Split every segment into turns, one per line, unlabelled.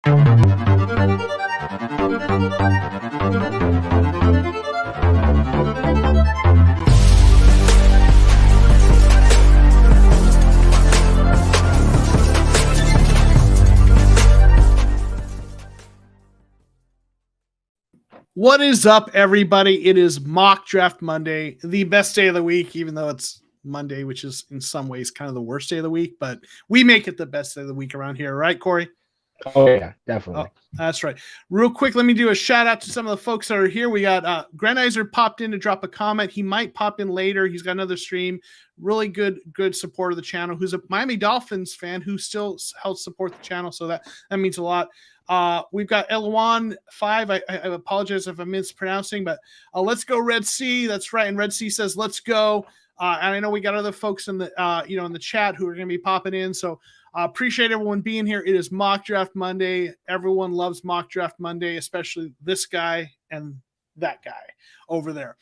What is up, everybody? It is Mock Draft Monday, the best day of the week, even though it's Monday, which is in some ways kind of the worst day of the week, but we make it the best day of the week around here, right, Corey?
Oh, yeah, definitely.
Oh, that's right. Real quick, let me do a shout out to some of the folks that are here. We got Granizer popped in to drop a comment. He might pop in later. He's got another stream. Really good support of the channel. Who's a Miami Dolphins fan who still helps support the channel, so that means a lot. We've got Elwan 5. I apologize if I'm mispronouncing, but let's go Red Sea. That's right. And Red Sea says, let's go. And I know we got other folks in the, in the chat who are going to be popping in. So appreciate everyone being here. It is Mock Draft Monday. Everyone loves Mock Draft Monday, especially this guy and that guy over there.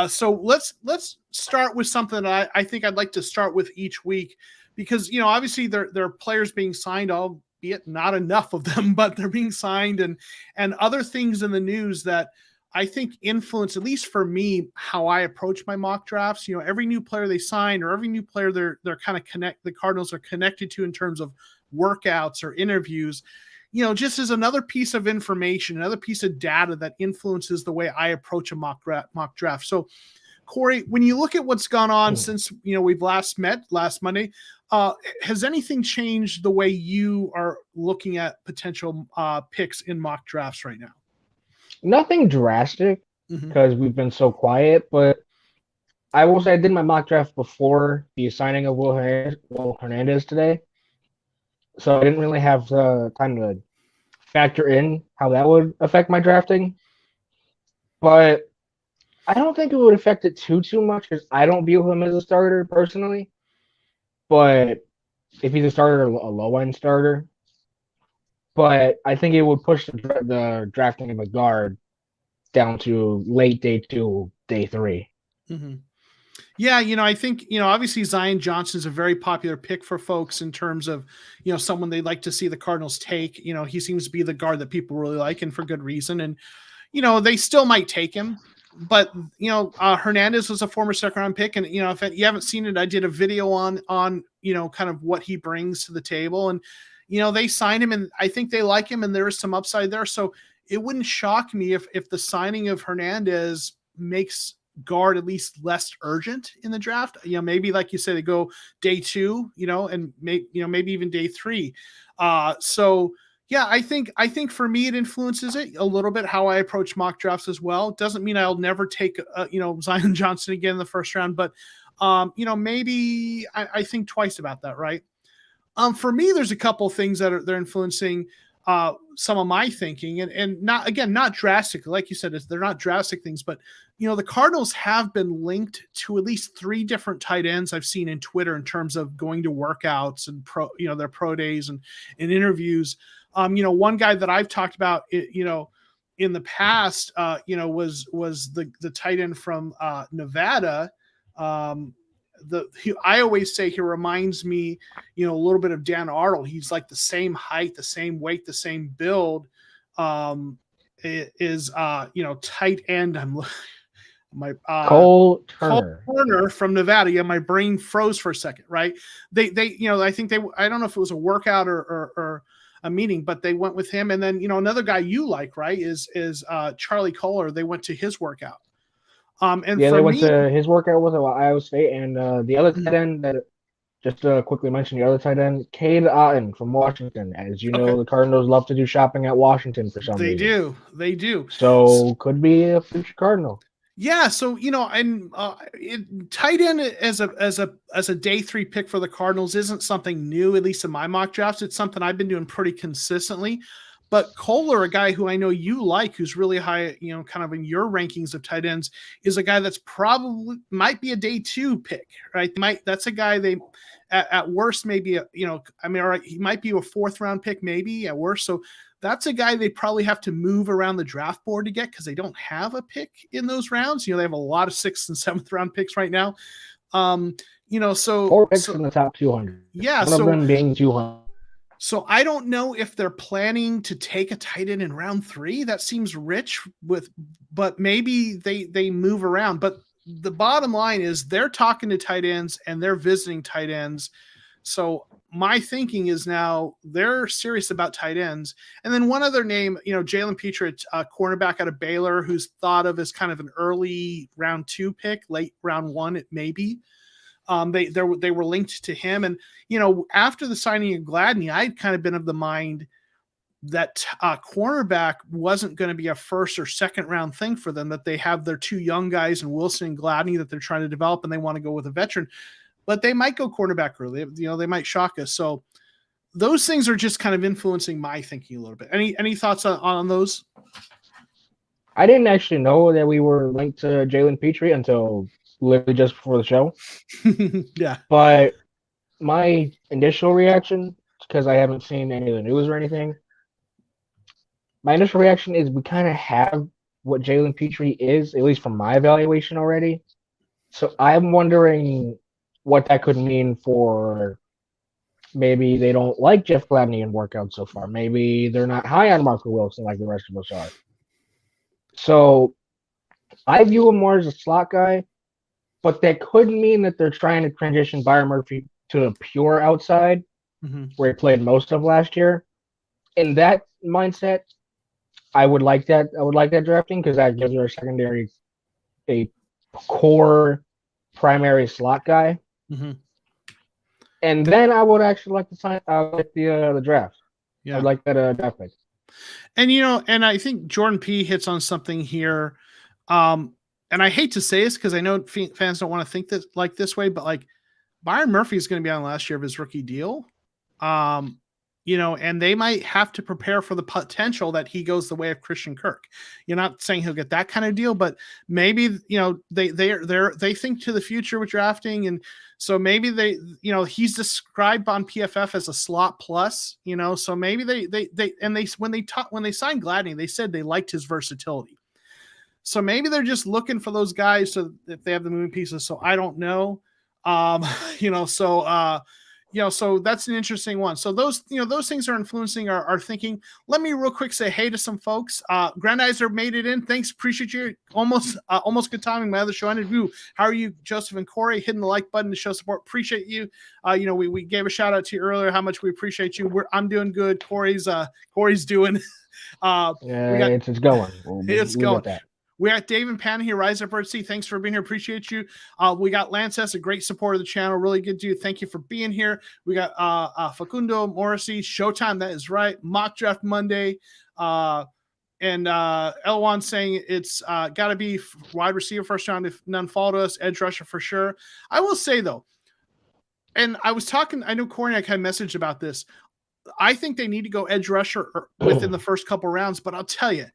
So let's start with something that I think I'd like to start with each week, because, obviously there are players being signed, albeit not enough of them, but they're being signed, and other things in the news that I think influence, at least for me, how I approach my mock drafts. Every new player they sign, or every new player they're kind of the Cardinals are connected to in terms of workouts or interviews, just as another piece of information, another piece of data that influences the way I approach a mock draft. So, Corey, when you look at what's gone on since we've last met last Monday, has anything changed the way you are looking at potential picks in mock drafts right now?
Nothing drastic, because we've been so quiet, but I will say I did my mock draft before the signing of Will Hernandez today, so I didn't really have time to factor in how that would affect my drafting. But I don't think it would affect it too much, because I don't view him as a starter personally. But if he's a starter, a low-end starter. But I think it would push the drafting of a guard down to late day 2, day 3.
Yeah, I think, obviously Zion Johnson is a very popular pick for folks in terms of, someone they'd like to see the Cardinals take. He seems to be the guard that people really like, and for good reason. And, they still might take him. But, Hernandez was a former second-round pick. And, if you haven't seen it, I did a video on kind of what he brings to the table. And, they signed him, and I think they like him, and there is some upside there. So it wouldn't shock me if the signing of Hernandez makes guard at least less urgent in the draft. Maybe like you said, they go day 2, and maybe even day 3. So yeah, I think for me it influences it a little bit how I approach mock drafts as well. It doesn't mean I'll never take Zion Johnson again in the first round, but maybe I think twice about that, right? For me, there's a couple of things that they're influencing some of my thinking, and not drastic, like you said, they're not drastic things, but the Cardinals have been linked to at least 3 different tight ends I've seen in Twitter in terms of going to workouts and their pro days and interviews. One guy that I've talked about, in the past, was the tight end from Nevada. I always say he reminds me, a little bit of Dan Arnold. He's like the same height, the same weight, the same build. Tight end.
Cole Turner
from Nevada. Yeah, my brain froze for a second. Right? They I think I don't know if it was a workout or a meeting, but they went with him. And then another guy you like, right, is Charlie Kohler. They went to his workout.
They went to his workout with Iowa State, and the other tight end that just to quickly mention the other tight end, Cade Otton from Washington. As you know, the Cardinals love to do shopping at Washington for some reason.
They do.
So could be a future Cardinal.
Yeah. So and tight end as a day 3 pick for the Cardinals isn't something new, at least in my mock drafts. It's something I've been doing pretty consistently. But Kohler, a guy who I know you like, who's really high, kind of in your rankings of tight ends, is a guy that's probably might be a day 2 pick, right? That's a guy they, at worst, maybe, all right, he might be a 4th round pick, maybe at worst. So that's a guy they probably have to move around the draft board to get, because they don't have a pick in those rounds. They have a lot of 6th and 7th round picks right now. So
4 picks in the top 200.
Yeah.
One of them being 200.
So I don't know if they're planning to take a tight end in round 3. That seems rich but maybe they move around. But the bottom line is they're talking to tight ends and they're visiting tight ends. So my thinking is now they're serious about tight ends. And then one other name, Jalen Petrie, cornerback out of Baylor, who's thought of as kind of an early round 2 pick, late round 1, it may be. They were linked to him. And, after the signing of Gladney, I'd kind of been of the mind that cornerback wasn't going to be a first or second round thing for them, that they have their 2 young guys in Wilson and Gladney that they're trying to develop, and they want to go with a veteran. But they might go cornerback early. They might shock us. So those things are just kind of influencing my thinking a little bit. Any thoughts on those?
I didn't actually know that we were linked to Jalen Petrie until literally just before the show.
Yeah.
But my initial reaction, because I haven't seen any of the news or anything, my initial reaction is we kind of have what Jalen Petrie is, at least from my evaluation already. So I'm wondering what that could mean for maybe they don't like Jeff Gladney in workouts so far. Maybe they're not high on Marco Wilson like the rest of us are. So I view him more as a slot guy, but that could mean that they're trying to transition Byron Murphy to a pure outside, where he played most of last year. In that mindset, I would like that. I would like that drafting because that gives our secondary a core primary slot guy. And then I would actually like to sign the draft.
Yeah.
I'd like that draft pick.
And and I think Jordan P hits on something here. And I hate to say this because I know fans don't want to think that like this way, but like Byron Murphy is going to be on last year of his rookie deal. And they might have to prepare for the potential that he goes the way of Christian Kirk. You're not saying he'll get that kind of deal, but maybe, they think to the future with drafting. And so maybe he's described on PFF as a slot plus, so maybe when they signed Gladney, they said they liked his versatility. So maybe they're just looking for those guys so that they have the moving pieces. So I don't know. So that's an interesting one. So those things are influencing our thinking. Let me real quick say hey to some folks. Grandizer made it in. Thanks. Appreciate you. Almost good timing. My other show ended. How are you, Joseph and Corey? Hitting the like button to show support. Appreciate you. We gave a shout out to you earlier, how much we appreciate you. I'm doing good. Corey's doing,
it's going.
It's going. We got Dave and Pan here, Rise Up RC. Thanks for being here. Appreciate you. We got Lance S., a great supporter of the channel. Really good dude. Thank you for being here. We got Facundo Morrissey, Showtime. That is right. Mock Draft Monday. And Elwan saying it's got to be wide receiver first round if none fall to us. Edge rusher for sure. I will say, though, and I was talking, I know Corey and I kind of messaged about this. I think they need to go edge rusher within the first couple rounds, but I'll tell you,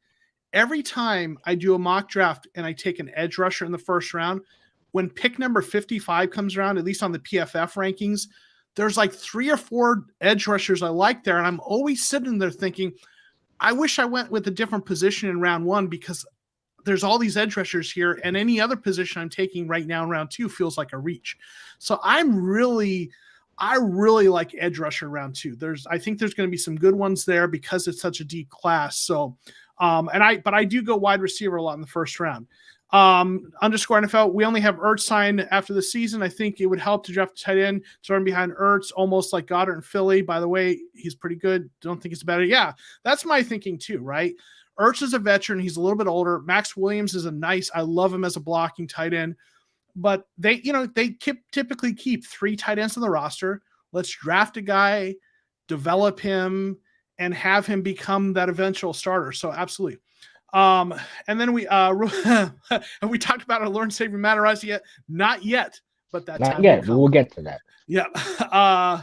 every time I do a mock draft and I take an edge rusher in the first round, when pick number 55 comes around, at least on the PFF rankings, there's like 3 or 4 edge rushers I like there. And I'm always sitting there thinking, I wish I went with a different position in round 1 because there's all these edge rushers here. And any other position I'm taking right now in round 2 feels like a reach. So I really like edge rusher round 2. I think there's going to be some good ones there because it's such a deep class. So, but I do go wide receiver a lot in the first round. Underscore NFL, we only have Ertz signed after the season. I think it would help to draft a tight end, starting behind Ertz, almost like Goddard and Philly. By the way, he's pretty good. Don't think it's better. Yeah, that's my thinking too, right? Ertz is a veteran. He's a little bit older. Max Williams is I love him as a blocking tight end. But they typically keep 3 tight ends on the roster. Let's draft a guy, develop him, and have him become that eventual starter. So absolutely. And then we we talked about our Lord and Savior Matarazzi yet? Not yet, but that
not yet. We will get to that.
Yeah.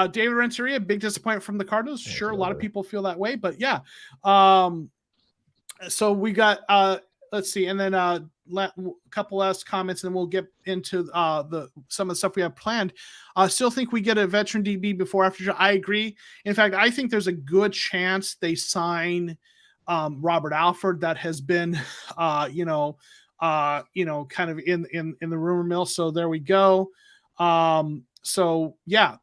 David Renteria, big disappointment from the Cardinals. Sure, a lot of people feel that way, but yeah. So we got let's see, and then a couple last comments, and then we'll get into some of the stuff we have planned. Still think we get a veteran DB before after. I agree. In fact, I think there's a good chance they sign Robert Alford. That has been, kind of in the rumor mill. So there we go. So yeah.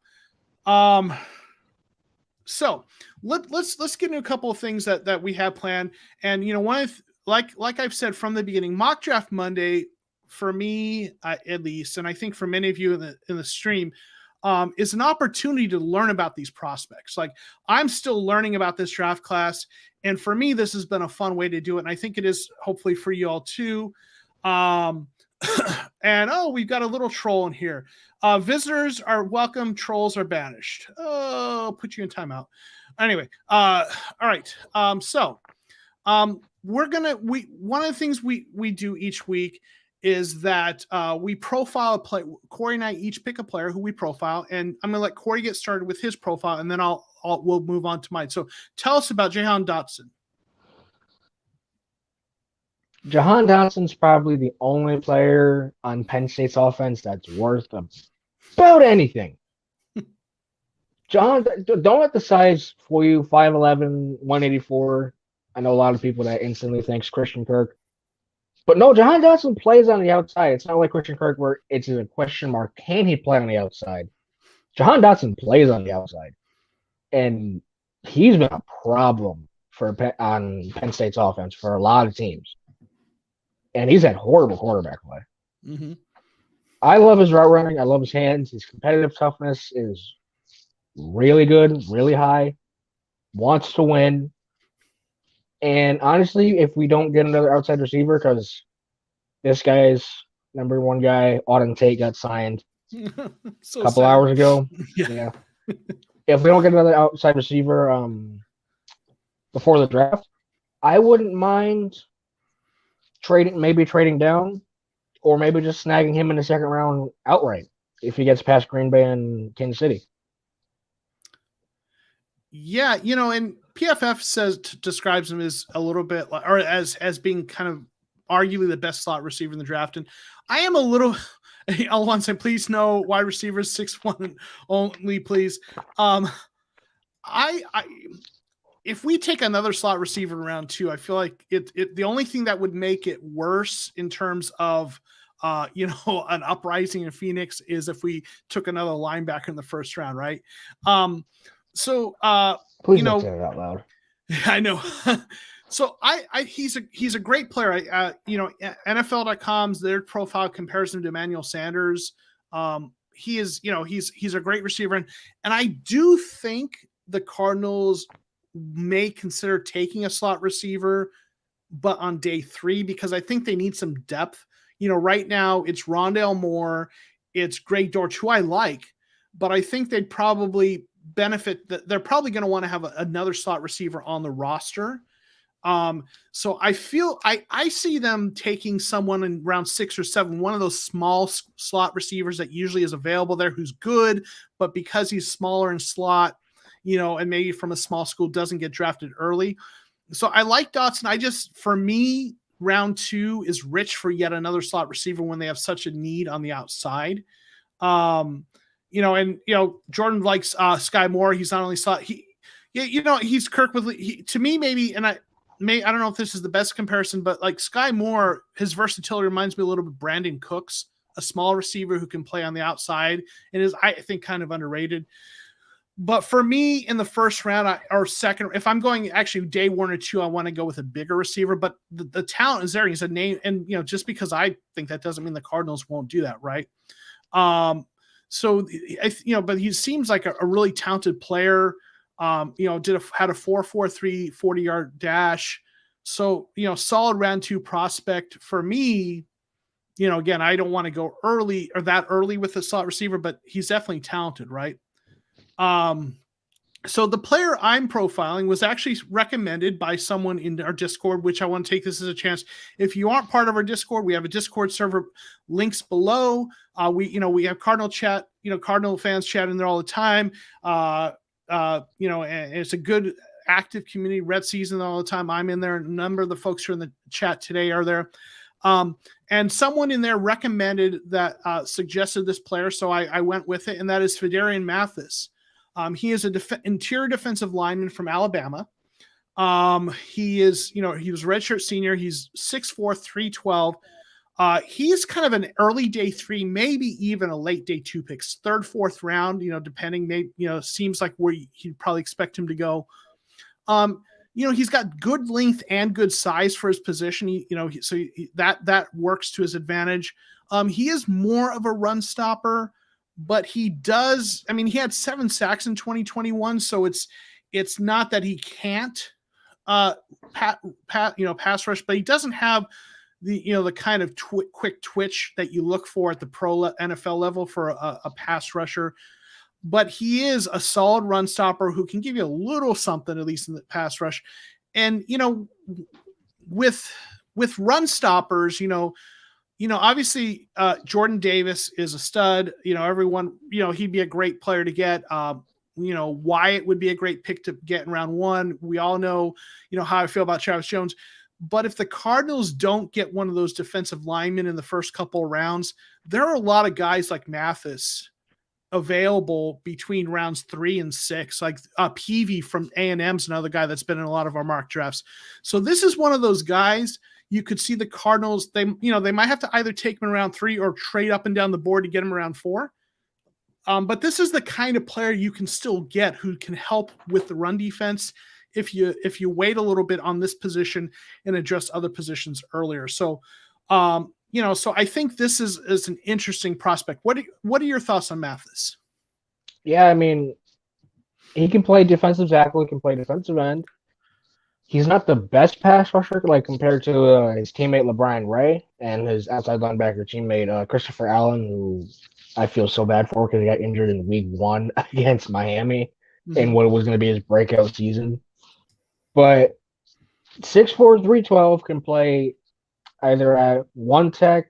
So let's get into a couple of things that we have planned. And like I've said from the beginning, Mock Draft Monday for me at least, and I think for many of you in the stream, is an opportunity to learn about these prospects. Like I'm still learning about this draft class, and for me, this has been a fun way to do it. And I think it is hopefully for you all too. And we've got a little troll in here. Visitors are welcome, trolls are banished. Oh, put you in timeout. Anyway, all right. One of the things we do each week is that we profile a player. Corey and I each pick a player who we profile, and I'm gonna let Corey get started with his profile, and then we'll move on to mine. So tell us about Jahan Dotson.
Jahan Dotson's probably the only player on Penn State's offense that's worth about anything. Jahan, don't let the size fool you. 5'11", 184. I know a lot of people that instantly thinks Christian Kirk. But no, Jahan Dotson plays on the outside. It's not like Christian Kirk where it's a question mark. Can he play on the outside? Jahan Dotson plays on the outside. And he's been a problem on Penn State's offense for a lot of teams. And he's had horrible quarterback play.
Mm-hmm.
I love his route running. I love his hands. His competitive toughness is really good, really high. Wants to win. And honestly, if we don't get another outside receiver, because this guy's number one guy, Auden Tate, got signed a couple hours ago. Yeah. If we don't get another outside receiver before the draft, I wouldn't mind trading down, or maybe just snagging him in the second round outright if he gets past Green Bay and Kansas City.
Yeah, and PFF describes him as a little bit, or as being kind of arguably the best slot receiver in the draft. And I am a little. I'll want to say, please no wide receivers 6'1" only, please. If we take another slot receiver in round 2, I feel like the only thing that would make it worse in terms of an uprising in Phoenix is if we took another linebacker in the first round, right?
Please don't say it out loud.
I know. So he's a great player. NFL.com's their profile comparison to Emmanuel Sanders. He is, he's a great receiver, and I do think the Cardinals may consider taking a slot receiver, but on day 3, because I think they need some depth. Right now it's Rondale Moore, it's Greg Dortch, who I like, but I think they'd probably benefit that they're probably going to want to have another slot receiver on the roster. So I feel I see them taking someone in round 6 or 7, one of those small slot receivers that usually is available there, who's good, but because he's smaller in slot, and maybe from a small school, doesn't get drafted early. So I like Dotson. For me, round 2 is rich for yet another slot receiver when they have such a need on the outside. Jordan likes Sky Moore. He's not only slot, he's Kirk with, to me, maybe, and I don't know if this is the best comparison, but like Sky Moore, his versatility reminds me a little bit of Brandon Cooks, a small receiver who can play on the outside, and is, I think, kind of underrated. But for me, in the first round or second, if I'm going actually day 1 or 2, I want to go with a bigger receiver. But the talent is there. He's a name, and just because I think that doesn't mean the Cardinals won't do that, right? So but he seems like a really talented player. Had a 4.43 40-yard dash. So solid round 2 prospect for me. Again, I don't want to go early or that early with the slot receiver, but he's definitely talented, right? So the player I'm profiling was actually recommended by someone in our Discord, which I want to take this as a chance. If you aren't part of our Discord, we have a Discord server, links below. We have Cardinal chat, Cardinal fans chat in there all the time. And it's a good active community, red season all the time. I'm in there. A number of the folks who are in the chat today are there. And someone in there recommended that, suggested this player. So I went with it, and that is Fedarian Mathis. He is an interior defensive lineman from Alabama. He was a redshirt senior. He's 6'4", 312. He's kind of an early day 3, maybe even a late day 2 picks, 3rd, 4th round, depending, maybe, seems like where you'd probably expect him to go. He's got good length and good size for his position. That works to his advantage. He is more of a run stopper, but he does. I mean, he had 7 sacks in 2021, so it's not that he can't pass rush, but he doesn't have the kind of quick twitch that you look for at the pro NFL level for a pass rusher. But he is a solid run stopper who can give you a little something, at least in the pass rush. And, with run stoppers, obviously Jordan Davis is a stud. Everyone, he'd be a great player to get. Wyatt would be a great pick to get in round 1. We all know, how I feel about Travis Jones. But if the Cardinals don't get one of those defensive linemen in the first couple of rounds, there are a lot of guys like Mathis available between rounds 3 and 6, like Peavy from A&M's another guy that's been in a lot of our mock drafts. So this is one of those guys you could see the Cardinals, they might have to either take him in round 3 or trade up and down the board to get him around 4. But this is the kind of player you can still get who can help with the run defense if you wait a little bit on this position and address other positions earlier. So, so I think this is an interesting prospect. What are your thoughts on Mathis?
Yeah, I mean, he can play defensive tackle. He can play defensive end. He's not the best pass rusher, like compared to his teammate LeBron Ray and his outside linebacker teammate Christopher Allen, who I feel so bad for because he got injured in week 1 against Miami in what was going to be his breakout season. But 6'4", 312 can play either at 1 tech,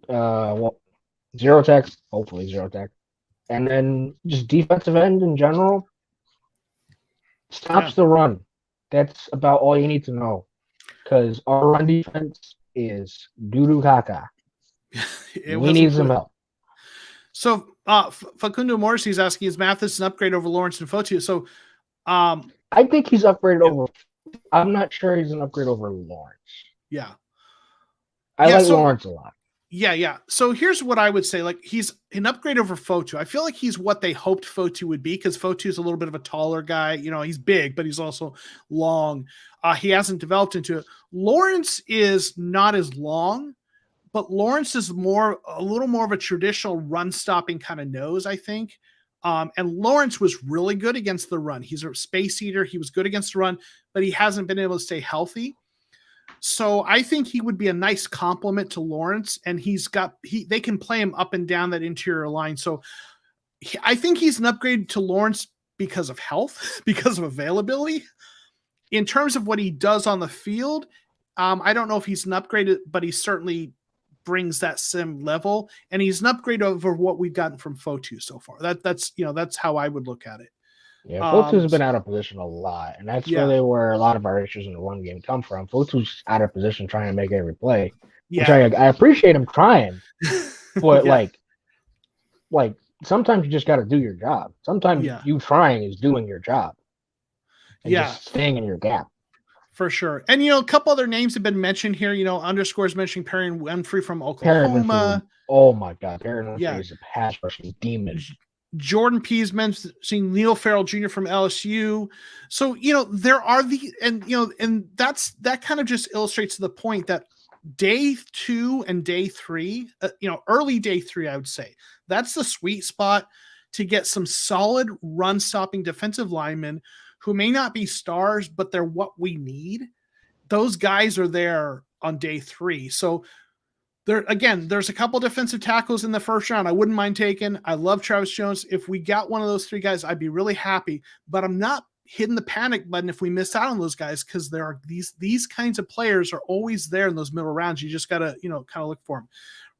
0 tech, hopefully 0 tech, and then just defensive end in general. Stops the run. That's about all you need to know, because our run defense is doo-doo caca. We need some help.
So Facundo Morrissey is asking, is Mathis an upgrade over Lawrence and Fotu? So
I think he's upgraded over. I'm not sure he's an upgrade over Lawrence.
Yeah.
I like Lawrence a lot.
Yeah. So here's what I would say. Like, he's an upgrade over Fotu. I feel like he's what they hoped Fotu would be, because Fotu is a little bit of a taller guy. He's big, but he's also long. He hasn't developed into it. Lawrence is not as long, but Lawrence is a little more of a traditional run stopping kind of nose, I think. And Lawrence was really good against the run. He's a space eater. He was good against the run, but he hasn't been able to stay healthy. So I think he would be a nice complement to Lawrence, and they can play him up and down that interior line. So I think he's an upgrade to Lawrence because of health, because of availability. In terms of what he does on the field, I don't know if he's an upgrade, but he certainly brings that same level, and he's an upgrade over what we've gotten from Fotu so far. That's how I would look at it.
Yeah, Fotu's been out of position a lot, and that's really where a lot of our issues in the run game come from. Fotu's out of position trying to make every play.
Yeah.
Which I appreciate him trying, but like sometimes you just got to do your job. Sometimes you trying is doing your job. And just staying in your gap.
For sure. And, a couple other names have been mentioned here. Underscores mentioning Perry Winfrey from Oklahoma.
Oh my God. Perry Winfrey is a pass rushing demon.
Jordan Pease mentioning Neil Farrell Jr. from LSU. So, there are and that kind of just illustrates the point that day 2 and day 3, early day 3, I would say, that's the sweet spot to get some solid run stopping defensive linemen who may not be stars, but they're what we need. Those guys are there on day 3. So there's a couple defensive tackles in the first round I wouldn't mind taking. I love Travis Jones. If we got one of those 3 guys, I'd be really happy, but I'm not hitting the panic button if we miss out on those guys, because there are these kinds of players are always there in those middle rounds. You just got to, kind of look for them.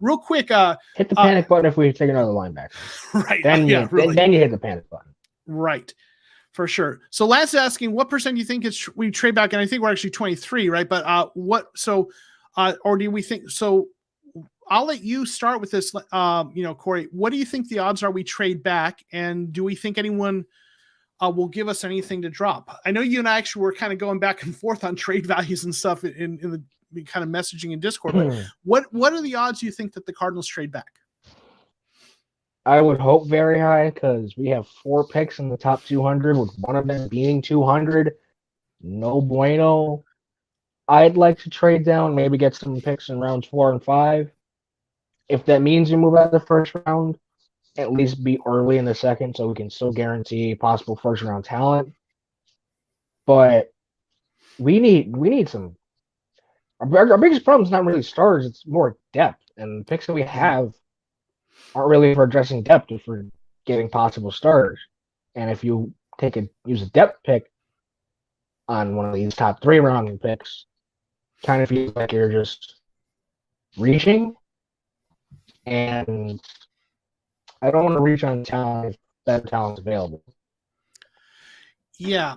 Real quick.
Hit the panic button if we take another linebacker.
Right.
Then you hit the panic button.
Right. For sure. So Lance is asking, what percent do you think we trade back? And I think we're actually 23, right? But or do we think, so I'll let you start with this, Corey. What do you think the odds are we trade back? And do we think anyone will give us anything to drop? I know you and I actually were kind of going back and forth on trade values and stuff in the kind of messaging in Discord. But what are the odds you think that the Cardinals trade back?
I would hope very high because we have 4 picks in the top 200, with one of them being 200. No bueno. I'd like to trade down, maybe get some picks in rounds 4 and 5. If that means we move out of the first round, at least be early in the second so we can still guarantee possible first round talent. But we need some. Our biggest problem is not really stars; it's more depth, and the picks that we have aren't really for addressing depth; if for getting possible stars. And if you use a depth pick on one of these top 3 round picks, kind of feels like you're just reaching. And I don't want to reach on talent if that talent's available.
Yeah.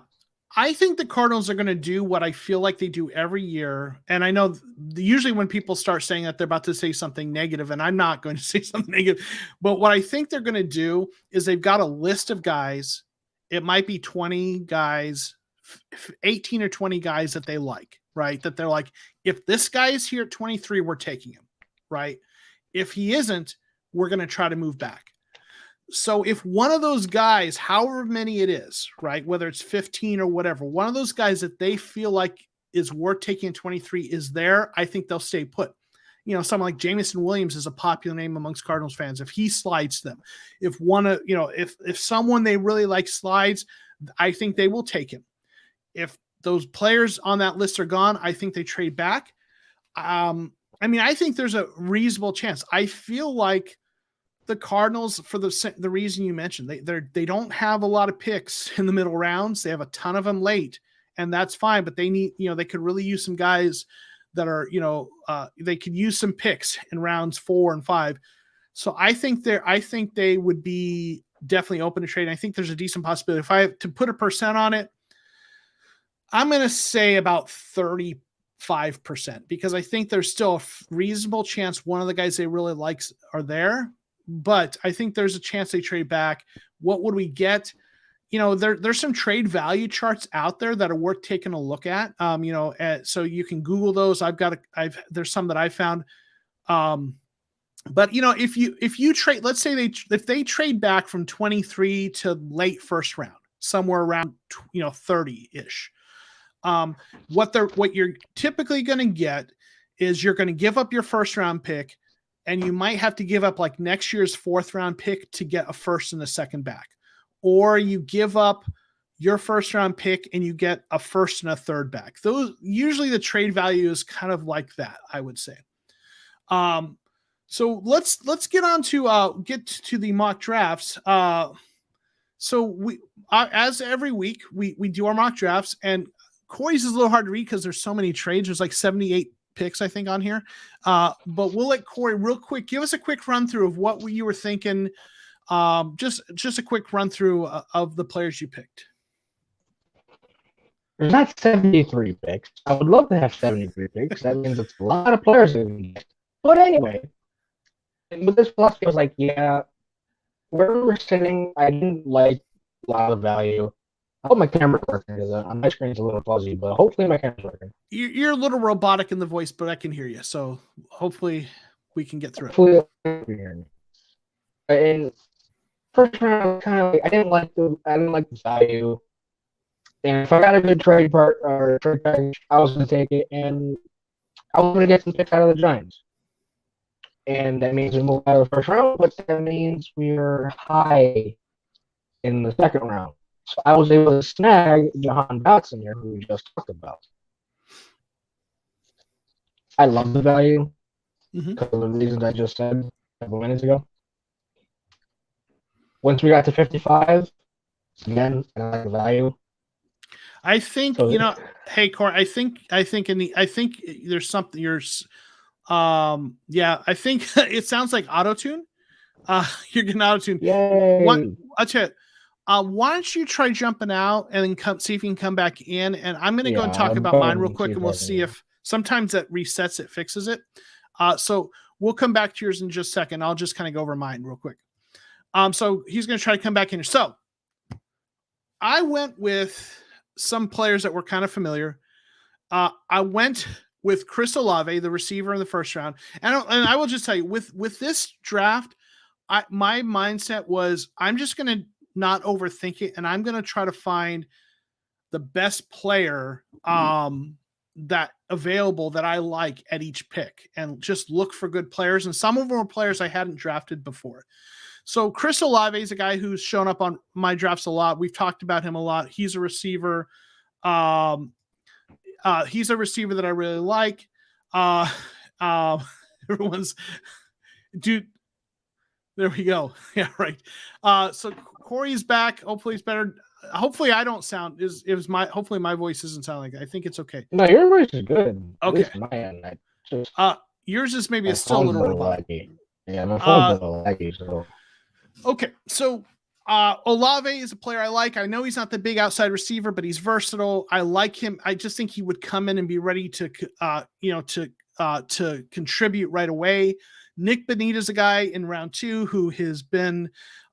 I think the Cardinals are going to do what I feel like they do every year. And I know usually when people start saying that, they're about to say something negative, and I'm not going to say something negative. But what I think they're going to do is they've got a list of guys. It might be 20 guys, 18 or 20 guys that they like, right? That they're like, if this guy is here at 23, we're taking him, right? If he isn't, we're going to try to move back. So if one of those guys, however many it is, right, whether it's 15 or whatever, one of those guys that they feel like is worth taking in 23 is there, I think they'll stay put. You know, someone like Jamison Williams is a popular name amongst Cardinals fans. If he slides them, if someone they really like slides, I think they will take him. If those players on that list are gone, I think they trade back. I think there's a reasonable chance. I feel like the Cardinals, for the reason you mentioned, they don't have a lot of picks in the middle rounds. They have a ton of them late, and that's fine. But they need, they could really use some guys that are, they could use some picks in rounds 4 and 5. So I think they would be definitely open to trade. I think there's a decent possibility. If I have to put a percent on it, I'm going to say about 35%, because I think there's still a reasonable chance one of the guys they really like are there. But I think there's a chance they trade back. What would we get? There's some trade value charts out there that are worth taking a look at. So you can Google those. There's some that I found. But if you trade, let's say if they trade back from 23 to late first round, somewhere around 30-ish. What you're typically going to get is you're going to give up your first round pick, and you might have to give up like next year's 4th round pick to get a first and a second back. Or you give up your first round pick and you get a first and a third back. Those usually the trade value is kind of like that, I would say. So let's get on to get to the mock drafts. So we as every week we do our mock drafts, and Corey's is a little hard to read because there's so many trades. There's like 78 picks, I think, on here. But we'll let Corey real quick give us a quick run through of what you were thinking. Just a quick run through of the players you picked.
There's not 73 picks. I would love to have 73 picks. That means it's a lot of players. But anyway, with this philosophy, I was like, yeah, where we were sitting, I didn't like a lot of value. I hope my camera's working, because my screen's a little fuzzy, but hopefully my camera's working.
You're a little robotic in the voice, but I can hear you. So hopefully we can get through it.
And first round, I didn't like the value. And if I got a good trade package, I was going to take it, and I was going to get some picks out of the Giants. And that means we move out of the first round, but that means we're high in the second round. So I was able to snag Jahan Dotson here, who we just talked about. I love the value because of the reasons I just said a couple minutes ago. Once we got to 55, again, I like the value.
I think hey Corey, I think there's something I think it sounds like auto-tune. You're getting auto-tune.
Yay.
I'll tell you, why don't you try jumping out and then see if you can come back in, and I'm going to go and talk about mine real quick, and we'll see if sometimes that resets it, fixes it. So we'll come back to yours in just a second. I'll just kind of go over mine real quick. So he's going to try to come back in here. So I went with some players that were kind of familiar. I went with Chris Olave, the receiver in the first round. And I will just tell you, with this draft, my mindset was I'm just going to not overthink it, and I'm going to try to find the best player that available that I like at each pick, and just look for good players. And some of them are players I hadn't drafted before. So Chris Olave is a guy who's shown up on my drafts a lot. We've talked about him a lot. He's a receiver. He's a receiver that I really like. Everyone's dude. There we go. Yeah, right. So Corey's back. Hopefully he's better. Hopefully I don't sound hopefully my voice doesn't sound like that. I think it's okay.
No, your voice is good.
Okay.
At least my end.
Yours is maybe still a little
laggy. Yeah, my phone's a little laggy. So
okay, so Olave is a player I like. I know he's not the big outside receiver, but he's versatile. I like him. I just think he would come in and be ready to contribute right away. Nick Bonita is a guy in round 2 who has been,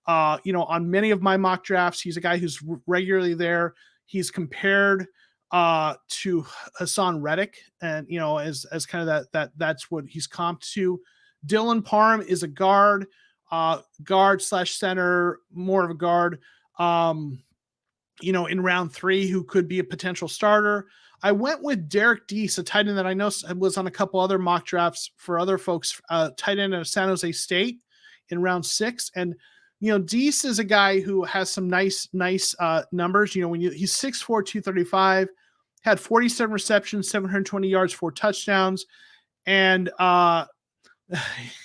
on many of my mock drafts. He's a guy who's regularly there. He's compared to Hassan Reddick, and as kind of that's what he's comped to. Dylan Parham is a guard / center, more of a guard. In round 3, who could be a potential starter. I went with Derek Deese, a tight end that I know was on a couple other mock drafts for other folks, tight end of San Jose State in round 6. And, Deese is a guy who has some nice numbers. He's 6'4", 235, had 47 receptions, 720 yards, 4 touchdowns. And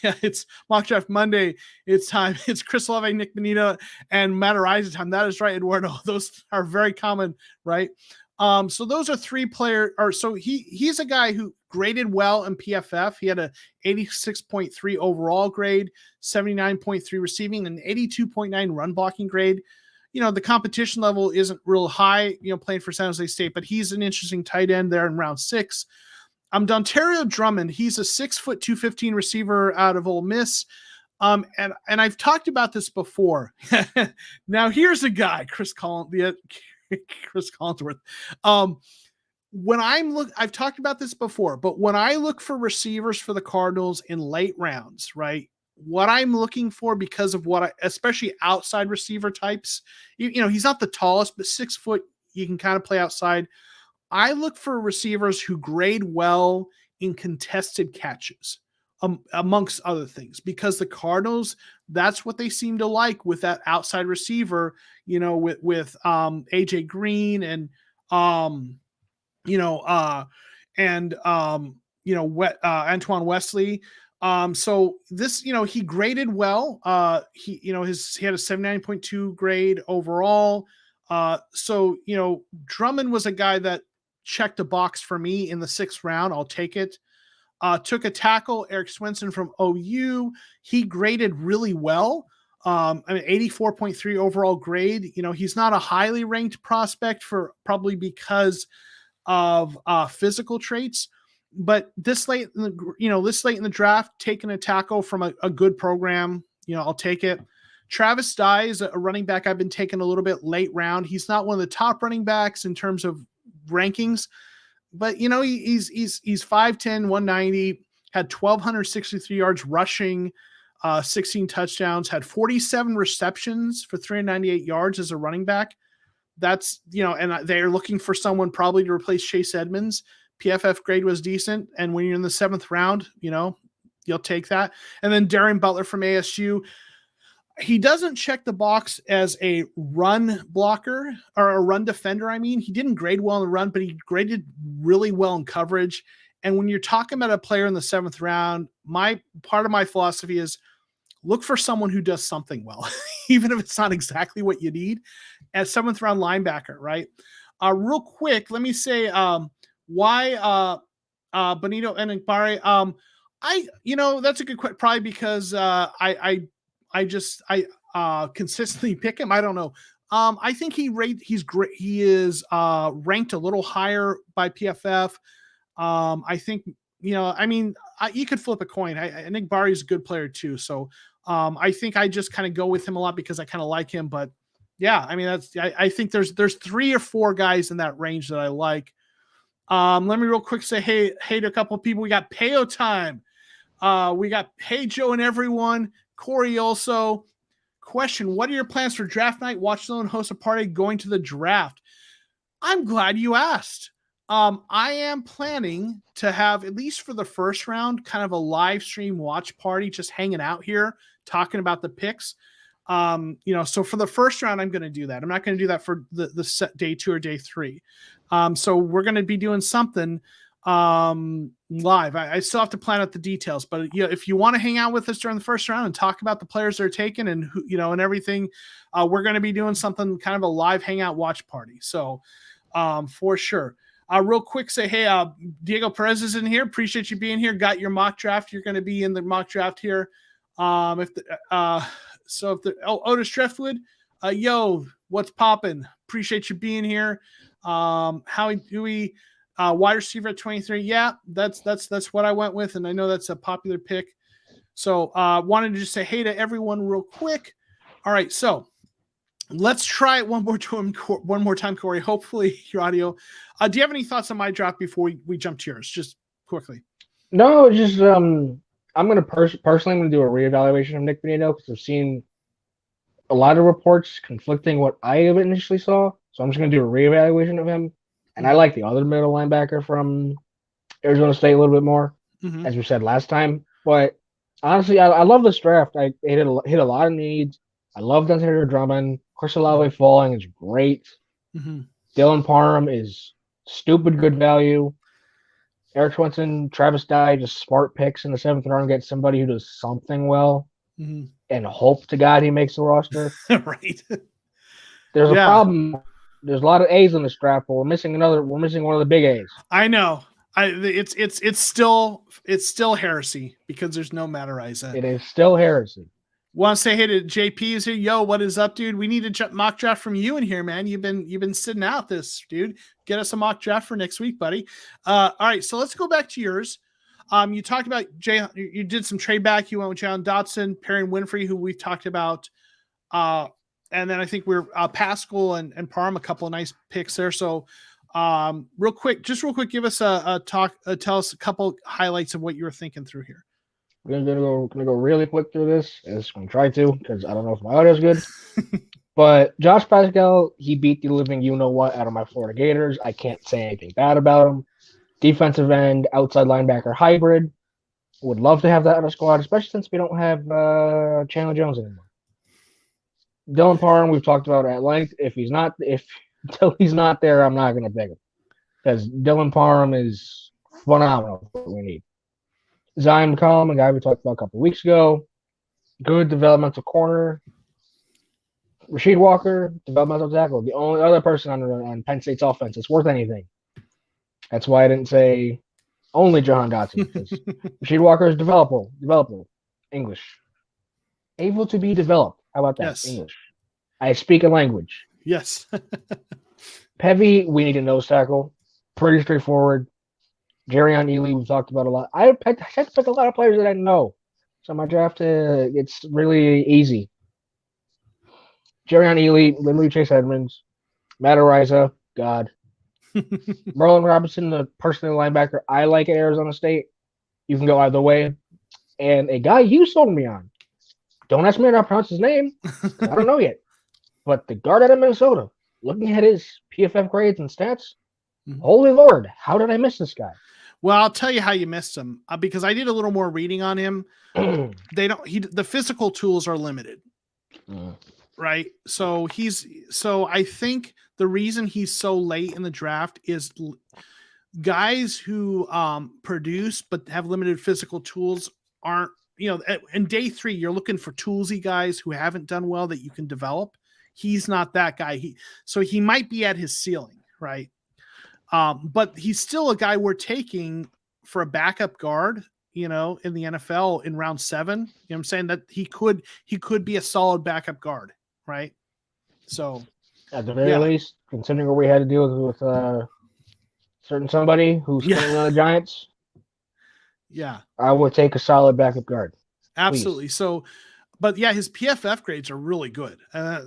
it's Mock Draft Monday. It's time. It's Chris Olave, Nick Bonita, and Matt Araiza time. That is right, Eduardo. Those are very common, right? So those are 3 players. So he's a guy who graded well in PFF. He had a 86.3 overall grade, 79.3 receiving, and 82.9 run blocking grade. The competition level isn't real high, playing for San Jose State, but he's an interesting tight end there in round 6. Dontario Drummond. He's a 6', 215 receiver out of Ole Miss. And I've talked about this before. Now here's a guy, Chris Collinsworth. I've talked about this before, but when I look for receivers for the Cardinals in late rounds, right? What I'm looking for, because of especially outside receiver types, he's not the tallest, but 6 foot, you can kind of play outside. I look for receivers who grade well in contested catches, amongst other things, because the Cardinals, that's what they seem to like with that outside receiver, with AJ Green and, Antoine Wesley. So this, he graded well. He had a 79.2 grade overall. So Drummond was a guy that checked a box for me in the 6th round. I'll take it. Took a tackle, Eric Swenson from OU. He graded really well. 84.3 overall grade. He's not a highly ranked prospect probably because of physical traits, but this late in the draft, taking a tackle from a good program, I'll take it. Travis Dye is a running back I've been taking a little bit late round. He's not one of the top running backs in terms of rankings, but he's 5'10", 190, had 1,263 yards rushing, 16 touchdowns, had 47 receptions for 398 yards as a running back. That's, and they're looking for someone probably to replace Chase Edmonds. PFF grade was decent. And when you're in the 7th round, you'll take that. And then Darren Butler from ASU. He doesn't check the box as a run blocker or a run defender. I mean, he didn't grade well in the run, but he graded really well in coverage. And when you're talking about a player in the 7th round, part of my philosophy is look for someone who does something well, even if it's not exactly what you need. As 7th round linebacker, right? Real quick, let me say why Benito Enagbare. That's a good question. Probably because I consistently pick him. I don't know. I think he's great. He is ranked a little higher by PFF. I think, you could flip a coin. Nick Barry is a good player too. So I think I just kind of go with him a lot because I kind of like him. But yeah, I think there's 3 or 4 guys in that range that I like. Let me real quick say hey to a couple of people. We got Payo Time. We got Hey Joe and everyone. Corey also. Question: what are your plans for draft night? Watch alone, host a party, going to the draft. I'm glad you asked. I am planning to have, at least for the first round, kind of a live stream watch party, just hanging out here, talking about the picks. So for the first round, I'm going to do that. I'm not going to do that for the set day 2 or day 3. So we're going to be doing something live. I still have to plan out the details, but if you want to hang out with us during the first round and talk about the players that are taken and who, and everything, we're going to be doing something kind of a live hangout watch party. So for sure. Real quick, say, hey, Diego Perez is in here. Appreciate you being here. Got your mock draft. You're going to be in the mock draft here. Otis Driftwood, yo, what's popping? Appreciate you being here. Howie Dewey, wide receiver at 23. Yeah, that's what I went with, and I know that's a popular pick. So wanted to just say hey to everyone real quick. All right, so let's try it one more time, Corey. Hopefully your audio. Do you have any thoughts on my draft before we jump to yours? Just quickly.
No, just I'm gonna personally I'm gonna do a reevaluation of Nick Benito because I've seen a lot of reports conflicting what I initially saw. So I'm just gonna do a reevaluation of him. And I like the other middle linebacker from Arizona State a little bit more, as we said last time. But honestly, I love this draft. I hit a lot of needs. I love Dante Drummond. Chris Olave falling is great. Dylan Parham is stupid good value. Eric Swinson, Travis Dye, just smart picks in the 7th round. Get somebody who does something well, and hope to God he makes the roster.
Right.
There's a problem. There's a lot of A's in this draft, but we're missing one of the big A's.
I know. It's still heresy because there's no Matt Araiza.
It is still heresy.
Want to say hey to JP is here. Yo, what is up, dude? We need a mock draft from you in here, man. You've been sitting out this, dude. Get us a mock draft for next week, buddy. All right, so let's go back to yours. You talked about you did some trade back. You went with John Dotson, Perry Winfrey, who we've talked about. And then I think we're Pascal and Parham, a couple of nice picks there. So real quick, give us tell us a couple highlights of what you were thinking through here.
We're gonna go really quick through this. I'm just gonna try to because I don't know if my audio is good. But Josh Pascal, he beat the living you-know-what out of my Florida Gators. I can't say anything bad about him. Defensive end, outside linebacker hybrid. Would love to have that on a squad, especially since we don't have Chandler Jones anymore. Dylan Parham, we've talked about at length. Until he's not there, I'm not gonna pick him. Because Dylan Parham is phenomenal for what we need. Zion McCollum, a guy we talked about a couple weeks ago. Good developmental corner. Rasheed Walker, developmental tackle. The only other person on Penn State's offense that's worth anything. That's why I didn't say only Jahan Dotson. Because Rasheed Walker is developable. English. Able to be developed. How about that?
Yes.
English. I speak a language.
Yes.
Pevy, we need a nose tackle. Pretty straightforward. Jerrion Ely, we've talked about a lot. I had to pick a lot of players that I know. So my draft, it's really easy. Jerrion Ely, literally Chase Edmonds. Matt Araiza, God. Merlin Robinson, the personal linebacker I like at Arizona State. You can go either way. And a guy you sold me on. Don't ask me how to pronounce his name. I don't know yet. But the guard out of Minnesota, looking at his PFF grades and stats, holy Lord, how did I miss this guy?
Well, I'll tell you how you missed him because I did a little more reading on him. The physical tools are limited, right? So I think the reason he's so late in the draft is guys who produce but have limited physical tools aren't. In day 3, you're looking for toolsy guys who haven't done well that you can develop. He's not that guy. So he might be at his ceiling, right? But he's still a guy we're taking for a backup guard, in the NFL in round 7. You know what I'm saying? That he could be a solid backup guard, right? So
at the very least, considering what we had to deal with certain somebody who's currently on the Giants,
yeah,
I would take a solid backup guard.
Absolutely. Please. So But yeah, his PFF grades are really good.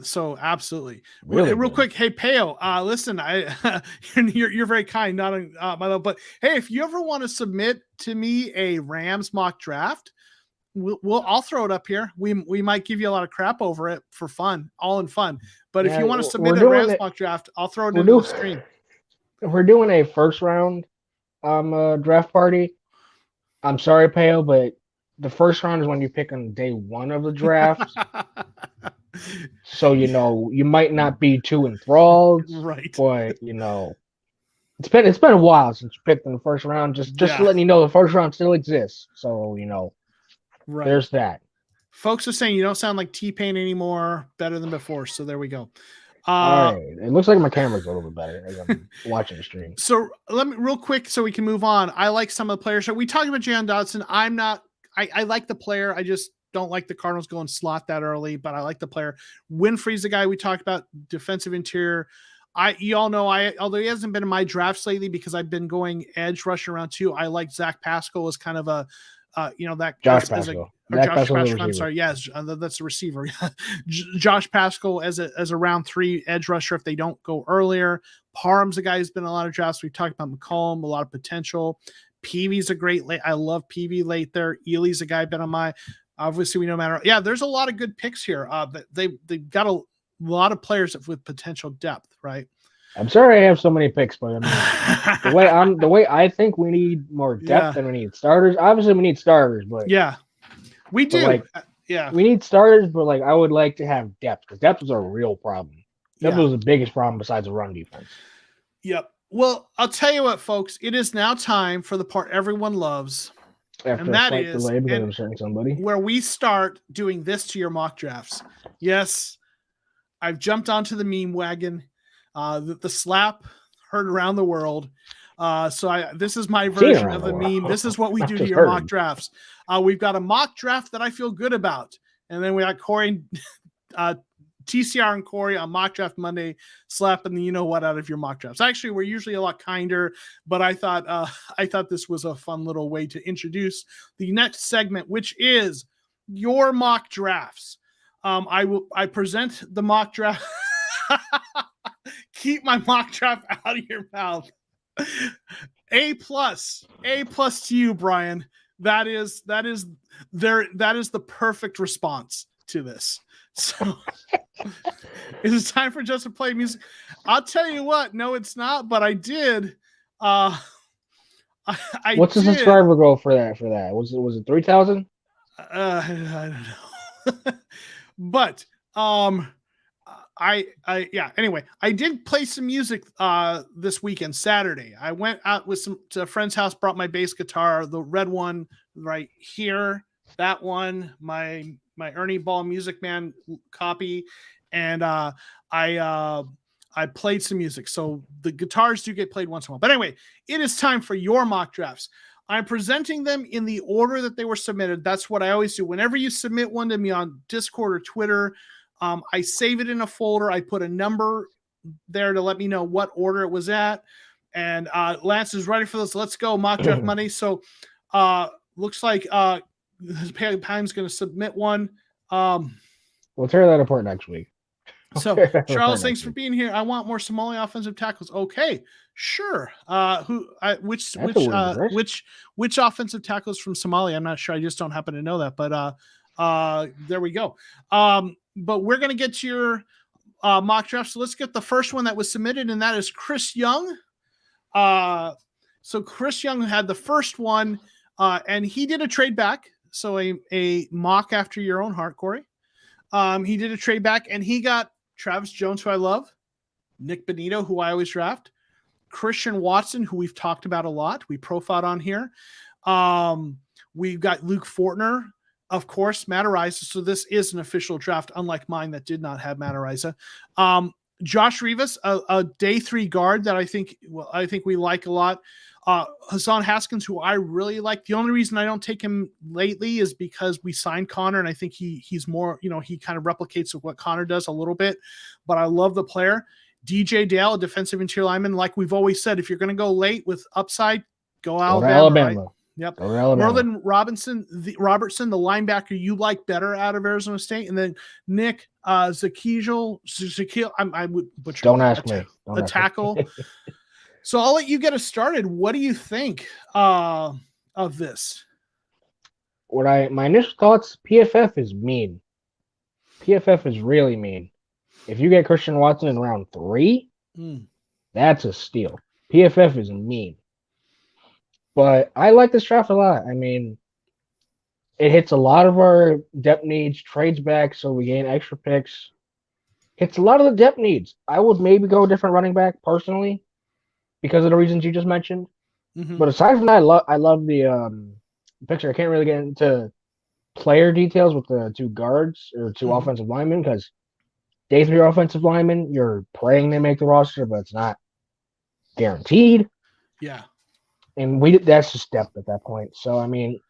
So absolutely.
Really
real
good.
quick. Hey, Peo, listen, you're very kind, not my love, but hey, if you ever want to submit to me a Rams mock draft, I'll throw it up here. We might give you a lot of crap over it for fun, all in fun. But if you want to submit a Rams mock draft, I'll throw it into the stream.
We're doing a first round draft party. I'm sorry, Peo, but the first round is when you pick on day one of the draft. So you might not be too enthralled,
right?
But it's been a while since you picked in the first round. Just letting you know the first round still exists. So
right.
There's that.
Folks are saying you don't sound like T-Pain anymore. Better than before. So there we go.
All right. It looks like my camera's a little bit better as I'm watching the stream.
So let me real quick so we can move on. I like some of the players. So we talked about Jan Dodson. I like the player. I just don't like the Cardinals going slot that early, but I like the player. Winfrey's the guy we talked about, defensive interior. You all know although he hasn't been in my drafts lately because I've been going edge rusher around too. I like Zach Pascal as kind of a that
Josh Pascal.
Josh Pascal. I'm sorry. Yes, that's the receiver. Josh Pascal as a round 3 edge rusher if they don't go earlier. Parham's a guy who's been in a lot of drafts. We've talked about McCollum, a lot of potential. Peavy's a great late. I love Peavy late there. Ely's a guy been on my. Obviously, we know matter. Yeah, there's a lot of good picks here. They've got a lot of players with potential depth, right?
I'm sorry I have so many picks, but I mean, the way I think we need more depth than we need starters. Obviously, we need starters, but
we do.
We need starters, but I would like to have depth because depth is a real problem. Depth was the biggest problem besides the run defense.
Yep. Well, I'll tell you what, folks. It is now time for the part everyone loves,
and that is
where we start doing this to your mock drafts. Yes, I've jumped onto the meme wagon. The slap heard around the world. This is my version of the meme. This is what we do to your mock drafts. We've got a mock draft that I feel good about. And then we got Corey, TCR and Corey on Mock Draft Monday slapping the out of your mock drafts. Actually, we're usually a lot kinder, but I thought this was a fun little way to introduce the next segment, which is your mock drafts. I present the mock draft. Keep my mock draft out of your mouth. A+ to you, Brian. That is the perfect response to this. So it's time for just to play music. I'll tell you what, no, it's not, but I did.
What's the subscriber goal for that? Was it 3,000?
I don't know. But anyway, I did play some music this weekend, Saturday. I went out to a friend's house, brought my bass guitar, the red one right here, that one, my Ernie Ball Music Man copy, and I played some music. So the guitars do get played once in a while. But anyway, it is time for your mock drafts. I'm presenting them in the order that they were submitted. That's what I always do. Whenever you submit one to me on Discord or Twitter, I save it in a folder. I put a number there to let me know what order it was at. And Lance is ready for this. Let's go, Mock Draft Monday. So looks like Pine's going to submit one.
We'll tear that apart next week.
So Charles, thanks for being here. I want more Somali offensive tackles. Okay, sure. Which offensive tackles from Somalia? I'm not sure. I just don't happen to know that. But there we go. But we're going to get to your mock draft. So let's get the first one that was submitted, and that is Chris Young. So Chris Young had the first one, and he did a trade back. So a mock after your own heart, Corey. He did a trade back, and he got Travis Jones, who I love, Nick Benito, who I always draft, Christian Watson, who we've talked about a lot. We profiled on here. We've got Luke Fortner, of course, Matt Araiza. So this is an official draft, unlike mine that did not have Matt Araiza. Josh Rivas, a day 3 guard that I think we like a lot. Hassan Haskins, who I really like. The only reason I don't take him lately is because we signed Connor, and I think he's more, he kind of replicates what Connor does a little bit, but I love the player. DJ Dale, a defensive interior lineman. Like we've always said, if you're going to go late with upside, go Alabama.
Alabama.
Right? Yep.
Alabama.
Merlin Robertson, the linebacker you like better out of Arizona State, and then Nick Zakil. I would butcher.
Don't ask me.
A tackle. So I'll let you get us started. What do you think of this?
My initial thoughts, PFF is mean. PFF is really mean. If you get Christian Watson in round 3, that's a steal. PFF is mean. But I like this draft a lot. I mean, it hits a lot of our depth needs, trades back, so we gain extra picks. Hits a lot of the depth needs. I would maybe go a different running back personally because of the reasons you just mentioned. But aside from that, I love the picture. I can't really get into player details with the 2 guards or 2 offensive linemen because day 3 offensive linemen, you're praying they make the roster, but it's not guaranteed.
Yeah.
And that's just depth at that point. So, I mean,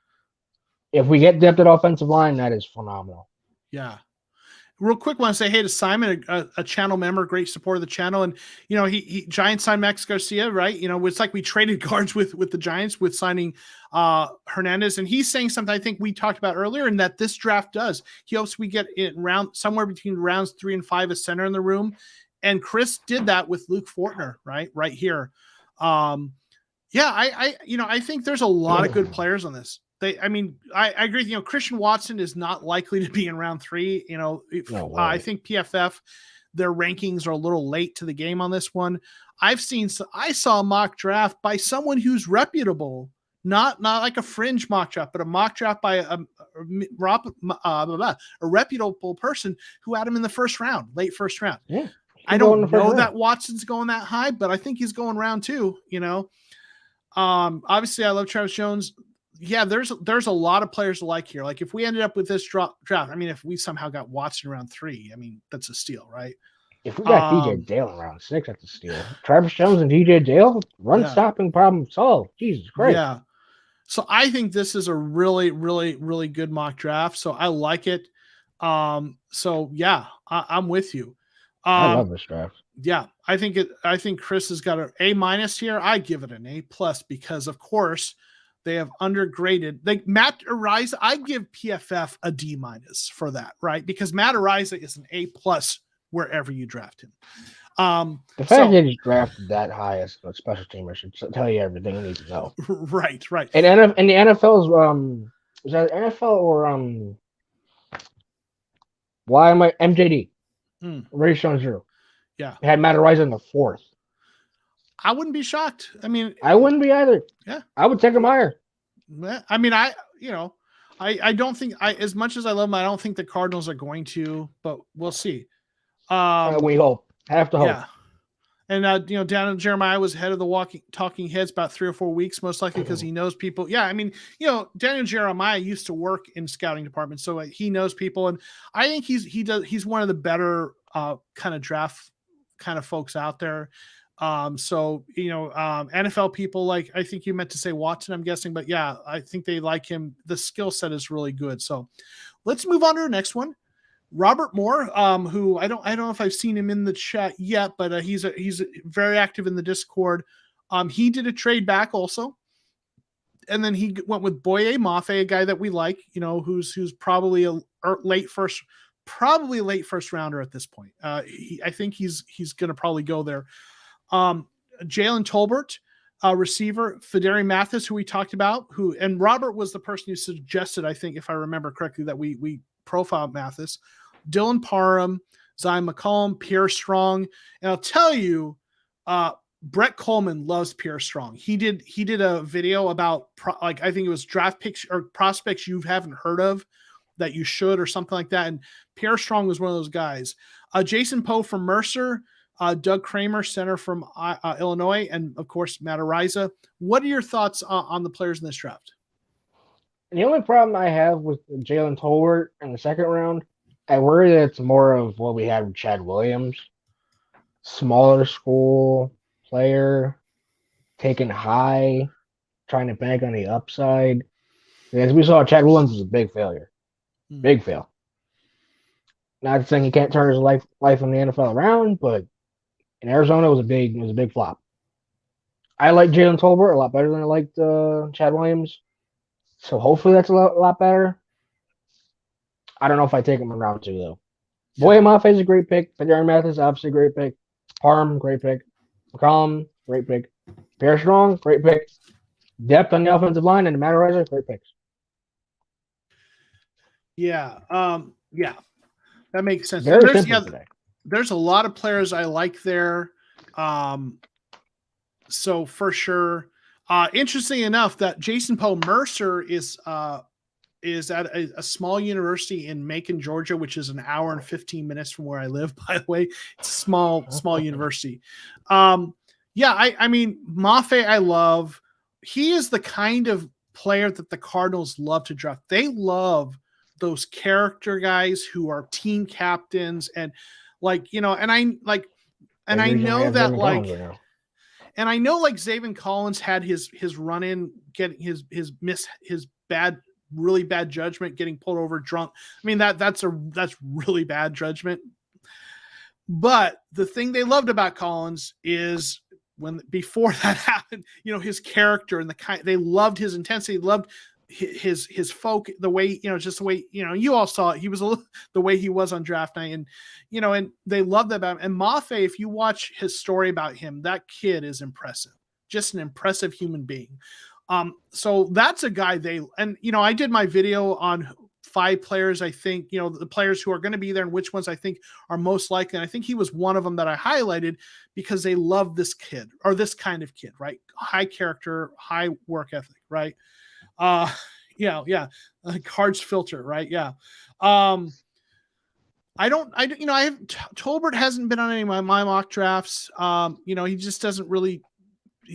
if we get depth at offensive line, that is phenomenal.
Yeah. Real quick, want to say hey to Simon, a channel member, great supporter of the channel, and he Giants signed Max Garcia, right? It's like we traded guards with the Giants with signing Hernandez, and he's saying something I think we talked about earlier, and that this draft does. He hopes we get it somewhere between rounds 3 and 5 a center in the room, and Chris did that with Luke Fortner, right here. I think there's a lot of good players on this. I agree. Christian Watson is not likely to be in round 3. I think PFF, their rankings are a little late to the game on this one. I saw a mock draft by someone who's reputable, not like a fringe mock draft, but a mock draft by a reputable person who had him in the late first round.
Yeah,
I don't know that Watson's going that high, but I think he's going round 2. Obviously I love Travis Jones. Yeah, there's a lot of players to like here. Like if we ended up with this draft, I mean, if we somehow got Watson round 3, I mean, that's a steal, right?
If we got DJ Dale in round 6, that's a steal. Travis Jones and DJ Dale, stopping problem solved. Jesus Christ.
Yeah. So I think this is a really, really, really good mock draft. So I like it. I'm with you.
I love this draft.
Yeah, I think Chris has got an A- here. I give it an A+ because of course they have undergraded. Like Matt Ariza, I give PFF a D- for that, right? Because Matt Ariza is an A+ wherever you draft him.
The fact that he's drafted that high as a special teamer should tell you everything you need to know.
Right.
And the NFL's was that NFL or why am I MJD? Ray Jones.
Yeah.
It had Matt Ariza in the 4th.
I wouldn't be shocked. I mean,
I wouldn't be either.
Yeah.
I would take him higher.
I mean, I don't think as much as I love him, I don't think the Cardinals are going to, but we'll see.
We hope. Have to hope.
Yeah. And Daniel Jeremiah was head of the talking heads about 3 or 4 weeks, most likely because he knows people. Yeah, I mean, Daniel Jeremiah used to work in scouting departments, so he knows people, and I think he's one of the better kind of draft kind of folks out there. NFL people, like, I think you meant to say Watson, I'm guessing, but yeah, I think they like him. The skill set is really good. So let's move on to our next one. Robert Moore, who I don't know if I've seen him in the chat yet, but he's very active in the Discord. He did a trade back also. And then he went with Boye Mafe, a guy that we like, who's probably a late first rounder at this point. I think he's going to probably go there. Jalen Tolbert, receiver, Federi Mathis, who we talked about, and Robert was the person who suggested, I think, if I remember correctly, that we profiled Mathis. Dylan Parham, Zion McCollum, Pierre Strong, and I'll tell you, Brett Coleman loves Pierre Strong. He did a video about I think it was draft picks or prospects you haven't heard of that you should, or something like that. And Pierre Strong was one of those guys. Jason Poe from Mercer, Doug Kramer, center from Illinois, and of course Matt Ariza. What are your thoughts on the players in this draft?
The only problem I have with Jalen Tolbert in the second round, I worry that it's more of what we had with Chad Williams. Smaller school player, taken high, trying to bank on the upside. As we saw, Chad Williams was a big failure. Big fail. Not saying he can't turn his life in the NFL around, but in Arizona, it was a big flop. I like Jalen Tolbert a lot better than I liked Chad Williams. So hopefully that's a lot better. I don't know if I take him in round 2 though.
Yeah.
Boye Mafe is a great pick. Pedro Mathis, obviously a great pick. Parham, great pick. McCollum, great pick. Pierre Strong, great pick. Depth on the offensive line and Matt Riser, great picks.
Yeah. Yeah. That makes sense.
Very simple today.
There's a lot of players I like there. So for sure. Interesting enough that Jason Poe Mercer is at a small university in Macon, Georgia, which is an hour and 15 minutes from where I live, by the way. It's a small university. Yeah, I mean, Mafe I love. He is the kind of player that the Cardinals love to draft. They love those character guys who are team captains and like, and I know that like, and I know like Zaven Collins had his run in, getting his really bad judgment, getting pulled over drunk. I mean, that's really bad judgment. But the thing they loved about Collins is before that happened, his character and they loved his intensity, loved his folk, the way, just the way, you all saw it. He was the way he was on draft night, and, and they loved that about him. And Mafe, if you watch his story about him, that kid is impressive, just an impressive human being. So that's a guy I did my video on 5 players. I think, the players who are going to be there and which ones I think are most likely. And I think he was one of them that I highlighted because they love this kid or this kind of kid, right? High character, high work ethic, right? Yeah. Cards filter, right? Yeah. Tolbert hasn't been on any of my mock drafts. He just doesn't really,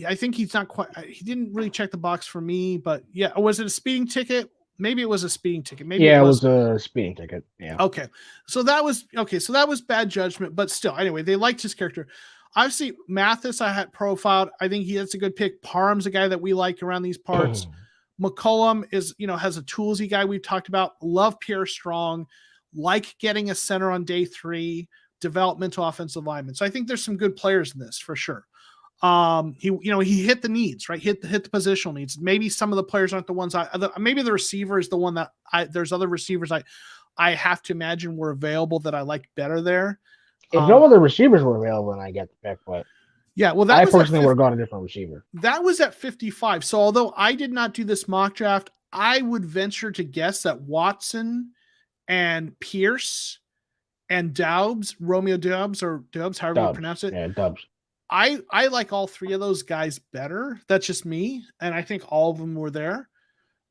I think he didn't really check the box for me, but yeah. Was it a speeding ticket? Maybe it was a speeding ticket. Maybe
it was a speeding ticket. Yeah.
Okay. So that was bad judgment, but still, anyway, they liked his character. Obviously, Mathis I had profiled. I think that's a good pick. Parham's a guy that we like around these parts. McCollum is, has a toolsy guy we've talked about. Love Pierre Strong. Like getting a center on day 3. Developmental offensive lineman. So I think there's some good players in this for sure. He hit the needs, right? Hit the positional needs. Maybe some of the players aren't the ones maybe the receiver is the one that there's other receivers I have to imagine were available that I like better there.
If no other receivers were available, then I get the pick, but
yeah, well,
I personally would have gone a different receiver.
That was at 55. So although I did not do this mock draft, I would venture to guess that Watson and Pierce and Romeo Doubs, however you pronounce it.
Yeah, Doubs.
I like all 3 of those guys better. That's just me, and I think all of them were there.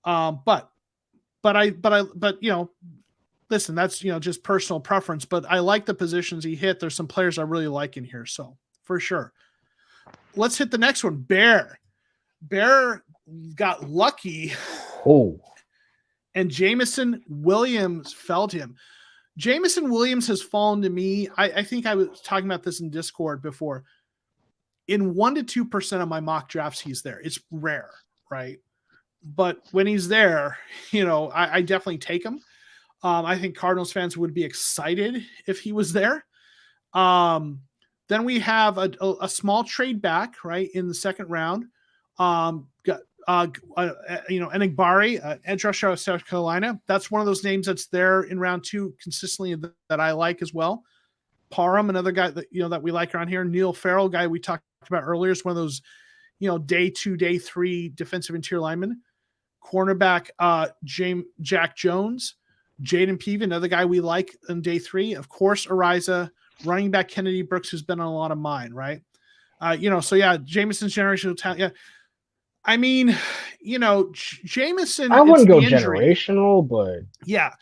But listen, that's just personal preference. But I like the positions he hit. There's some players I really like in here, so for sure. Let's hit the next one. Bear got lucky.
Oh,
and Jameson Williams felled him. Jameson Williams has fallen to me. I think I was talking about this in Discord before. In 1% to 2% of my mock drafts, he's there. It's rare, right? But when he's there, I definitely take him. I think Cardinals fans would be excited if he was there. Then we have a small trade back, right, in the second round. Got Enigbari, edge rusher of South Carolina. That's one of those names that's there in round 2 consistently that I like as well. Parham, another guy that that we like around here. Neil Farrell, guy we talked about earlier, is one of those day 2, day 3 defensive interior linemen. Cornerback Jack Jones, Jaden Peavy, another guy we like in day 3. Of course, Ariza, running back Kennedy Brooks, who's been on a lot of mine, right? So yeah, Jameson's generational talent. Yeah, I mean, Jameson.
I wouldn't go generational, but
yeah.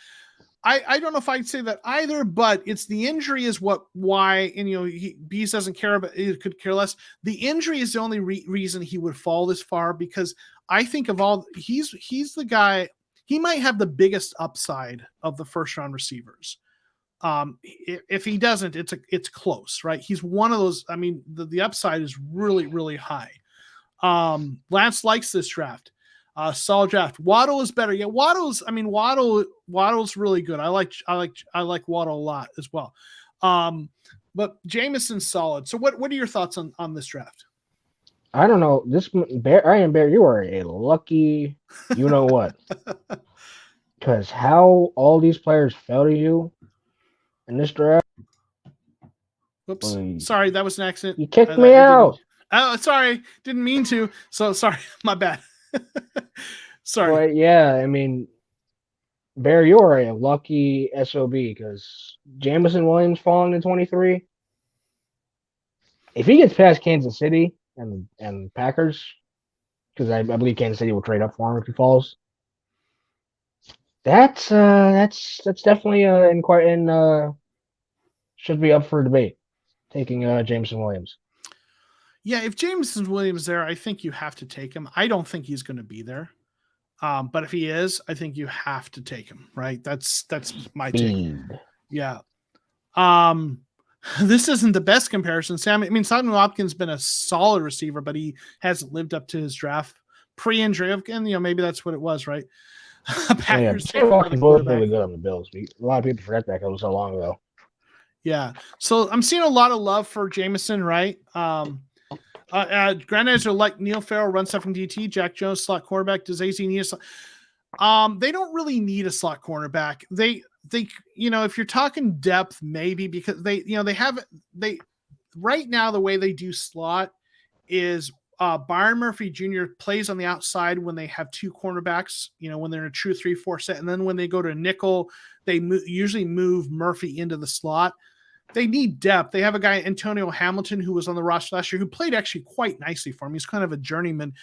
I don't know if I'd say that either, but it's the injury is why, and Bees doesn't care about it, could care less. The injury is the only reason he would fall this far, because I think of all, he's the guy, he might have the biggest upside of the first round receivers. If he doesn't, it's close, right? He's one of those. I mean, the upside is really, really high. Lance likes this draft. Solid draft. Waddle is better. Yeah, Waddle's really good. I like Waddle a lot as well. But Jameson's solid. So what are your thoughts on this draft?
I don't know. This Bear, you are a lucky, you know what? Because how all these players fell to you in this draft.
Whoops.
Boy,
Sorry, that was an accident.
you kicked me out.
Oh, sorry. Didn't mean to. So sorry. My bad. Sorry.
But yeah, I mean, Bear, you are a lucky SOB because Jamison Williams falling to 23. If he gets past Kansas City and Packers, because I believe Kansas City will trade up for him if he falls. That's definitely should be up for debate. Taking Jameson Williams.
Yeah, if Jameson Williams there, I think you have to take him. I don't think he's going to be there. But if he is, I think you have to take him, right? That's my take. Yeah. This isn't the best comparison, Sam. I mean, Simon Watkins has been a solid receiver, but he hasn't lived up to his draft pre-injury. Again, maybe that's what it was, right?
Packers. Yeah, Watkins both really good on the Bills. A lot of people forget that because it was so long ago.
Yeah. So I'm seeing a lot of love for Jameson, right? Grandizer like Neil Farrell, run stuff from DT, Jack Jones, slot cornerback. Does AZ need a slot? They don't really need a slot cornerback. They if you're talking depth, maybe because they right now the way they do slot is Byron Murphy Jr. plays on the outside when they have two cornerbacks, when they're in a true 3-4 set. And then when they go to nickel, they usually move Murphy into the slot. They need depth. They have a guy, Antonio Hamilton, who was on the roster last year, who played actually quite nicely for him. He's kind of a journeyman.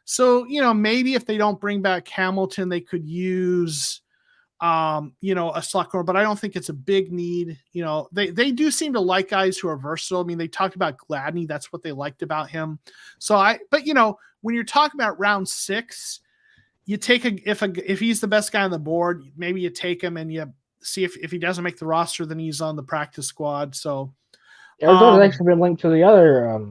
So, maybe if they don't bring back Hamilton, they could use, a slot corner, but I don't think it's a big need. They do seem to like guys who are versatile. I mean, they talked about Gladney. That's what they liked about him. But when you're talking about round 6, you take if he's the best guy on the board, maybe you take him and you see if he doesn't make the roster, then he's on the practice squad. So
Arizona's actually been linked to the other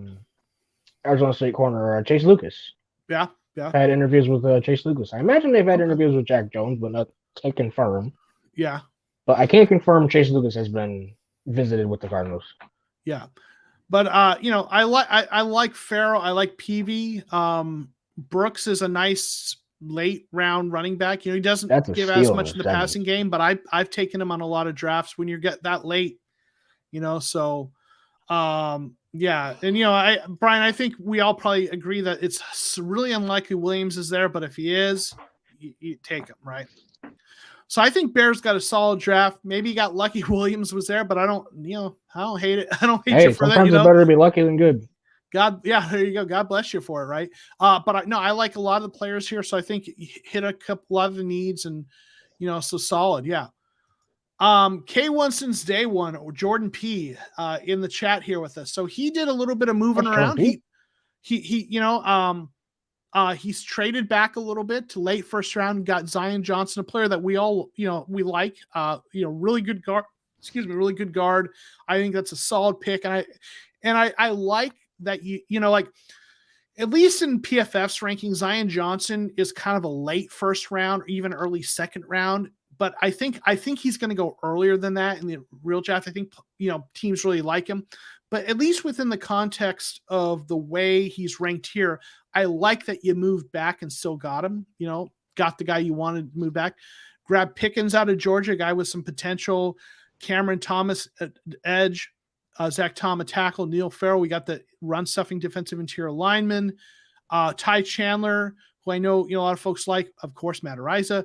Arizona State corner, Chase Lucas.
Yeah.
Had interviews with Chase Lucas. I imagine they've had interviews with Jack Jones, but not can't confirm.
Yeah.
But I can't confirm Chase Lucas has been visited with the Cardinals.
Yeah. But I like Farrell. I like Peavy. Brooks is a nice late round running back. He doesn't give as much in the passing game, but I've taken him on a lot of drafts when you get that late, so yeah. And Brian, I think we all probably agree that it's really unlikely Williams is there, but if he is, you take him, right? So I think Bears got a solid draft. Maybe he got lucky Williams was there, but I don't hate it. I don't hate you for that.
Sometimes it's better to be lucky than good.
God, yeah, there you go. God bless you for it, right? But I like a lot of the players here, so I think you hit a lot of the needs, and so solid, yeah. K1 since day one, or Jordan P, in the chat here with us. So he did a little bit of moving around. He's traded back a little bit to late first round. Got Zion Johnson, a player that we all we like. Really good guard. Really good guard. I think that's a solid pick, and I like that like at least in PFF's ranking, Zion Johnson is kind of a late first round, or even early second round. But I think he's going to go earlier than that in the real draft. I think teams really like him, but at least within the context of the way he's ranked here, I like that you moved back and still got him. Got the guy you wanted to move back. Grab Pickens out of Georgia, a guy with some potential. Cameron Thomas at edge. Zach Tom, a tackle. Neil Farrell, we got the run-stuffing defensive interior lineman. Ty Chandler, who I know a lot of folks like, of course, Matt Ariza.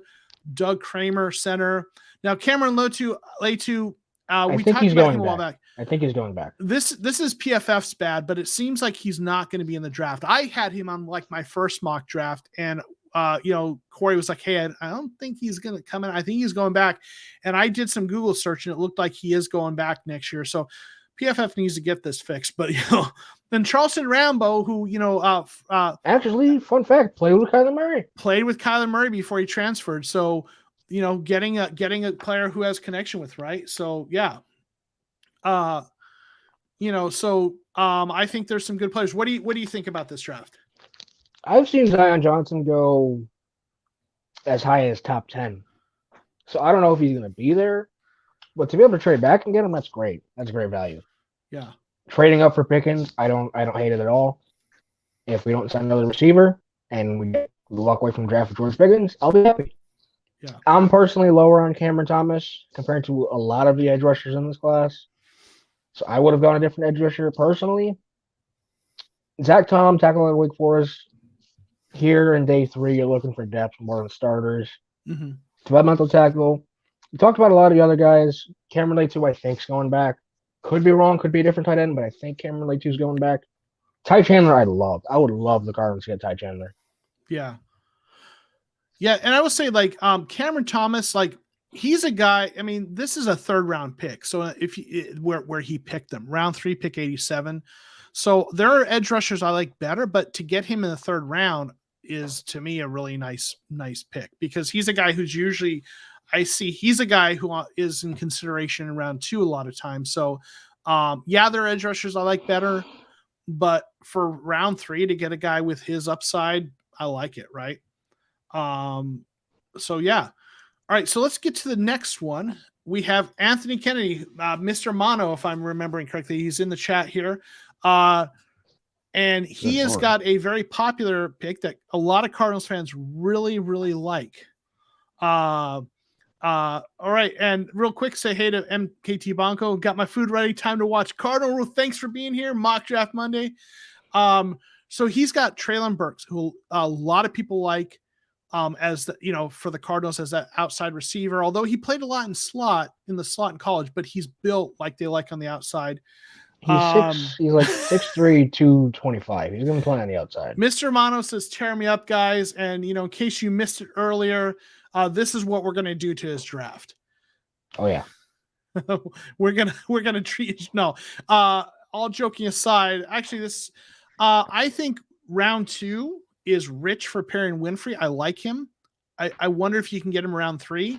Doug Kramer, center. Now, Cameron Letu, we talked about him a while back.
I think he's going back.
This is PFF's bad, but it seems like he's not going to be in the draft. I had him on my first mock draft, and Corey was like, hey, I don't think he's going to come in. I think he's going back. And I did some Google search, and it looked like he is going back next year. So PFF needs to get this fixed. But, then Charleston Rambo, who,
actually, fun fact, played with Kyler Murray
before he transferred. So, getting a player who has connection with, right. So, yeah. I think there's some good players. What do you think about this draft?
I've seen Zion Johnson go as high as top 10. So I don't know if he's going to be there, but to be able to trade back and get him, that's great. That's great value.
Yeah.
Trading up for Pickens, I don't hate it at all. if we don't sign another receiver and we walk away from the draft with George Pickens, I'll be happy.
Yeah.
I'm personally lower on Cameron Thomas compared to a lot of the edge rushers in this class. So I would have gone a different edge rusher personally. Zach Tom, tackle at Wake Forest. Here in day 3, you're looking for depth more than starters.
Mm-hmm.
Developmental tackle. We talked about a lot of the other guys. Cameron Leitao, I think, is going back. Could be wrong, could be a different tight end, but I think Cameron Leitao is going back. Ty Chandler, I would love the Cardinals to get Ty Chandler.
Yeah. Yeah, and I would say like Cameron Thomas, like he's a guy. I mean, this is a 3rd round pick. So if where he picked them, round 3, pick 87. So there are edge rushers I like better, but to get him in the 3rd round is to me a really nice pick because he's a guy who's usually he's a guy who is in consideration in round 2 a lot of times. So yeah, there are edge rushers I like better, but for round 3 to get a guy with his upside, I like it, right? So yeah. All right. So let's get to the next one. We have Anthony Kennedy, Mr. Mono, if I'm remembering correctly. He's in the chat here. And he has got a very popular pick that a lot of Cardinals fans really, really like. All right. And real quick, say hey to MKT Banco. Got my food ready. Time to watch Cardinal. Thanks for being here. Mock Draft Monday. So he's got Treylon Burks, who a lot of people like. As the, for the Cardinals as that outside receiver, although he played a lot in the slot in college, but he's built like they like on the outside.
He's like 6'3", 225. He's going to play on the outside.
Mr. Mono says, tear me up, guys. And, in case you missed it earlier, this is what we're going to do to his draft.
Oh yeah.
we're going to treat, no, all joking aside, actually I think round 2 is rich for Perry Winfrey. I like him. I wonder if you can get him around 3.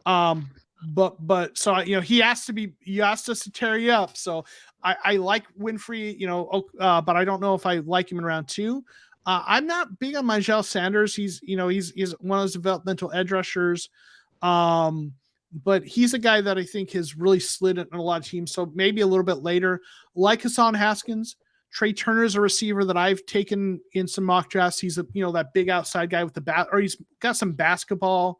But so he asked us to tear you up. So I like Winfrey, but I don't know if I like him in round 2. I'm not big on Myjal Sanders. He's one of those developmental edge rushers. But he's a guy that I think has really slid in a lot of teams. So maybe a little bit later, like Hassan Haskins. Trey Turner is a receiver that I've taken in some mock drafts. He's that big outside guy with the bat, or he's got some basketball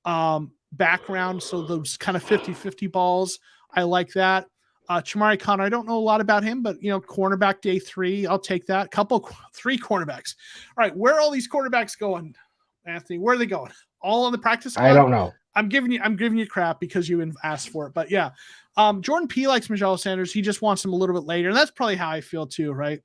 background. So those kind of 50-50 balls, I like that. Chamari Connor, I don't know a lot about him, but cornerback day 3, I'll take that. 3 cornerbacks. All right, where are all these cornerbacks going, Anthony? Where are they going? All on the practice squad?
I don't know.
I'm giving you crap because you asked for it, but yeah. Jordan P likes Myjal Sanders. He just wants him a little bit later, and that's probably how I feel too, right?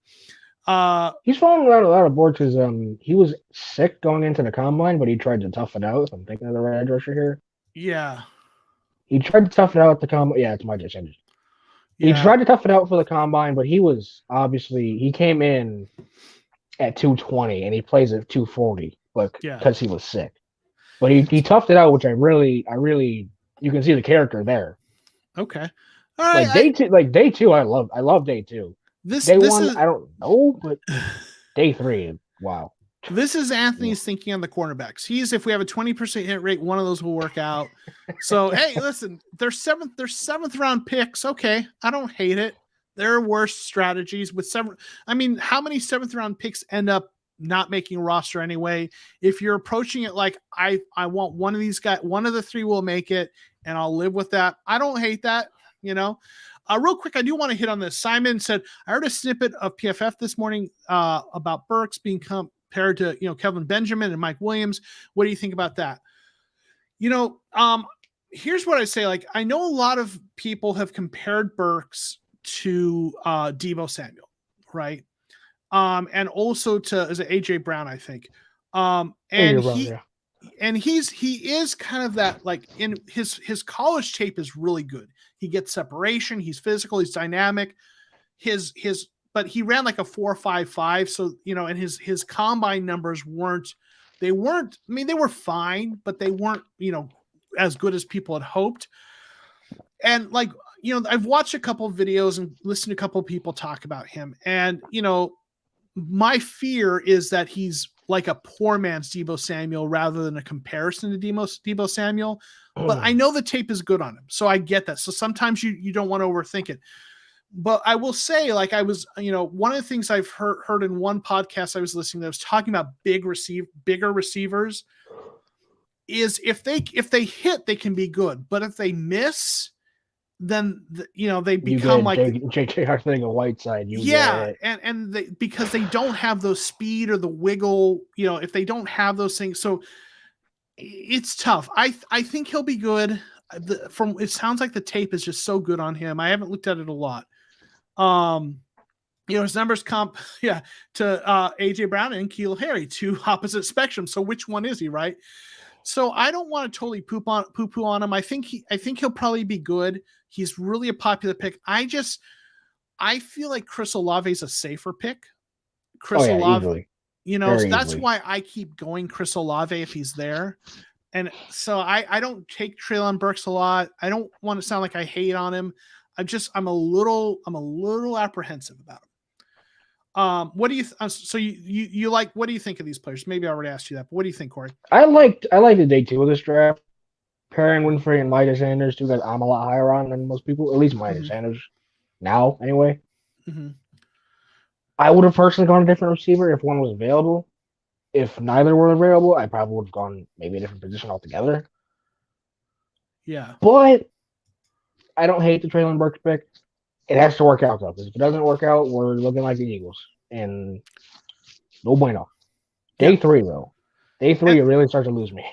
He's falling around a lot of boards because he was sick going into the combine, but he tried to tough it out. I'm thinking of the right edge rusher here.
Yeah,
he tried to tough it out at the combine. Yeah, it's Myjal Sanders. Yeah. He tried to tough it out for the combine, but he came in at 220 and he plays at 240, because he was sick. But he toughed it out, which I really, you can see the character there.
Okay. All right.
Day 2, I love day 2. Day 1, I don't know, but day 3, wow.
This is Anthony's thinking on the cornerbacks. If we have a 20% hit rate, one of those will work out. So, hey, listen, they're seventh round picks. Okay. I don't hate it. There are worse strategies with how many 7th round picks end up not making a roster anyway? If you're approaching it like I want one of these guys, one of the 3 will make it, and I'll live with that. I don't hate that, Real quick, I do want to hit on this. Simon said, I heard a snippet of PFF this morning about Burks being compared to Kelvin Benjamin and Mike Williams. What do you think about that? Here's what I say. Like, I know a lot of people have compared Burks to Deebo Samuel, right? And also to AJ Brown, I think. And he is kind of that, like, in his college tape is really good. He gets separation. He's physical. He's dynamic. But he ran like a 4.55. So, and his combine numbers weren't, they were fine, but they weren't, as good as people had hoped. And like, I've watched a couple of videos and listened to a couple of people talk about him. And, my fear is that he's like a poor man's Deebo Samuel rather than a comparison to Deebo Samuel. But I know the tape is good on him. So I get that. So sometimes you don't want to overthink it. But I will say, like, I was, one of the things I've heard in one podcast I was listening to, I was talking about bigger receivers, is if they hit, they can be good, but if they miss, then they become like
JJ Arcega-Whiteside.
and because they don't have those speed or the wiggle, if they don't have those things, so it's tough. I think he'll be good. From it sounds like the tape is just so good on him. I haven't looked at it a lot. His numbers comp, to AJ Brown and N'Keal Harry, two opposite spectrums. So which one is he, right? So I don't want to totally poo-poo on him. I think he'll probably be good. He's really a popular pick. I feel like Chris Olave is a safer pick.
Olave,
so that's why I keep going Chris Olave if he's there. And so I don't take Treylon Burks a lot. I don't want to sound like I hate on him. I'm a little apprehensive about him. What do you you like? What do you think of these players? Maybe I already asked you that, but what do you think, Corey?
I like the day 2 of this draft. Perrin Winfrey and Midas Sanders, two guys I'm a lot higher on than most people. At least Midas Sanders now, anyway.
Mm-hmm.
I would have personally gone a different receiver if one was available. If neither were available, I probably would have gone maybe a different position altogether.
Yeah,
but I don't hate the Treylon Burks pick. It has to work out, though, because if it doesn't work out, we're looking like the Eagles. And no bueno. Day 3, though. Day 3, you really start to lose me.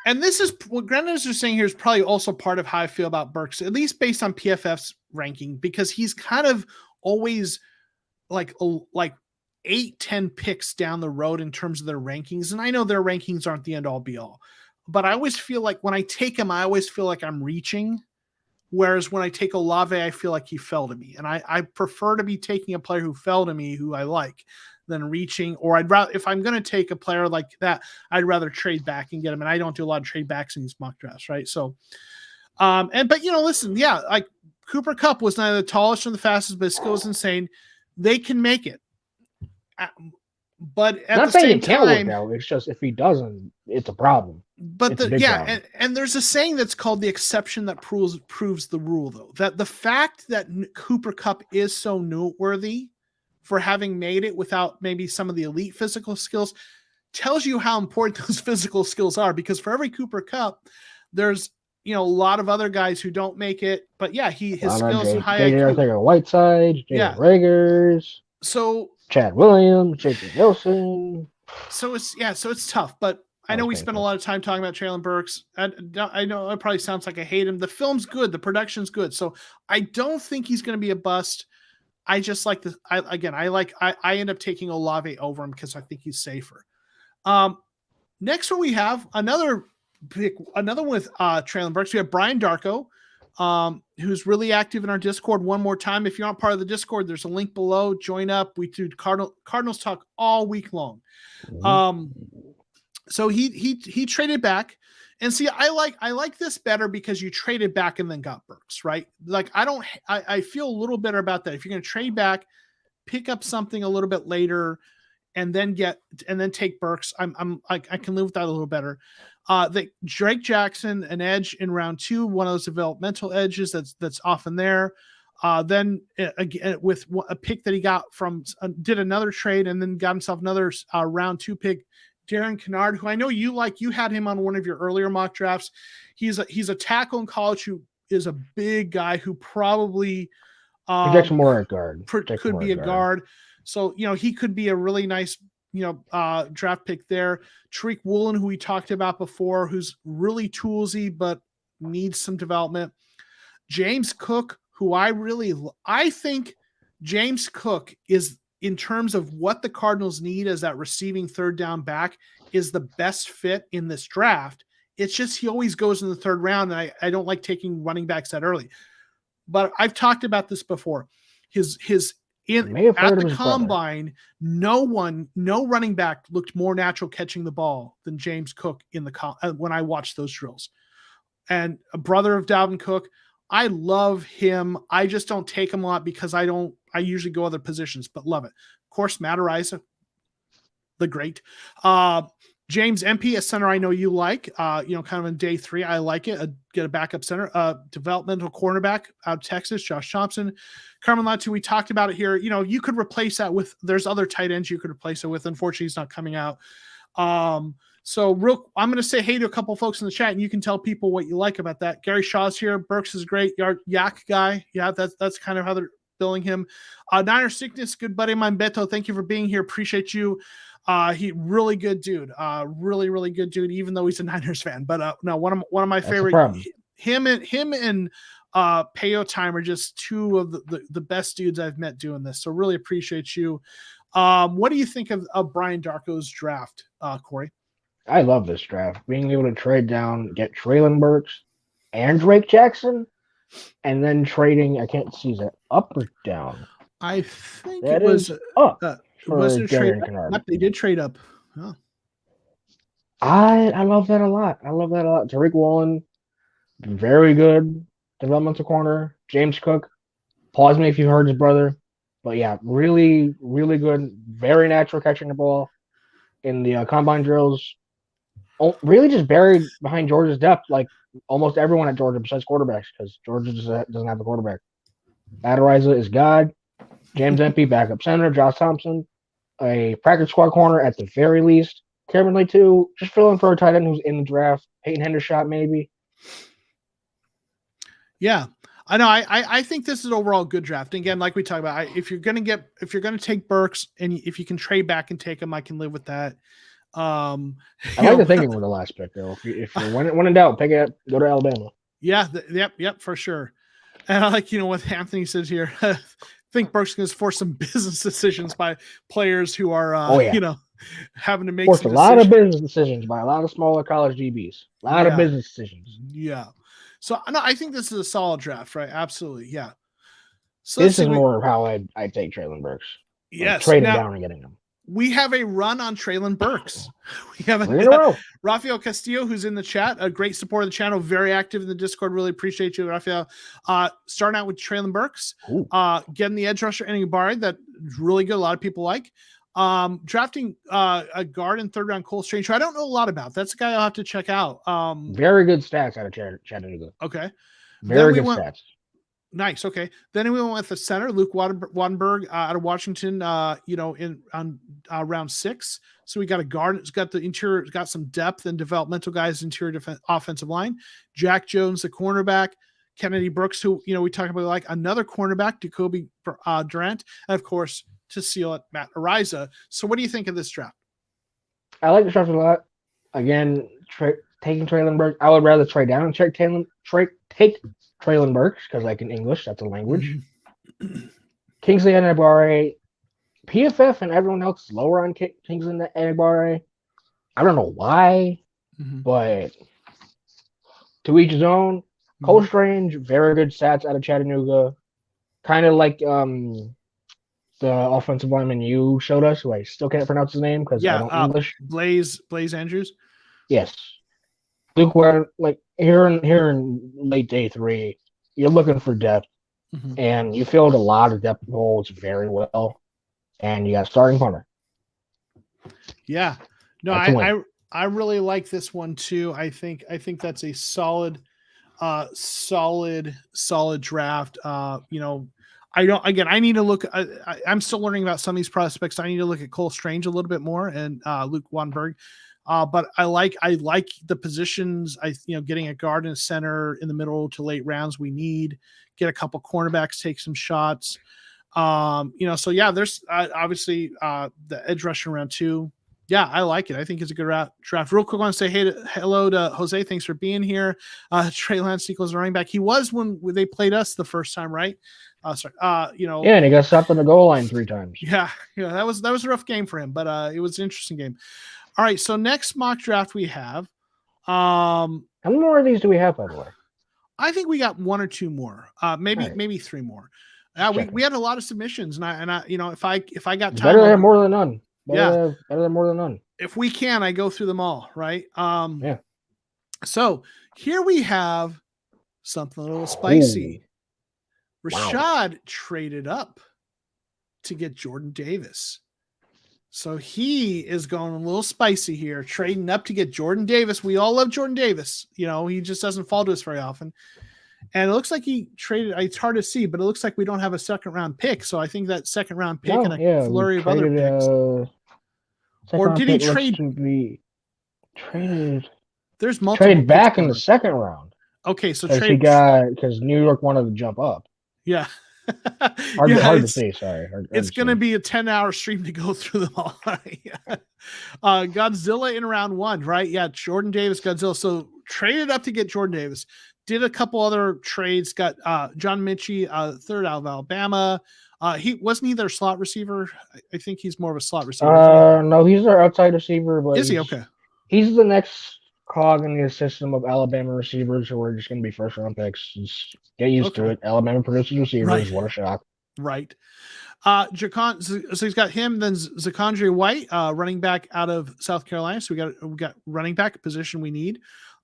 And this is what Grandizer is saying here is probably also part of how I feel about Burks, at least based on PFF's ranking, because he's kind of always like 8-10 picks down the road in terms of their rankings. And I know their rankings aren't the end all be all, but I always feel like when I take him, I always feel like I'm reaching. Whereas when I take Olave, I feel like he fell to me. And I prefer to be taking a player who fell to me, who I like, than reaching. Or I'd rather, if I'm going to take a player like that, I'd rather trade back and get him. And I don't do a lot of trade backs in these mock drafts, right? So, but listen, like Cooper Kupp was neither the tallest nor the fastest, but it still is insane. They can make it. But at the same time,
it's just if he doesn't, it's a problem.
But problem. And there's a saying that's called the exception that proves the rule, though. That the fact that Cooper Kupp is so noteworthy for having made it without maybe some of the elite physical skills tells you how important those physical skills are. Because for every Cooper Kupp, there's a lot of other guys who don't make it. But his skills are high IQ.
Whiteside, Jalen Rager's.
So
Chad Williams, J.K. Wilson.
So it's tough, but I know we spent a lot of time talking about Treylon Burks. I know it probably sounds like I hate him. The film's good. The production's good. So I don't think he's going to be a bust. I just like I end up taking Olave over him because I think he's safer. Next one we have another one with Treylon Burks. We have Brian Darko, who's really active in our Discord. One more time, if you aren't part of the Discord, there's a link below. Join up. We do Cardinals talk all week long. So he traded back, and see, I like this better because you traded back and then got Burks, right? Like I feel a little better about that. If you're going to trade back, pick up something a little bit later, and then take Burks. I can live with that a little better. Drake Jackson, an edge in round 2, one of those developmental edges that's often there. Then again with a pick that he got from did another trade and then got himself another round 2 pick, Darren Kennard, who I know you like. You had him on one of your earlier mock drafts. He's a tackle in college who is a big guy who probably
projects more at guard.
Could be a guard. So he could be a really nice draft pick there. Tariq Woolen, who we talked about before, who's really toolsy but needs some development. James Cook, who I think James Cook is, in terms of what the Cardinals need as that receiving third down back, is the best fit in this draft. It's just he always goes in the third round, and I don't like taking running backs that early. But I've talked about this before. At the combine, no running back looked more natural catching the ball than James Cook when I watched those drills. And a brother of Dalvin Cook, I love him. I just don't take him a lot because I usually go other positions, but love it. Of course, Matt Araiza, the great. James MP, a center I know you like, kind of in day 3. I like it. Get a backup center, developmental cornerback out of Texas, Josh Thompson. Carmen Latu, we talked about it here. You could replace that with, there's other tight ends you could replace it with. Unfortunately, he's not coming out. I'm going to say hey to a couple folks in the chat, and you can tell people what you like about that. Gary Shaw's here. Burks is great. Yak guy. Yeah, that's kind of how they're billing him. Niner Sickness, good buddy of mine, Beto. Thank you for being here. Appreciate you. He really good dude. Really, really good dude, even though he's a Niners fan. But no, one of my favorite. Him and Payo Time are just two of the best dudes I've met doing this. So really appreciate you. What do you think of Brian Darko's draft, Corey?
I love this draft. Being able to trade down, get Traylon Burks and Drake Jackson, and then trading, I can't see, is that up or down?
I think
that
it was
up.
Was it a trade up? They did trade up. Oh.
I love that a lot. Tariq Woolen, very good developmental corner. James Cook, pause me if you heard his brother. But yeah, really, really good. Very natural catching the ball in the combine drills. Really just buried behind Georgia's depth, like almost everyone at Georgia besides quarterbacks, because Georgia doesn't have a quarterback. Adoriza is God. James Empey, backup center. Josh Thompson, a practice squad corner at the very least. Cameron Lee, too, just filling for a tight end who's in the draft. Peyton Hendershot, maybe.
Yeah, I know. I think this is overall good draft. And again, like we talked about, if you're gonna take Burks, and if you can trade back and take him, I can live with that.
I like the thinking with the last pick, though. If you're when in doubt, pick it up, go to Alabama.
Yeah, yep, for sure. And I like, what Anthony says here. I think Burks is going to force some business decisions by players who are, having to make
force a lot of business decisions by a lot of smaller college DBs. A lot of business decisions.
Yeah. So no, I think this is a solid draft, right? Absolutely, yeah. So
this is more how I take Traylon Burks.
Yes,
trading down and getting him.
We have a run on Traylon Burks. We have Rafael Castillo, who's in the chat, a great supporter of the channel, very active in the Discord. Really appreciate you, Rafael. Starting out with Traylon Burks, getting the edge rusher Enigbari, that's really good. A lot of people like. Drafting a guard in 3rd round, Cole Strange, who I don't know a lot about. That's a guy I'll have to check out.
Very good stats out of Chattanooga.
Okay.
Very good stats.
Nice. Okay. Then we went with the center, Luke Wattenberg out of Washington, on round 6. So we got a guard. It's got the interior, it's got some depth and developmental guys, interior offensive line. Jack Jones, the cornerback. Kennedy Brooks, who, we talk about, like another cornerback, Jacoby Durant. And of course, to seal it, Matt Ariza. So what do you think of this draft?
I like the draft a lot. Again, taking Traylon Burks, I would rather trade down and take Traylon Burks, because like in English, that's a language. Kingsley Enigbari, PFF and everyone else is lower on Kingsley Enigbari. I don't know why, but to each his own. Cole Strange, very good stats out of Chattanooga. Kind of like the offensive lineman you showed us, who I still can't pronounce his name because I don't English.
Blaze Andrews.
Yes. Luke, like here in late day 3, you're looking for depth, and you filled a lot of depth holes very well, and you got a starting punter.
Yeah, no, I really like this one too. I think that's a solid draft. I need to look. I'm still learning about some of these prospects. I need to look at Cole Strange a little bit more and Luke Wattenberg. But I like the positions. Getting a guard and a center in the middle to late rounds, we need. Get a couple cornerbacks, take some shots. So yeah, there's obviously the edge rusher in round 2. Yeah, I like it. I think it's a good draft. Real quick, I want to say hello to Jose. Thanks for being here. Trey Lance equals running back. He was when they played us the first time, right?
Yeah, and he got stopped on the goal line 3 times.
Yeah, that was a rough game for him, but it was an interesting game. All right, so next mock draft we have.
How many more of these do we have, by the way?
I think we got 1 or 2 more. Maybe 3 more. We had a lot of submissions, and I if I got time,
better to have more than none. Better than more than none.
If we can, I go through them all, right?
Yeah.
So here we have something a little spicy. Rashad traded up to get Jordan Davis. So he is going a little spicy here, trading up to get Jordan Davis. We all love Jordan Davis. He just doesn't fall to us very often. And it looks like he traded. It's hard to see, but it looks like we don't have a second round pick. So I think that second round pick and a flurry of other picks. Or did he trade?
Traded.
There's multiple.
Traded back in the second round.
Okay, so
because New York wanted to jump up.
Yeah.
Hard to see. Sorry.
It's going to be a 10-hour stream to go through them all. Godzilla in round 1, right? Yeah, Jordan Davis, Godzilla. So traded up to get Jordan Davis. Did a couple other trades. Got John Minchie, third out of Alabama. He wasn't their slot receiver. I think he's more of a slot receiver.
No, he's their outside receiver. But
is he okay?
He's the next cog in the system of Alabama receivers who are just going to be first round picks. Just get used to it. Alabama produces receivers. Right. What a shock.
Right. So he's got him, then Zakondre White, running back out of South Carolina. So we got running back position we need.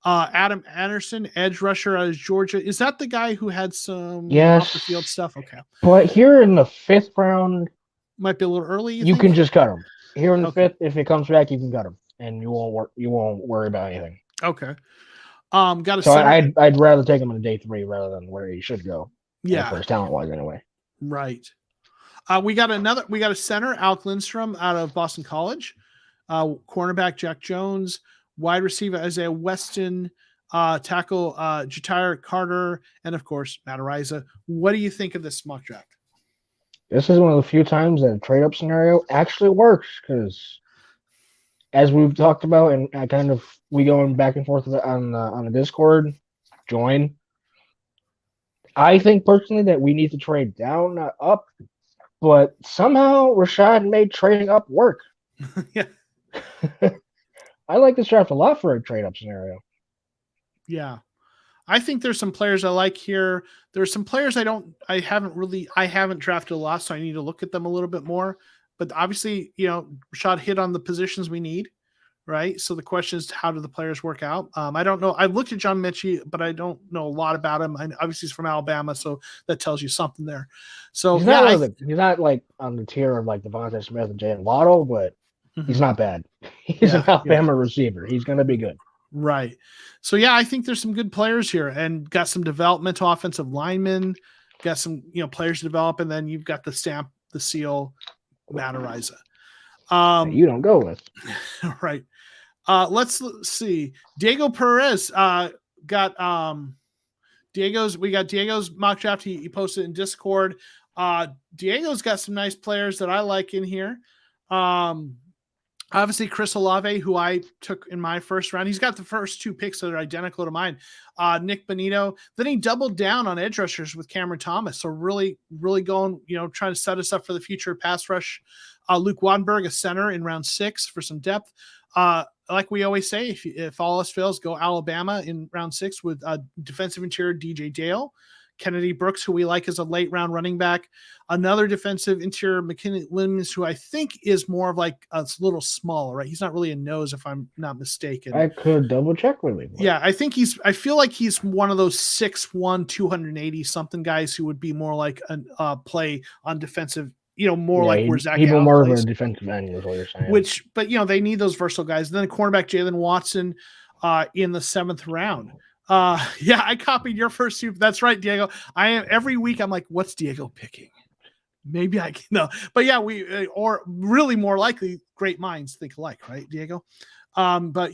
Adam Anderson, edge rusher out of Georgia. Is that the guy who had some off the field stuff? Okay.
But here in the 5th round,
might be a little early.
You can just cut him. Here in the 5th, if it comes back, you can cut him, and you won't worry about anything.
Okay.
I'd rather take him in day 3 rather than where he should go.
Yeah.
For his talent wise, anyway.
Right. We got a center, Alec Lindstrom out of Boston College. Cornerback Jack Jones, wide receiver Isaiah Weston, tackle Jatire Carter, and of course Matt Ariza. What do you think of this mock draft?
This is one of the few times that a trade-up scenario actually works because, as we've talked about, and we going back and forth on the Discord, join. I think personally that we need to trade down, not up, but somehow Rashad made trading up work.
Yeah.
I like this draft a lot for a trade-up scenario.
Yeah. I think there's some players I like here. There's some players I haven't drafted a lot, so I need to look at them a little bit more. But obviously, Rashad hit on the positions we need, right? So the question is, how do the players work out? I don't know. I looked at John Minchie, but I don't know a lot about him. Obviously, he's from Alabama, so that tells you something there. So
he's not like on the tier of like Devontae Smith and Jalen Waddle, but he's not bad. He's an Alabama receiver. He's going to be good.
Right. So, I think there's some good players here and got some developmental offensive linemen, got some, players to develop. And then you've got the stamp, the seal, Matt Ariza.
You don't go with.
Right. Let's see. Diego Perez got Diego's mock draft. He posted in Discord. Diego's got some nice players that I like in here. Obviously, Chris Olave, who I took in my first round. He's got the first 2 picks that are identical to mine. Nick Bonito. Then he doubled down on edge rushers with Cameron Thomas. So really, really going, trying to set us up for the future pass rush. Luke Wadenberg, a center in round 6 for some depth. Like we always say, if all else fails, go Alabama in round 6 with defensive interior DJ Dale. Kennedy Brooks, who we like as a late round running back. Another defensive interior, McKinney Williams, who I think is more of like a little smaller, right? He's not really a nose, if I'm not mistaken.
I could double check with him.
Yeah, I feel like he's one of those 6'1", 280 something guys who would be more like a play on defensive, like where Zach
Allen more
plays.
of a defensive end is what you're saying.
But they need those versatile guys. And then cornerback Jalen Watson in the 7th round. I copied your first 2. That's right, Diego. I am every week. I'm like, what's Diego picking? Maybe I can no, but we or really more likely, great minds think alike, right, Diego? But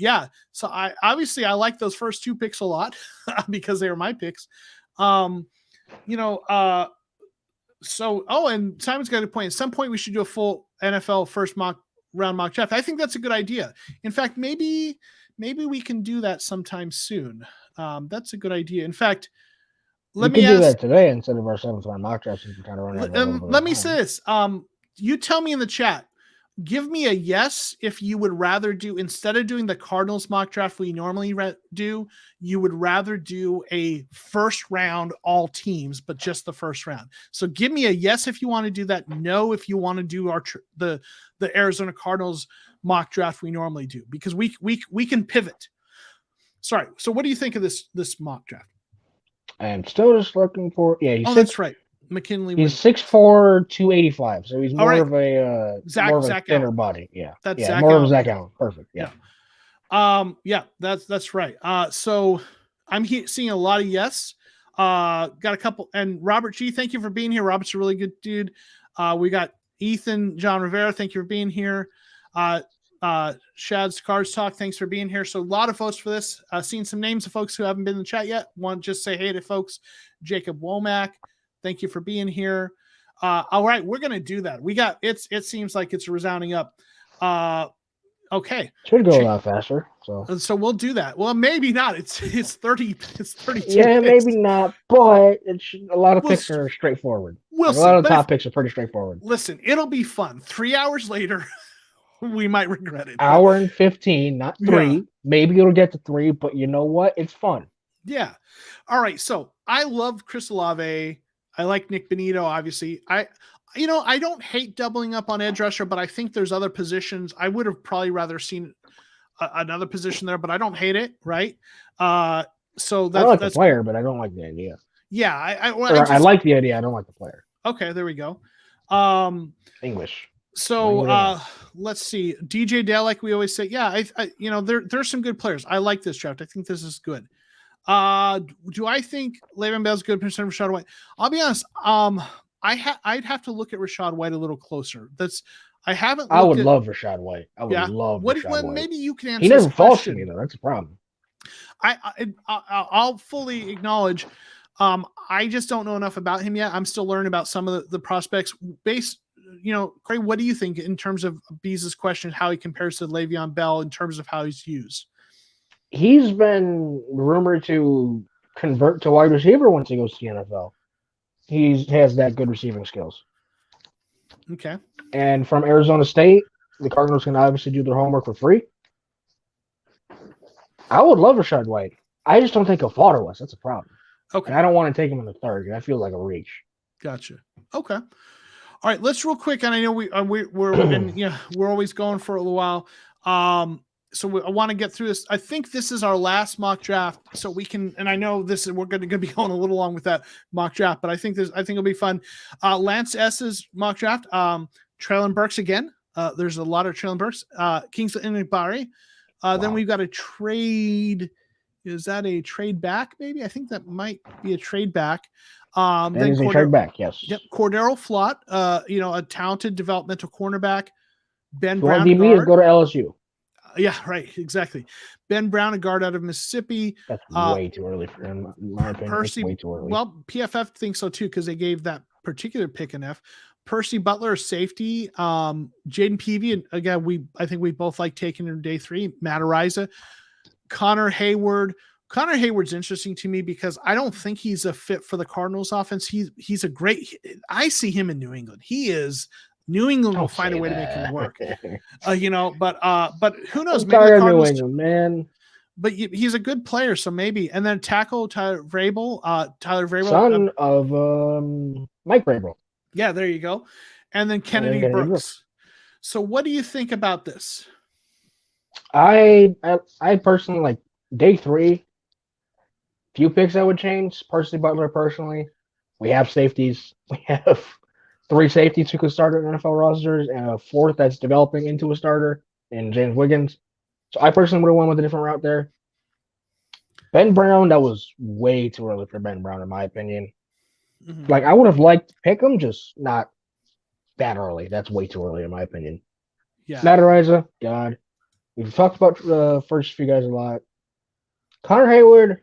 so I like those first 2 picks a lot because they were my picks. And Simon's got a point. At some point, we should do a full NFL first round mock draft. I think that's a good idea. In fact, maybe we can do that sometime soon. That's a good idea. In fact, let me do that
today instead of our 7th round mock draft. Kind of
let me say this. You tell me in the chat. Give me a yes if you would rather do, instead of doing the Cardinals mock draft we normally do, you would rather do a first round all teams, but just the first round. So give me a yes if you want to do that. No if you want to do the Arizona Cardinals mock draft we normally do, because we can pivot. Sorry. So what do you think of this mock draft?
I am still just looking for. Yeah,
that's right. McKinley
He's
Winfield.
6'4", 285. So he's more of a
Zach
thinner
Allen.
body. Yeah.
That's
yeah,
Zach
more
Allen.
of Zach Allen. Perfect. Yeah.
Yeah, that's right. So I'm seeing a lot of yes. Got a couple, and Robert G, thank you for being here. Robert's a really good dude. We got Ethan John Rivera, thank you for being here. Shad's Cards Talk, thanks for being here. So a lot of votes for this. Seeing some names of folks who haven't been in the chat yet. Want to just say hey to folks. Jacob Womack, thank you for being here. All right, we're gonna do that. We got it seems like it's resounding up. Okay.
Should go a lot faster.
So we'll do that. Well, maybe not. It's 32.
Yeah,
picks.
maybe not, but a lot of picks are straightforward.
We'll
a lot of the top picks are pretty straightforward.
Listen, it'll be fun. 3 hours later, we might regret it.
Hour and 15, not 3. Yeah. Maybe it'll get to 3, but you know what? It's fun.
Yeah. All right. So I love Chris Olave. I like Nick Benito, obviously. I don't hate doubling up on edge rusher, but I think there's other positions. I would have probably rather seen another position there, but I don't hate it. Right. So that's,
I like the player, but I don't like the idea.
Yeah.
I like the idea. I don't like the player.
Okay. There we go.
English.
So let's see. DJ Dale, like we always say, yeah, there's some good players. I like this draft. I think this is good. Do I think Le'Veon Bell's good percent of Rashad White? I'll be honest. I'd have to look at Rashad White a little closer. I
would love Rashad White. I would love Rashad White.
Maybe you can answer.
He doesn't false to me though. That's a problem.
I'll fully acknowledge. I just don't know enough about him yet. I'm still learning about some of the prospects. Craig, what do you think in terms of Bees' question, how he compares to Le'Veon Bell in terms of how he's used?
He's been rumored to convert to wide receiver once he goes to the NFL. He has that good receiving skills.
Okay.
And from Arizona State, the Cardinals can obviously do their homework for free. I would love Rashad White. I just don't think he'll fall to us. That's a problem.
Okay.
And I don't want to take him in the third. That feels like a reach.
Gotcha. Okay. All right. Let's real quick. And I know we're always going for a little while. So I want to get through this. I think this is our last mock draft, so we can. And I know we're going to be going a little long with that mock draft, but I think it'll be fun. Lance S's mock draft. Traylon Burks again. There's a lot of Traylon Burks. Kingsley Enagbare. Then we've got a trade. Is that a trade back? Maybe I think that might be a trade back.
Then a trade back. Yes.
Yep. Cordero Flott. A talented developmental cornerback. Ben
Brown.
Brown.
Go to LSU.
Yeah, right. Exactly. Ben Brown, a guard out of Mississippi.
That's way too early for him. In my opinion,
Percy,
way too early.
Well, PFF thinks so too because they gave that particular pick an F. Percy Butler, safety. Jaden Peavy, and again, I think we both like taking him day 3. Matt Ariza, Connor Hayward. Connor Hayward's interesting to me because I don't think he's a fit for the Cardinals offense. He's a great. I see him in New England. He is. New England will find a way to make him work, but who knows? Maybe the
New England, man.
But he's a good player, so maybe. And then tackle Tyler Vrabel,
son of Mike Vrabel.
Yeah, there you go. And then Kennedy Brooks. So, what do you think about this?
I personally like day 3. Few picks I would change. Percy Butler, personally. We have safeties. We have 3 safeties who could start at NFL rosters, and a 4th that's developing into a starter in James Wiggins. So I personally would have went with a different route there. Ben Brown, that was way too early for Ben Brown, in my opinion. Mm-hmm. Like, I would have liked to pick him, just not that early. That's way too early, in my opinion.
Yeah.
Matt Ariza, God. We've talked about the first few guys a lot. Connor Hayward,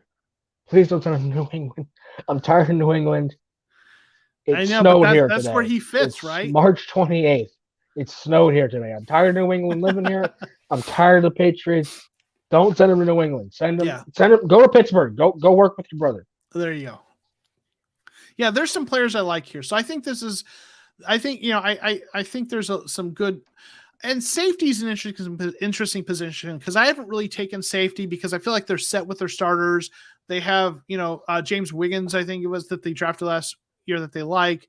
please don't send him to New England. I'm tired of New England. It snowed here today.
That's where he fits, right?
March 28th. It snowed here today. I'm tired of New England living here. I'm tired of the Patriots. Don't send him to New England. Send him. Yeah. Send him. Go to Pittsburgh. Go work with your brother.
There you go. Yeah, there's some players I like here. So I think this is. I think I think there's some good. And safety is an interesting position because I haven't really taken safety because I feel like they're set with their starters. They have James Wiggins. I think it was that they drafted last year that they like.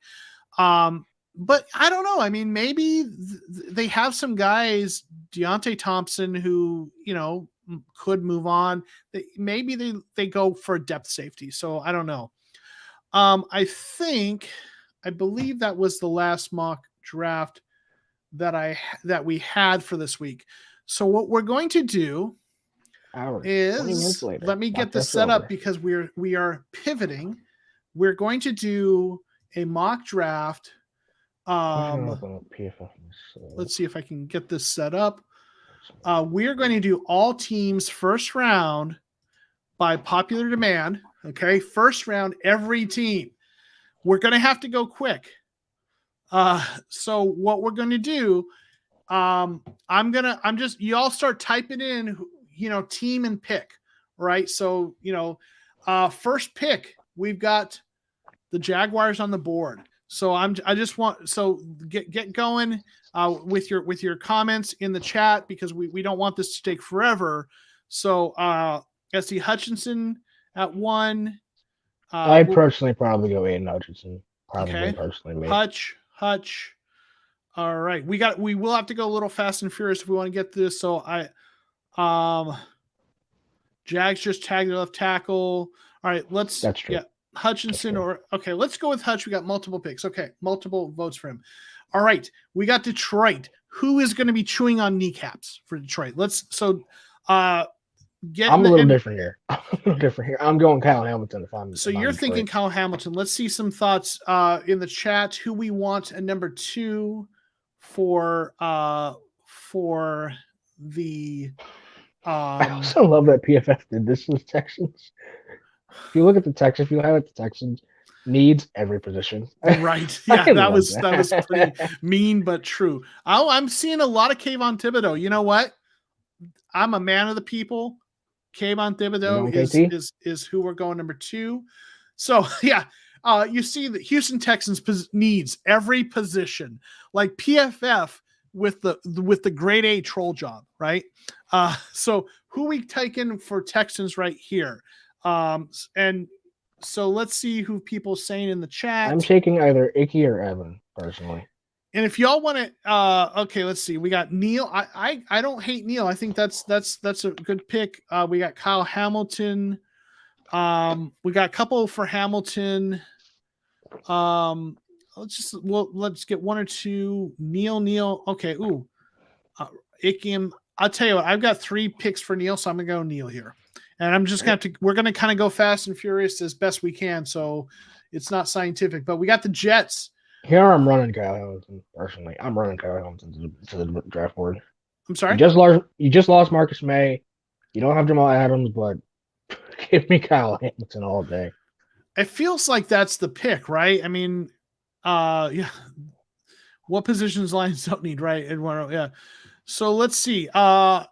But I don't know. I mean, maybe they have some guys, Deontay Thompson, who, could move on. Maybe they go for a depth safety. So I don't know. I think believe that was the last mock draft that we had for this week. So what we're going to do is, let me get this set up because we are pivoting. We're going to do a mock draft. Let's see if I can get this set up. We're going to do all teams first round by popular demand. Okay, first round, every team. We're going to have to go quick. So what we're going to do, you all start typing in, team and pick, right? So, first pick, we've got the Jaguars on the board. So get going with your comments in the chat because we don't want this to take forever. So S.C. Hutchinson at 1.
I personally probably go Aiden Hutchinson. Personally, me.
Hutch. All right, we will have to go a little fast and furious if we want to get this. So Jags just tagged their left tackle. All right, that's true. Yeah, Hutchinson let's go with Hutch. We got multiple picks. Okay, multiple votes for him. All right, we got Detroit. Who is going to be chewing on kneecaps for Detroit? I'm a little different here.
I'm going Kyle Hamilton if I'm.
So you're thinking Kyle Hamilton. Let's see some thoughts in the chat. Who we want at number 2 for the.
I also love that PFF did this with Texans. If you look at the Texans, if you highlight the Texans, needs every position.
Right. Yeah, that was pretty mean but true. I'm seeing a lot of Kayvon Thibodeau. You know what? I'm a man of the people. Kayvon Thibodeau is who we're going number 2. So yeah, you see the Houston Texans needs every position, like PFF with the grade A troll job, right? So who we taking for Texans right here? And so let's see who people saying in the chat.
I'm taking either Icky or Evan personally.
And if y'all want to, okay, let's see. We got Neil. I don't hate Neil. I think that's a good pick. We got Kyle Hamilton. We got a couple for Hamilton. Let's get 1 or 2. Neil. Okay. Ooh, Ikim. I'll tell you what. I've got 3 picks for Neil, so I'm gonna go Neil here. And I'm just we're gonna kind of go fast and furious as best we can. So it's not scientific, but we got the Jets.
Here I'm running Kyle Hamilton personally. I'm running Kyle Hamilton to the draft board.
I'm sorry.
You just lost Marcus May. You don't have Jamal Adams, but give me Kyle Hamilton all day.
It feels like that's the pick, right? I mean, yeah. What positions Lions don't need, right? Yeah. So let's see. Let's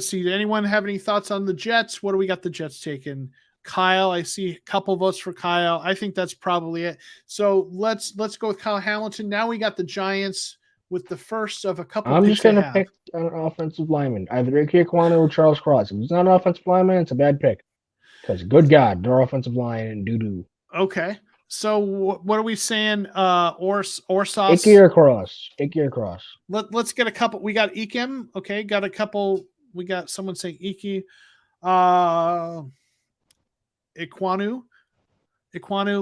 see. Did anyone have any thoughts on the Jets? What do we got the Jets taking? Kyle, I see a couple votes for Kyle. I think that's probably it. So let's go with Kyle Hamilton. Now we got the Giants with the first of a couple.
I'm just going to pick an offensive lineman, either Ike Ekwonu or Charles Cross. If it's not an offensive lineman, it's a bad pick. Because good God, their offensive line and doo-doo.
Okay. So what are we saying? Or Sauce?
Ike or Cross.
Let's get a couple. We got Ikem. Okay. Got a couple. We got someone saying Ike. Ekwonu.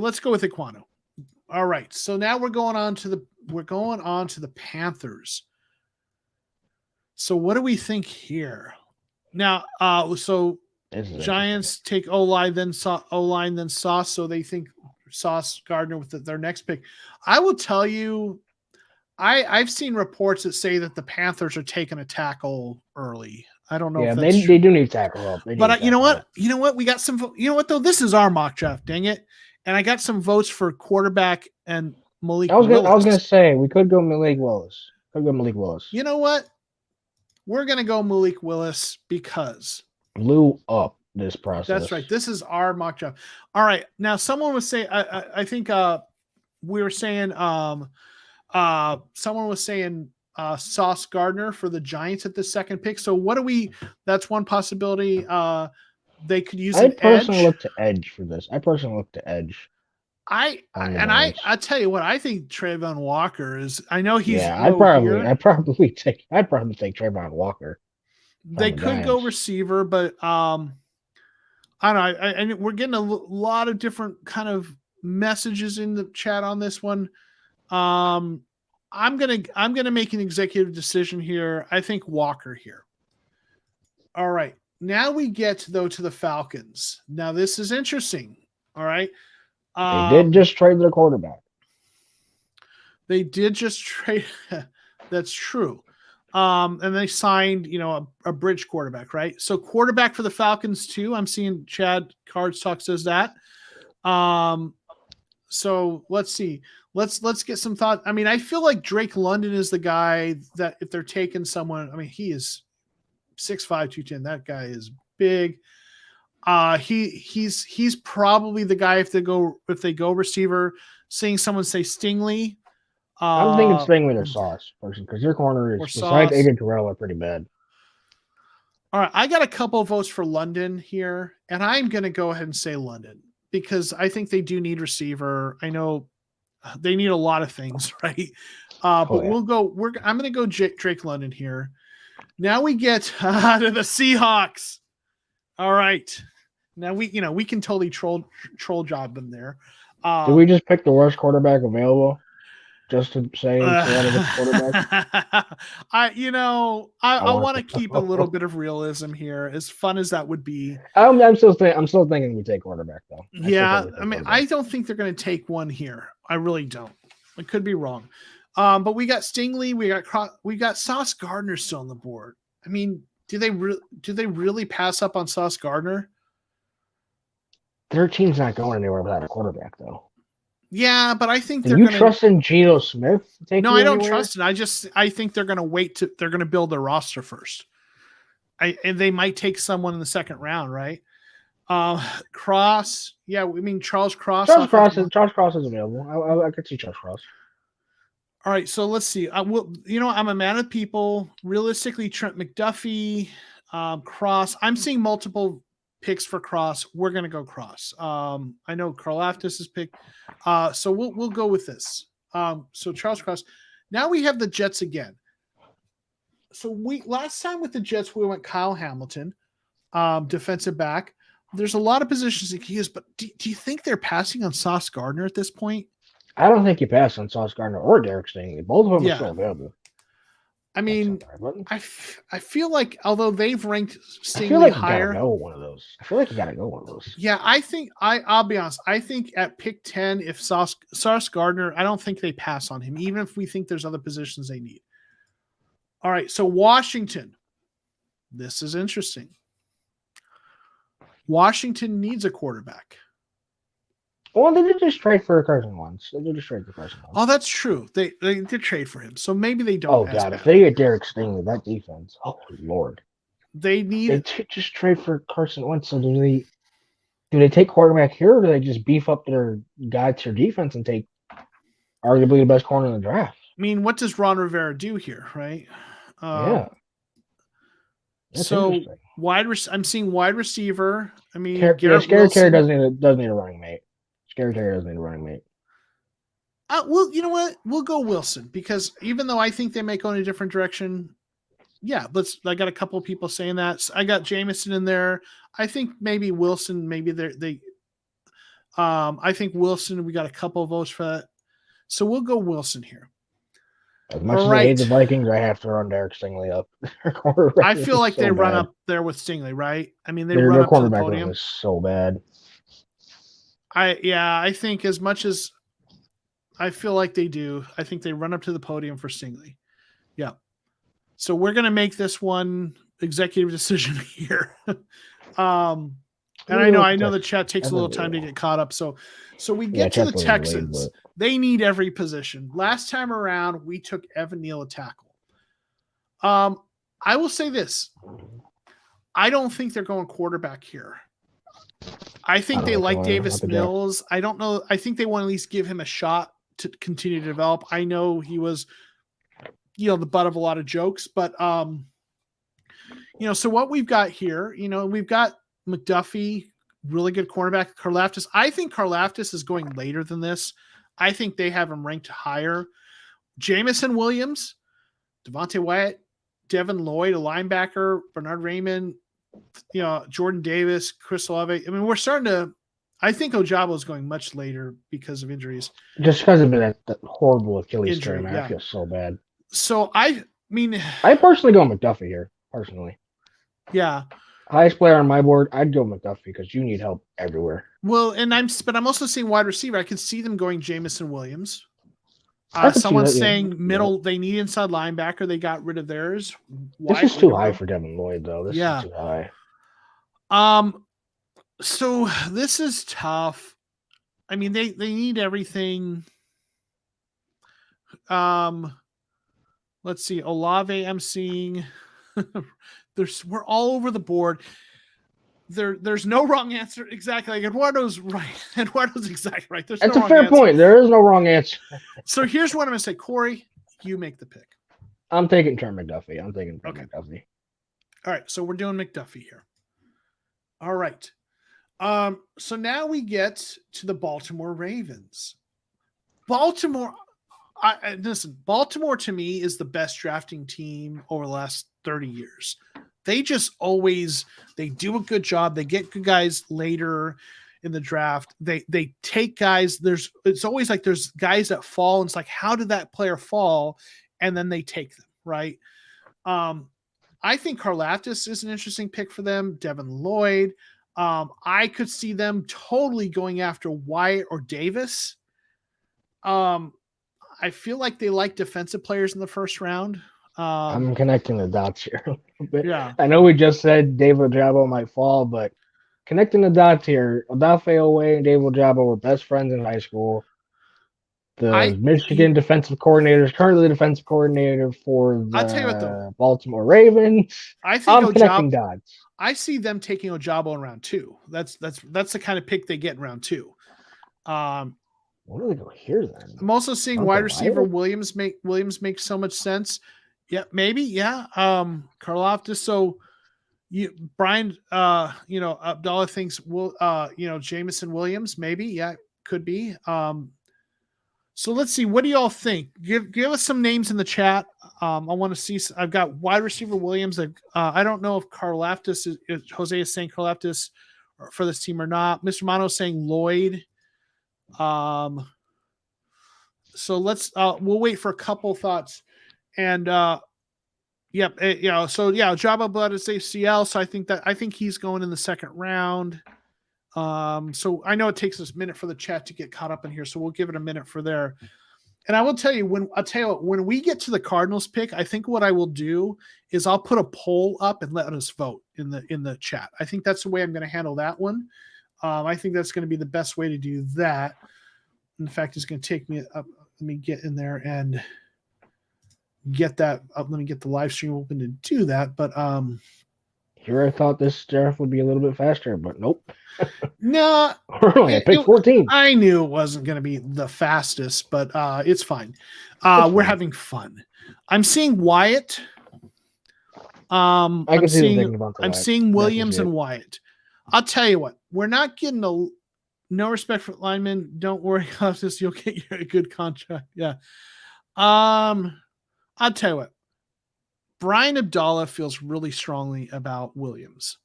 Let's go with Ekwonu. All right. So now we're going on to the Panthers. So what do we think here? Now, so Giants take O-line, then Sauce. So they think Sauce Gardner with their next pick. I will tell you, I've seen reports that say that the Panthers are taking a tackle early. I don't know.
Yeah, they do need tackle help.
But you know what? We got some. You know what though? This is our mock draft. Dang it! And I got some votes for quarterback and Malik. I was
gonna say we could go Malik Willis.
You know what? We're gonna go Malik Willis because
blew up this process.
That's right. This is our mock draft. All right. Now someone was saying. I think we were saying. Someone was saying. Sauce Gardner for the Giants at the second pick. So what do we? That's one possibility. They could use. I
personally look to edge for this. I
I tell you what, I think Trayvon Walker is. I know he's.
Yeah, I'd probably take Trayvon Walker.
They could go receiver, but I don't know. We're getting a lot of different kind of messages in the chat on this one. I'm gonna make an executive decision here. I think Walker here. All right. Now we get though to the Falcons. Now this is interesting. All right.
They did just trade their quarterback.
They did just trade. That's true. And they signed, a bridge quarterback, right? So quarterback for the Falcons too. I'm seeing Chad Cards Talk says that. So let's see. Let's get some thought. I mean, I feel like Drake London is the guy that if they're taking someone, I mean, he is 6'5", 210. That guy is big. He's probably the guy if they go receiver. Seeing someone say Stingley.
I'm thinking Stingley or Sauce person because your corner is besides Aiden Terrell are pretty bad.
All right, I got a couple of votes for London here, and I'm going to go ahead and say London because I think they do need receiver. I know they need a lot of things, right? But I'm going to go Drake London here. Now we get to the Seahawks. All right, now we can totally troll job them there.
Did we just pick the worst quarterback available? Just to say quarterback.
I want to keep a little bit of realism here, as fun as that would be.
I'm still thinking we take quarterback though.
I don't think they're going to take one here. I really don't. I could be wrong. But we got Stingley, we got Sauce Gardner still on the board. I mean, do they really pass up on Sauce Gardner?
Their team's not going anywhere without a quarterback though.
Yeah, but I think
they're going to trust in Geno Smith?
No, I don't trust it. I think they're going to wait they're going to build their roster first. And they might take someone in the second round, right? Cross. Yeah, I mean Charles Cross.
Charles Cross is available. I could see Charles Cross.
All right, so let's see. I'm a man of people. Realistically, Trent McDuffie, Cross. I'm seeing multiple picks for Cross. We're gonna go Cross. I know Karlaftis is picked, so we'll go with this. So Charles Cross. Now we have the Jets again. So last time with the Jets we went Kyle Hamilton, defensive back. There's a lot of positions that he is, but do you think they're passing on Sauce Gardner at this point?
I don't think you pass on Sauce Gardner or Derek Stingley. Both of them are still available.
I mean, I feel like although they've ranked
Stingley
higher,
I feel like you gotta go one of those.
Yeah, I think I'll be honest. I think at pick 10, if Sauce Gardner, I don't think they pass on him, even if we think there's other positions they need. All right, so Washington. This is interesting. Washington needs a quarterback.
Well, they did just trade for Carson Wentz.
Oh, that's true. They did trade for him, so maybe they don't.
Oh God, if they get Derek Stingley, that defense. Oh Lord,
they
just trade for Carson Wentz. So do they take quarterback here, or do they just beef up their guys or defense and take arguably the best corner in the draft?
I mean, what does Ron Rivera do here, right?
Yeah.
So I'm seeing wide receiver. I mean,
Scary Terry doesn't need a running mate. Scary Terry doesn't need a running mate.
Well, you know what? We'll go Wilson because even though I think they may go in a different direction, yeah. I got a couple of people saying that. I got Jameson in there. I think maybe Wilson. Maybe they. I think Wilson. We got a couple of votes for that, so we'll go Wilson here.
As much as I hate the Vikings, I have to run Derek Stingley up.
I feel like they run up there with Stingley, right? I mean, they run up to the podium.
Is so bad.
I think as much as I feel like they do, I think they run up to the podium for Stingley. Yeah. So we're going to make this one executive decision here. And I know the chat takes a little time to get caught up. So we get to the Texans. They need every position. Last time around, we took Evan Neal a tackle. I will say this. I don't think they're going quarterback here. I think they like Davis Mills. I don't know. I think they want to at least give him a shot to continue to develop. I know he was, the butt of a lot of jokes, but, so what we've got here, we've got McDuffie, really good cornerback, Karlaftis. I think Karlaftis is going later than this. I think they have him ranked higher. Jamison Williams, Devontae Wyatt, Devin Lloyd, a linebacker, Bernard Raymond, Jordan Davis, Chris Olave. I mean, we're starting to I think Ojabo is going much later because of injuries.
Just because of that horrible Achilles
Injury,
tear, man.
yeah.
I feel so bad.
So I mean,
I personally go McDuffie here. Personally,
yeah.
highest player on my board, I'd go McDuffie because you need help everywhere.
Well, but I'm also seeing wide receiver. I could see them going Jamison Williams.
Someone's
saying middle. They need inside linebacker. They got rid of theirs.
This is too high for Devin Lloyd, though. This is too high.
So this is tough. I mean, they need everything. Let's see. Olave, I'm seeing. We're all over the board. There's no wrong answer. Exactly. Like Eduardo's right. Eduardo's exactly right.
That's a fair point. There is no wrong answer.
So here's what I'm going to say. Corey, you make the pick.
I'm taking Trent McDuffie. McDuffie.
All right. So we're doing McDuffie here. All right. So now we get to the Baltimore Ravens. Baltimore to me is the best drafting team over the last 30 years. They just always, they do a good job. They get good guys later in the draft. They take guys. It's always like there's guys that fall. And it's like, how did that player fall? And then they take them, right? I think Karlaftis is an interesting pick for them. Devin Lloyd. I could see them totally going after Wyatt or Davis. I feel like they like defensive players in the first round.
I'm connecting the dots here a little bit.
Yeah.
I know we just said David Ojabo might fall, but connecting the dots here, Odafe Owe and David Ojabo were best friends in high school. The Michigan defensive coordinator is currently the defensive coordinator for the Baltimore Ravens.
I think
I'm connecting dots.
I see them taking Ojabo in round 2. That's the kind of pick they get in round 2.
What do they go here then?
I'm also seeing wide receiver Williams makes so much sense. Yeah, maybe. Yeah. Karlaftis. So Brian, Abdallah thinks Jamison Williams, maybe. Yeah, could be. So let's see. What do y'all think? Give us some names in the chat. I want to see. I've got wide receiver Williams. I don't know if Karlaftis is Jose is saying Karlaftis for this team or not. Mr. Mono is saying Lloyd. So let's we'll wait for a couple thoughts. And So Jabba Blood is ACL. So I think he's going in the second round. So I know it takes us a minute for the chat to get caught up in here, so we'll give it a minute for there. And I will tell you when we get to the Cardinals pick, I think what I will do is I'll put a poll up and let us vote in the chat. I think that's the way I'm going to handle that one. I think that's going to be the best way to do that. In fact, it's going to take me up. Let me get in there and get that up. Let me get the live stream open to do that. But
here I thought this draft would be a little bit faster, but nope.
No,
I picked 14.
I knew it wasn't going to be the fastest, but it's fine. We're having fun. I'm seeing Wyatt. I'm seeing Williams and Wyatt. I'll tell you what, we're not getting no respect for linemen. Don't worry, Justice. You'll get a good contract. Yeah. I'll tell you what. Brian Abdallah feels really strongly about Williams,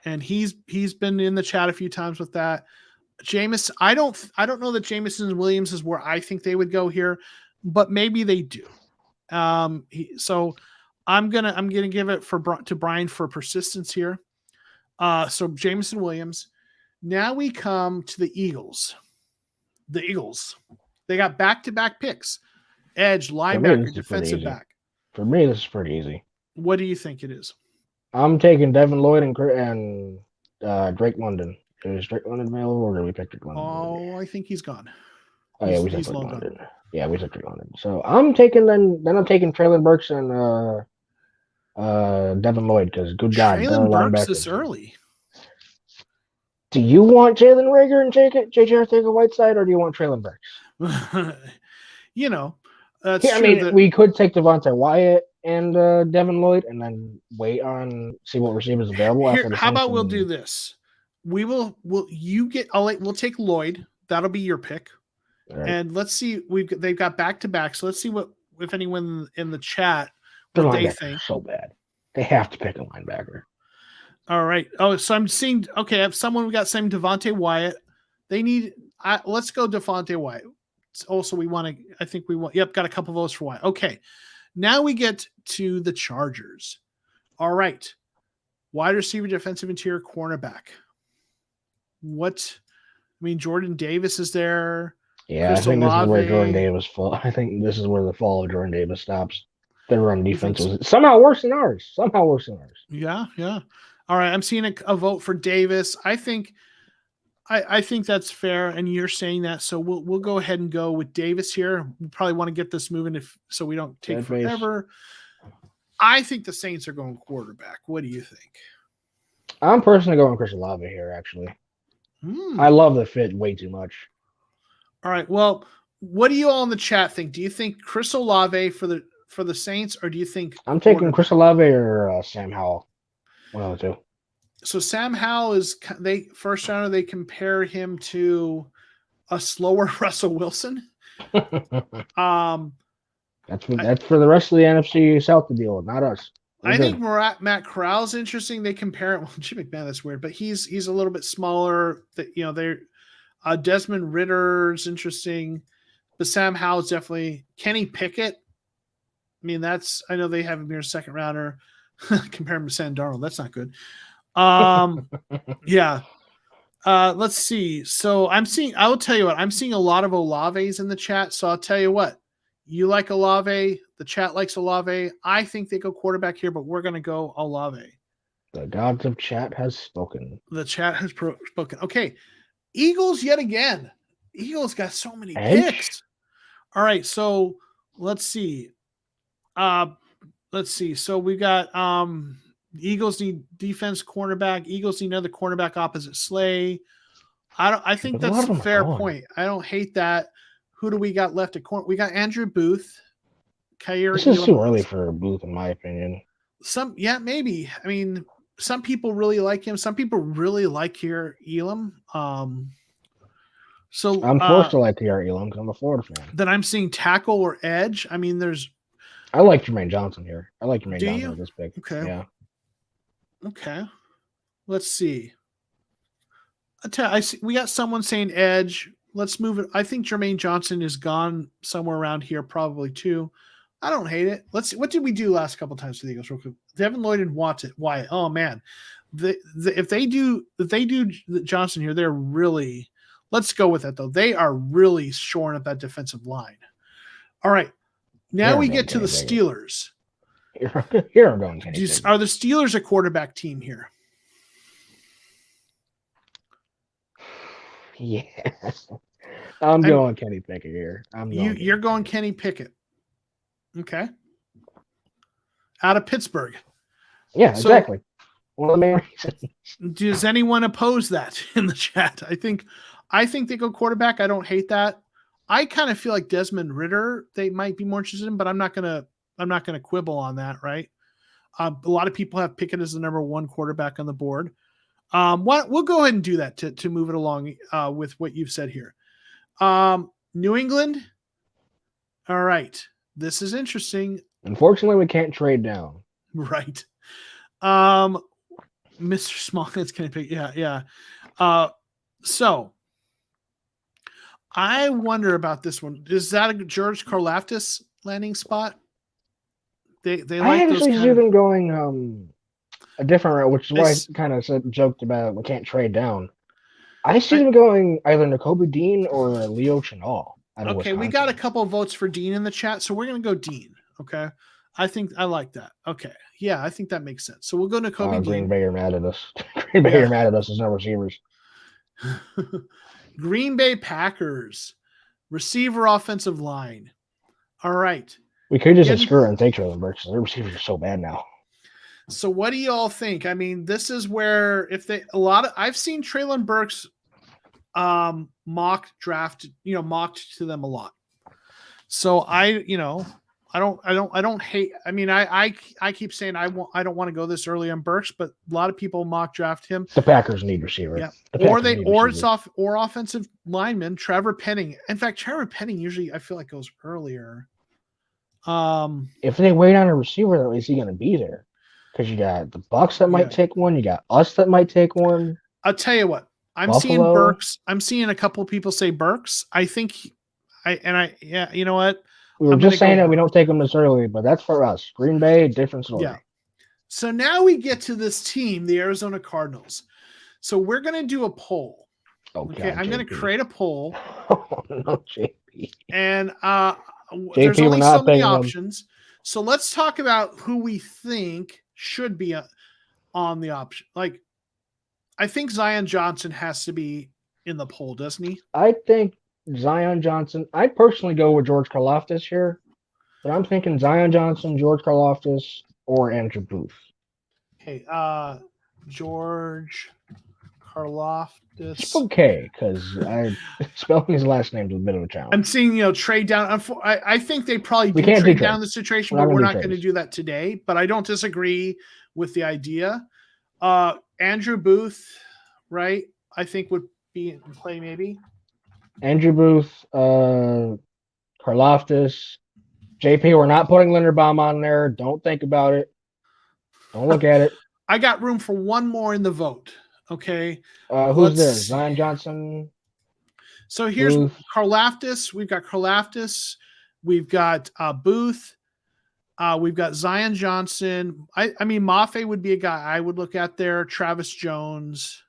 and he's been in the chat a few times with that. Jameis, I don't know that Jamison and Williams is where I think they would go here, but maybe they do. So I'm gonna give it to Brian for persistence here. So Jamison Williams. Now we come to the Eagles. The Eagles, they got back-to-back picks: edge, linebacker, defensive back.
For me, this is pretty easy.
What do you think it is?
I'm taking Devin Lloyd and Drake London. Is Drake London available, or did we pick Drake London?
Oh, I think he's gone.
Oh yeah, we took Drake London. Yeah, we took Drake London. So I'm taking I'm taking Traylon Burks and Devin Lloyd because good guy.
Traylon Burks this early.
Do you want Jalen Reagor and JJ Arcega-Whiteside, or do you want Traylon Burks? We could take Devontae Wyatt and Devin Lloyd, and then wait on see what receivers available.
How about we'll do this? We'll take Lloyd. That'll be your pick, right. And let's see. They've got back to back. So let's see what if anyone in the chat what they think.
So bad, they have to pick a linebacker.
All right. Oh, so I'm seeing. Okay, I have someone we got saying Devontae Wyatt. They need. Let's go Devontae White. Also, we want to. I think we want. Yep, got a couple votes for White. Okay, now we get to the Chargers. All right, wide receiver, defensive interior, cornerback. What? I mean, Jordan Davis is there.
Yeah,
Chris
I think
Olave.
this is where Jordan Davis fall. I think this is where the fall of Jordan Davis stops. Their run defense
so?
was somehow worse than ours. Somehow worse than ours.
Yeah, yeah. All right, I'm seeing a vote for Davis. I think that's fair, and you're saying that, so we'll go ahead and go with Davis here. We probably want to get this moving so we don't take forever. I think the Saints are going quarterback. What do you think?
I'm personally going Chris Olave here. Actually, I love the fit way too much.
All right. Well, what do you all in the chat think? Do you think Chris Olave for the Saints, or do you think
I'm taking Chris Olave or Sam Howell? One of the two.
So Sam Howell is first rounder. They compare him to a slower Russell Wilson.
That's for the rest of the NFC South to deal with, not us.
I think Matt Corral's interesting. They compare it. Well, Jim McMahon, that's weird, but he's a little bit smaller. They're Desmond Ritter's interesting, but Sam Howell's definitely. Kenny Pickett. I mean, I know they have him here second rounder. Compare him to Sam Darnold. That's not good. Yeah. Let's see. So I will tell you what, I'm seeing a lot of Olaves in the chat. So I'll tell you what, you like Olave. The chat likes Olave. I think they go quarterback here, but we're going to go Olave.
The gods of chat has spoken.
The chat has spoken. Okay. Eagles yet again. Eagles got so many picks. All right. So let's see. So we got, Eagles need defense cornerback. Eagles need another cornerback opposite Slay. I think that's a fair point. I don't hate that. Who do we got left at corner? We got Andrew Booth.
This is too early for Booth, in my opinion.
Maybe. I mean, some people really like him. Some people really like here Elam. So
I'm forced to like TR Elam because I'm a Florida fan.
Then I'm seeing tackle or edge. I mean,
I like Jermaine Johnson here. I like Jermaine Johnson with this pick.
Okay.
Yeah.
Okay. Let's see. I see we got someone saying edge. Let's move it. I think Jermaine Johnson is gone somewhere around here, probably too. I don't hate it. Let's see. What did we do last couple times for the Eagles? Real quick. Devin Lloyd and Wyatt. Oh man, if they do Johnson here, they're really. Let's go with that though. They are really shoring up that defensive line. All right. Now we get to the Steelers.
Here I'm going.
Are the Steelers a quarterback team here?
Yeah. I'm going Kenny Pickett here.
You're going Kenny Pickett. Okay. Out of Pittsburgh.
Yeah, exactly. One of the main reasons.
Does anyone oppose that in the chat? I think they go quarterback. I don't hate that. I kind of feel like Desmond Ridder they might be more interested in, but I'm not gonna quibble on that, right? A lot of people have Pickett as the number one quarterback on the board. We'll go ahead and do that to move it along with what you've said here. New England. All right. This is interesting.
Unfortunately, we can't trade down.
Right. Mr. Smallhead's going to pick. Yeah. So I wonder about this one. Is that a George Karlaftis landing spot? They like
I actually see them going a different route, which is why I kind of joked about we can't trade down. I see them going either Nakobe Dean or Leo Chenal.
Okay, we got a couple of votes for Dean in the chat, so we're going to go Dean. Okay, I think I like that. Okay, yeah, I think that makes sense. So we'll go Nakobe Dean.
Green Bay are mad at us. Green Bay are mad at us as no receivers.
Green Bay Packers receiver offensive line. All right.
We could just screw it and take Traylon Burks. Their receivers are so bad now.
So what do you all think? I mean, this is where I've seen Traylon Burks mock draft, mocked to them a lot. So I don't hate. I mean, I keep saying I don't want to go this early on Burks, but a lot of people mock draft him.
The Packers need receiver.
Yeah. Or offensive lineman, Trevor Penning. In fact, Trevor Penning usually I feel like goes earlier.
If they wait on a receiver, though, is he going to be there? Because you got the Bucs that might take one. You got us that might take one.
I'll tell you what. I'm seeing
Buffalo.
Burks. I'm seeing a couple people say Burks. I think, yeah, you know what?
We were
I'm
just
gonna
saying
go
that we don't take them this early, but that's for us. Green Bay, different story.
Yeah. So now we get to this team, the Arizona Cardinals. So we're gonna do a poll. Okay, I'm gonna create a poll.
Oh no, JP.
And
JP,
there's only
we're not
so many
paying them.
options. So let's talk about who we think should be on the option. Like, I think Zion Johnson has to be in the poll, doesn't he?
I think Zion Johnson. I personally go with George Karlaftis here, but I'm thinking Zion Johnson, George Karlaftis, or Andrew Booth.
Okay, George Karlaftis.
It's okay, because spelling his last name is a bit of a challenge.
I'm seeing, trade down. I think they probably do trade down the situation, but we're not going to do that today. But I don't disagree with the idea. Andrew Booth, right? I think would be in play maybe.
Andrew Booth, Karlaftis, JP. We're not putting Linderbaum on there. Don't think about it. Don't look at it.
I got room for one more in the vote. Okay.
Who's there? Zion Johnson.
So here's Karlaftis. We've got Karlaftis. We've got Booth. We've got Zion Johnson. I mean, Mafe would be a guy I would look at there. Travis Jones.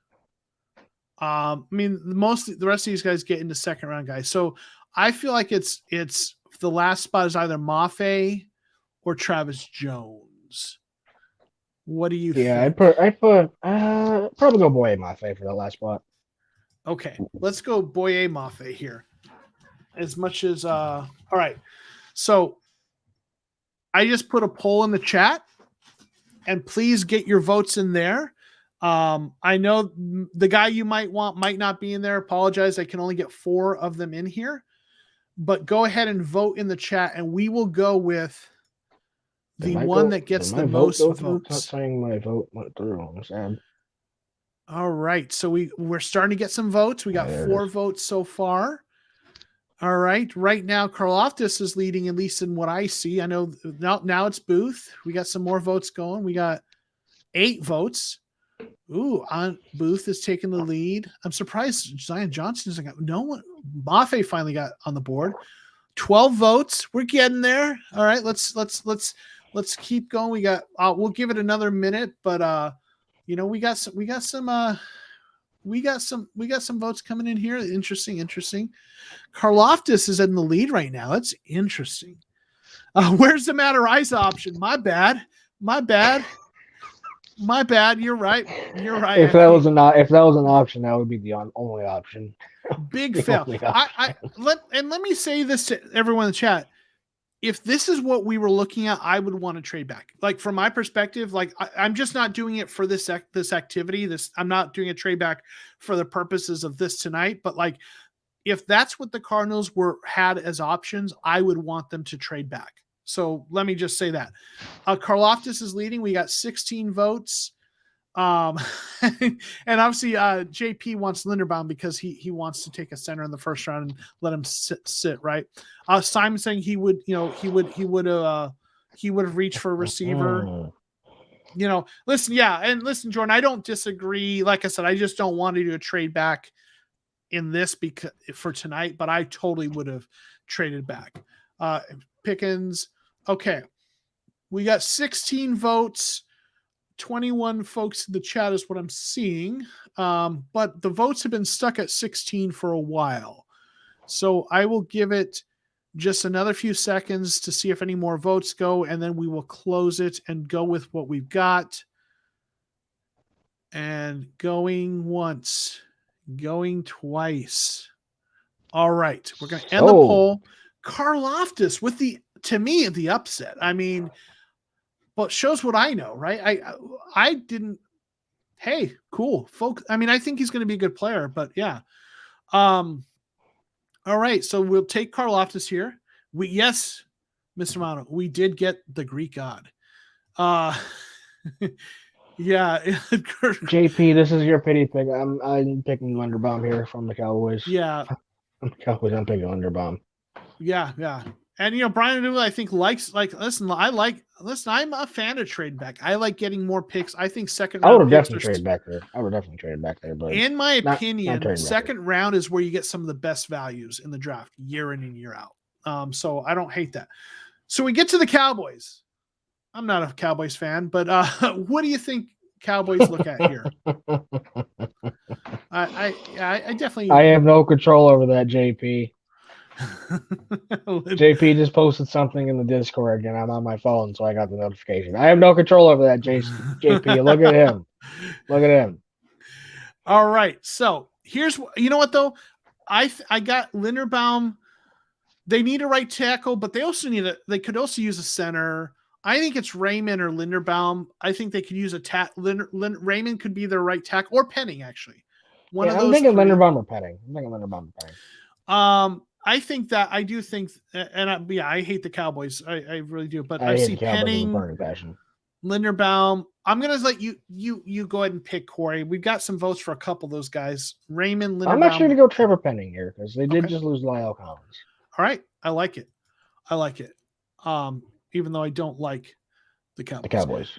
I mean, the rest of these guys get into second round guys. So I feel like it's the last spot is either Mafe or Travis Jones. What do you think?
I'd probably go Boye Mafe for that last spot.
Okay, let's go Boye Mafe here. As much as all right. So I just put a poll in the chat, and please get your votes in there. I know the guy you might want might not be in there. Apologize, I can only get 4 of them in here. But go ahead and vote in the chat, and we will go with the one that gets the most votes.
Not saying my vote went through. I'm sad.
All right, so we're starting to get some votes. We got 4 votes so far. All right, right now Karlaftis is leading, at least in what I see. I know now it's Booth. We got some more votes going. We got 8 votes. Ooh, Booth is taking the lead. I'm surprised Zion Johnson isn't got no one. Mafe finally got on the board. 12 votes. We're getting there. All right, let's keep going. We got we'll give it another minute, but we got some votes coming in here. Interesting. Karlaftis is in the lead right now. That's interesting. Where's the Matariza option? My bad. You're right.
If that was an option, that would be the only option.
Big fail. Let me say this to everyone in the chat. If this is what we were looking at, I would want to trade back. Like, from my perspective, like I'm just not doing it for this activity. I'm not doing a trade back for the purposes of this tonight. But like, if that's what the Cardinals had as options, I would want them to trade back. So let me just say that. Karlaftis is leading. We got 16 votes. And obviously JP wants Linderbaum because he wants to take a center in the first round and let him sit right. Simon saying he would have reached for a receiver. Listen, Jordan, I don't disagree. Like I said, I just don't want to do a trade back in this for tonight, but I totally would have traded back. Pickens. Okay. We got 16 votes. 21 folks in the chat is what I'm seeing. But the votes have been stuck at 16 for a while. So I will give it just another few seconds to see if any more votes go, and then we will close it and go with what we've got. And going once, going twice. All right. We're going to end the poll. Karlaftis with the upset. I mean, but shows what I know, right? I didn't. Hey, cool, folks. I mean, I think he's going to be a good player, but yeah. All right, so we'll take Karlaftis here. Yes, Mr. Mano, we did get the Greek god. Yeah.
JP, this is your pity pick. I'm picking Linderbaum here from the Cowboys.
Yeah.
From the Cowboys, I'm picking Linderbaum.
Yeah. And Brian Newell, I think listen, I'm a fan of trade back. I like getting more picks. I think second
I would
round
have
picks
definitely traded back there. I would have definitely traded back there, but
in my
not
opinion,
trading back
second round is where you get some of the best values in the draft year in and year out. So I don't hate that. So we get to the Cowboys. I'm not a Cowboys fan, but what do you think Cowboys look at here? I definitely.
I have no control over that, JP. JP just posted something in the Discord, and I'm on my phone, so I got the notification. I have no control over that, JP. Look at him. Look at him.
All right. So here's what though, I got Linderbaum. They need a right tackle, but they also they could also use a center. I think it's Raymond or Linderbaum. I think they could use a Raymond could be their right tackle, or Penning actually.
One of those. I'm thinking Linderbaum or Penning. I'm thinking Linderbaum or Penning.
I think that I do think, and I hate the Cowboys. I really do. But I see Penning, Linderbaum. I'm gonna let you go ahead and pick Corey. We've got some votes for a couple of those guys. Raymond, Linderbaum.
I'm actually gonna go Trevor Penning here because they did just lose Lyle Collins.
All right, I like it. Even though I don't like the Cowboys.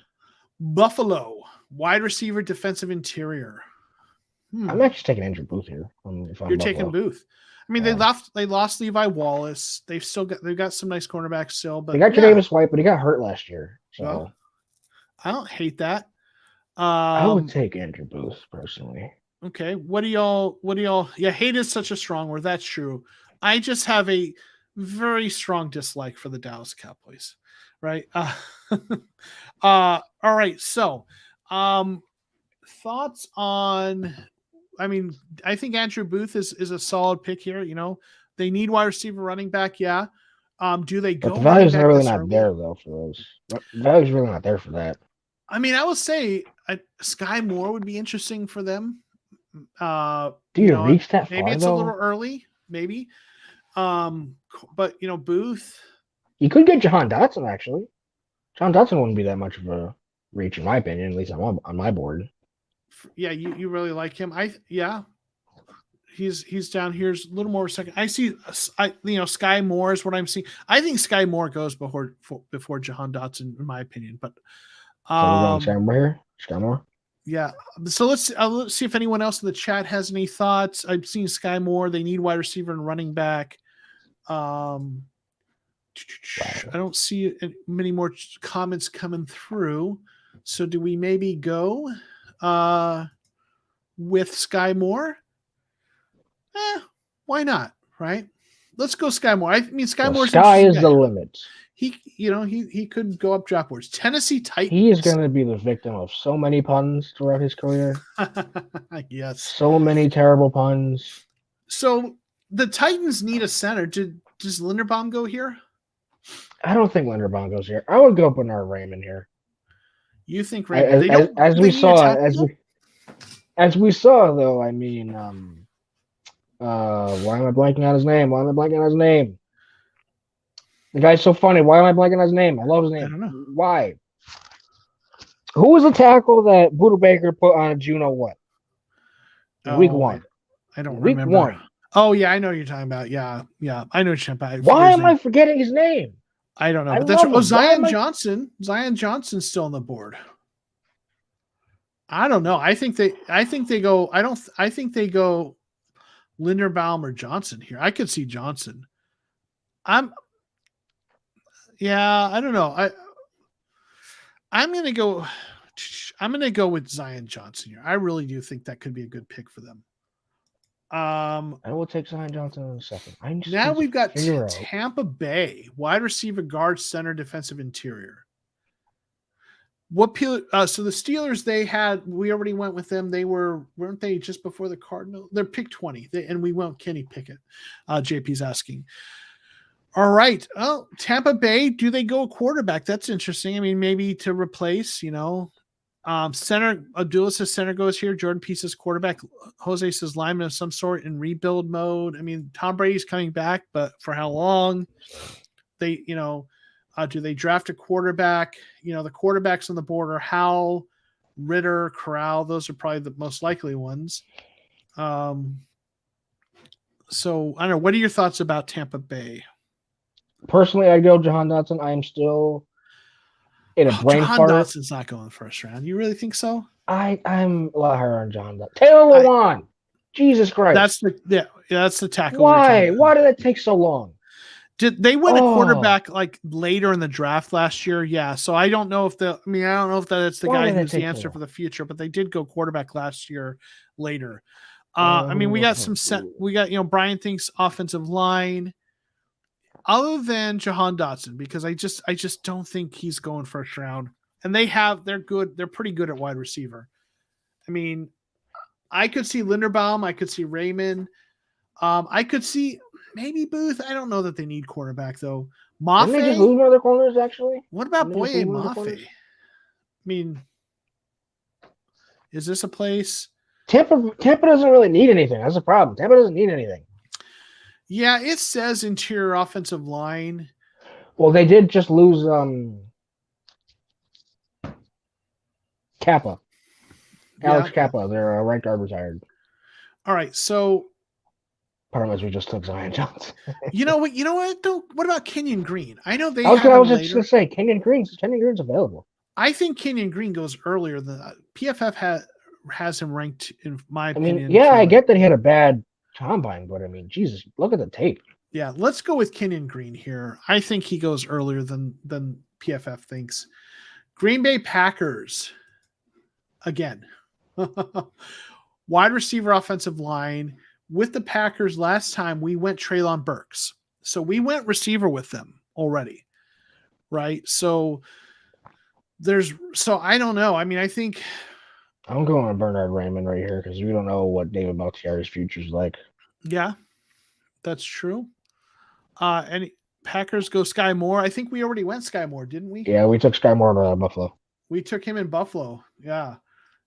Buffalo, wide receiver, defensive interior.
I'm actually taking Andrew Booth here.
You're taking Booth. I mean, they lost Levi Wallace. They've got some nice cornerbacks still, but
they got Tre'Davious White, but he got hurt last year. So
well, I don't hate that.
I would take Andrew Booth personally.
Okay, what do y'all? Yeah, hate is such a strong word. That's true. I just have a very strong dislike for the Dallas Cowboys. Right. All right. So, thoughts on? I mean, I think Andrew Booth is a solid pick here. They need wide receiver, running back. Yeah. Do they go?
But the value's really not there though for those. The value's really not there for that.
I mean, I would say Sky Moore would be interesting for them.
Do you reach that far?
Maybe it's a little early. Maybe. But Booth.
You could get Jahan Dotson actually. Jahan Dotson wouldn't be that much of a reach in my opinion, at least on my board.
Yeah, you really like him. He's down here. A little more second. I see. Sky Moore is what I'm seeing. I think Sky Moore goes before Jahan Dotson, in my opinion. But
so we're going Sky Moore here. Sky Moore.
Yeah. So let's see if anyone else in the chat has any thoughts. I've seen Sky Moore. They need wide receiver and running back. I don't see many more comments coming through. So do we maybe go with Sky Moore? Why not? Right? Let's go Sky Moore. I mean, Sky Moore.
Sky is the limit.
He could go up draft boards. Tennessee Titans.
He is going to be the victim of so many puns throughout his career.
Yes.
So many terrible puns.
So the Titans need a center. Does Linderbaum go here?
I don't think Linderbaum goes here. I would go Bernard Raymond here.
You think Raymond?
As we saw though, I mean, why am I blanking on his name? The guy's so funny. Why am I blanking on his name? I love his name.
I don't know.
Why? Who was the tackle that Buda Baker put on Juno week 1?
I don't remember. Week 1. Oh, yeah, I know what you're talking about. Yeah. I know what you're talking about.
Why am I forgetting his name?
I don't know. But that's Zion Johnson. Zion Johnson's still on the board. I don't know. I think they go Linderbaum or Johnson here. I could see Johnson. I don't know. I'm gonna go with Zion Johnson here. I really do think that could be a good pick for them.
I will take Zion Johnson in a second.
Now we've got Tampa Bay, wide receiver, guard, center, defensive interior. So the Steelers, we already went with them. Weren't they just before the Cardinals? They're pick 20, and we went Kenny Pickett. JP's asking. All right. Oh, Tampa Bay, do they go quarterback? That's interesting. I mean, maybe to replace, center. Abdullah says center goes here. Jordan P says quarterback. Jose says lineman of some sort in rebuild mode. I mean, Tom Brady's coming back, but for how long? Do they draft a quarterback? The quarterbacks on the board are Howell, Ritter, Corral. Those are probably the most likely ones. So I don't know. What are your thoughts about Tampa Bay?
Personally, I'd go Jahan Dotson. I am still in a brain
Jahan
fart.
Dotson's not going first round. You really think so?
I'm a lot higher on Jahan Dotson. Taylor Lewan. Jesus Christ.
That's the tackle.
Why? Why did it take so long?
Did they win a quarterback like later in the draft last year? Yeah. So I don't know if that's the guy who's the answer for the future, but they did go quarterback last year later. We got Brian thinks offensive line. Other than Jahan Dotson, because I just don't think he's going first round. And they're good. They're pretty good at wide receiver. I mean, I could see Linderbaum. I could see Raymond. I could see maybe Booth. I don't know that they need quarterback though. Mafe.
Didn't they just lose one of their corners actually?
What about Boye Mafe? I mean, is this a place?
Tampa doesn't really need anything. That's the problem. Tampa doesn't need anything.
Yeah, it says interior offensive line.
Well, they did just lose Kappa. Alex Kappa, their right guard retired.
All right, so
part of us we just took Zion Johnson.
You know what though? What about Kenyon Green? I know
I was just gonna say Kenyon Green's available.
I think Kenyon Green goes earlier than PFF has him ranked in my opinion.
Yeah, I get that he had a bad combine, but I mean, Jesus, look at the tape.
Yeah, let's go with Kenyon Green here. I think he goes earlier than PFF thinks. Green Bay Packers again. Wide receiver, offensive line. With the Packers last time, we went Treylon Burks. So we went receiver with them already, right? So I don't know. I mean, I think
I'm going with Bernard Raymond right here because we don't know what David Bakhtiari's future is like.
Yeah, that's true. And Packers go Sky Moore. I think we already went Sky Moore, didn't we?
Yeah, we took Sky Moore to Buffalo.
We took him in Buffalo. Yeah.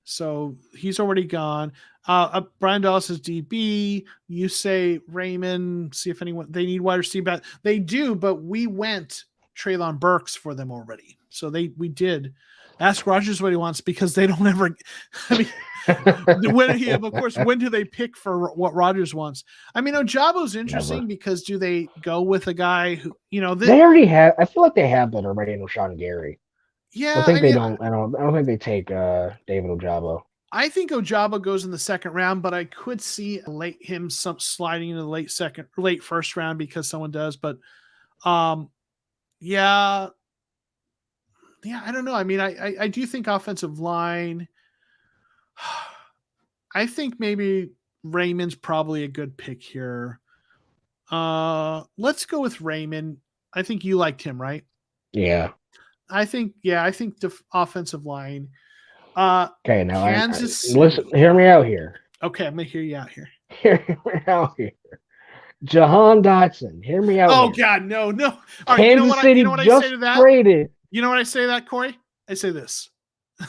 So he's already gone. Brian Dallas is DB. You say Raymond. See if anyone they need wide receiver. They do, but we went Treylon Burks for them already. So we did. Ask Rodgers what he wants because they don't ever. I mean, when do they pick for what Rodgers wants? I mean, Ojabo's interesting because do they go with a guy who
they already have? I feel like they have that already in Rashawn Gary.
Yeah,
I think they don't. I don't think they take David Ojabo.
I think Ojabo goes in the second round, but I could see him sliding into the late first round because someone does. But, yeah, I don't know. I mean, I do think offensive line. I think maybe Raymond's probably a good pick here. Let's go with Raymond. I think you liked him, right?
Yeah.
I think the offensive line.
Okay, now Kansas. Listen, hear me out here.
Okay, I'm gonna hear you out here.
Hear me out here. Jahan Dotson, hear me out.
Oh here. God, no. All right,
Kansas City
you know what
just
I say to that?
Traded.
You know what I say to that, Corey? I say this.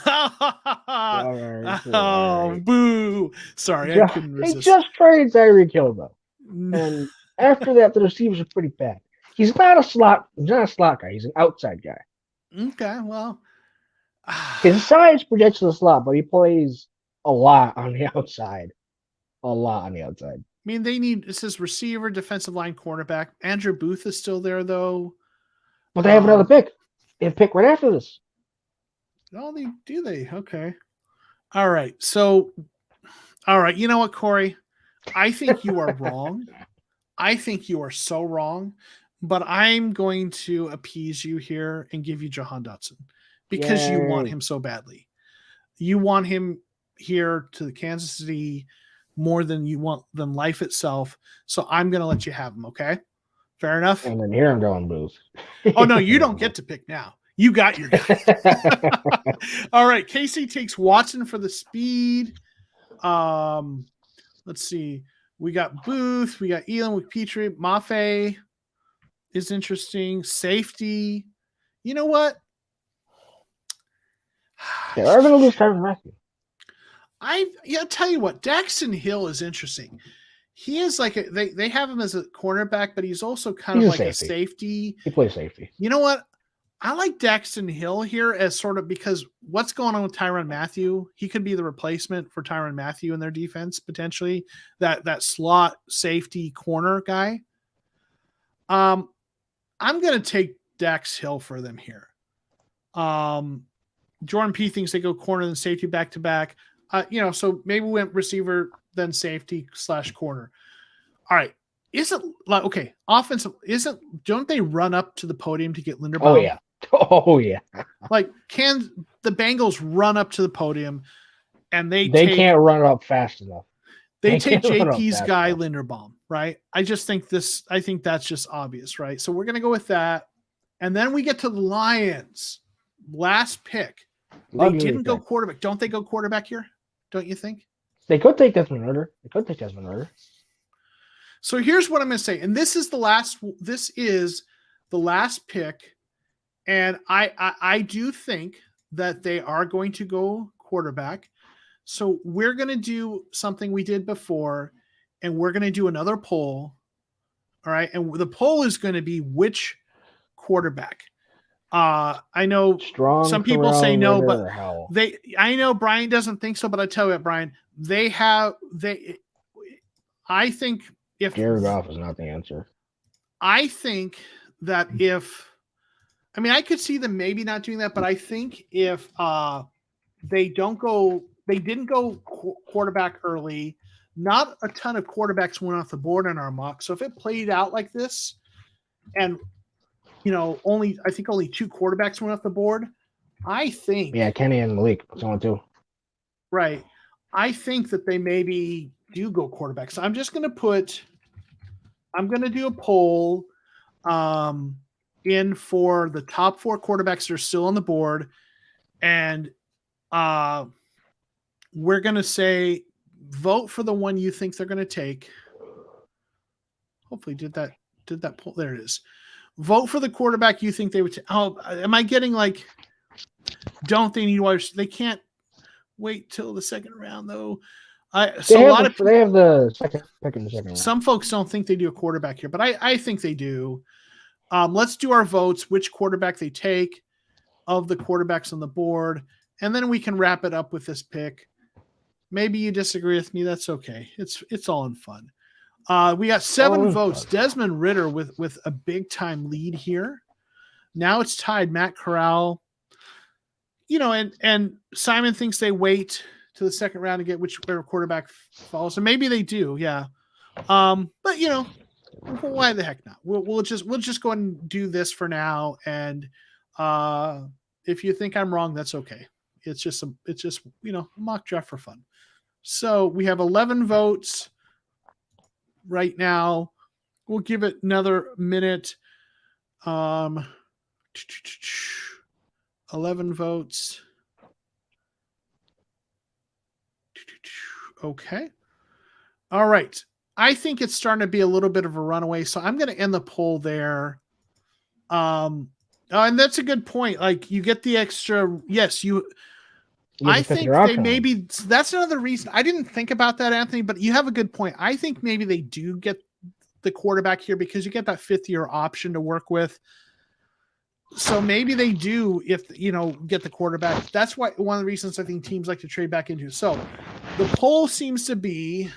All right.
Boo! Sorry, I couldn't resist.
They just traded Tyreek Hill though, and after that, the receivers are pretty bad. He's not a slot guy. He's an outside guy.
Okay, well,
his size projects to the slot, but he plays a lot on the outside. I
mean, it says receiver, defensive line, cornerback. Andrew Booth is still there, though.
But they have another pick. They have a pick right after this.
Oh, do they? Okay. All right. So, you know what, Corey? I think you are wrong. I think you are so wrong. But I'm going to appease you here and give you Jahan Dotson because you want him so badly. You want him here to the Kansas City more than you want than life itself. So I'm going to let you have him. Okay. Fair enough.
And then here I'm going Booth.
Oh no, you don't get to pick now. You got your guy. All right. Casey takes Watson for the speed. Let's see. We got Booth. We got Elam with Petrie. Mafe is interesting. Safety. You know what?
They're going to lose Tyrann Mathieu.
I'll tell you what. Daxton Hill is interesting. He is like they have him as a cornerback, but he's also kind of like a safety.
He plays safety.
You know what? I like Daxton Hill here as sort of because what's going on with Tyrann Mathieu? He could be the replacement for Tyrann Mathieu in their defense potentially. That slot safety corner guy. I'm going to take Dax Hill for them here. Jordan P thinks they go corner then safety back to back. So maybe we went receiver then safety / corner. All right. Offensive don't they run up to the podium to get Linderbaum?
Oh yeah. Oh yeah.
Like, can the Bengals run up to the podium and they
can't run up fast enough.
They take JP's guy Linderbaum, right? I think that's just obvious, right? So we're gonna go with that. And then we get to the Lions. Last pick. They didn't go quarterback. Don't they go quarterback here? Don't you think?
They could take Desmond Ridder.
So here's what I'm going to say, and this is the last pick, and I do think that they are going to go quarterback. So we're going to do something we did before, and we're going to do another poll. All right, and the poll is going to be which quarterback. I know some people say no, but I know Brian doesn't think so, but I tell you what, Brian, I think if
Jared Goff is not the answer.
I think that I could see them maybe not doing that, but I think if they didn't go quarterback early, not a ton of quarterbacks went off the board in our mock. So if it played out like this, and only 2 quarterbacks went off the board, I think.
Yeah, Kenny and Malik. Someone too.
Right. I think that they maybe do go quarterback. So I'm going to do a poll in for the top 4 quarterbacks that are still on the board. And we're going to say, vote for the one you think they're going to take. Hopefully did that poll. There it is. Vote for the quarterback you think they would take. Oh, am I getting like, don't they need wide? They can't wait till the second round though. They have
the second pick in the second round.
Some folks don't think they do a quarterback here, but I think they do. Let's do our votes, which quarterback they take of the quarterbacks on the board, and then we can wrap it up with this pick. Maybe you disagree with me. That's okay. It's all in fun. We got 7 votes. Desmond Ridder with a big time lead here. Now it's tied. Matt Corral. And Simon thinks they wait to the second round to get whichever quarterback falls. So maybe they do, yeah. But why the heck not? We'll just go and do this for now. And if you think I'm wrong, that's okay. It's just mock draft for fun. So we have 11 votes right now. We'll give it another minute. 11 votes. Okay. All right. I think it's starting to be a little bit of a runaway, so I'm going to end the poll there. And that's a good point. Like, you get the extra. Yes, I think that's another reason. I didn't think about that, Anthony, but you have a good point. I think maybe they do get the quarterback here because you get that 5th-year option to work with. So maybe they do get the quarterback. That's why one of the reasons I think teams like to trade back into. So the poll seems to be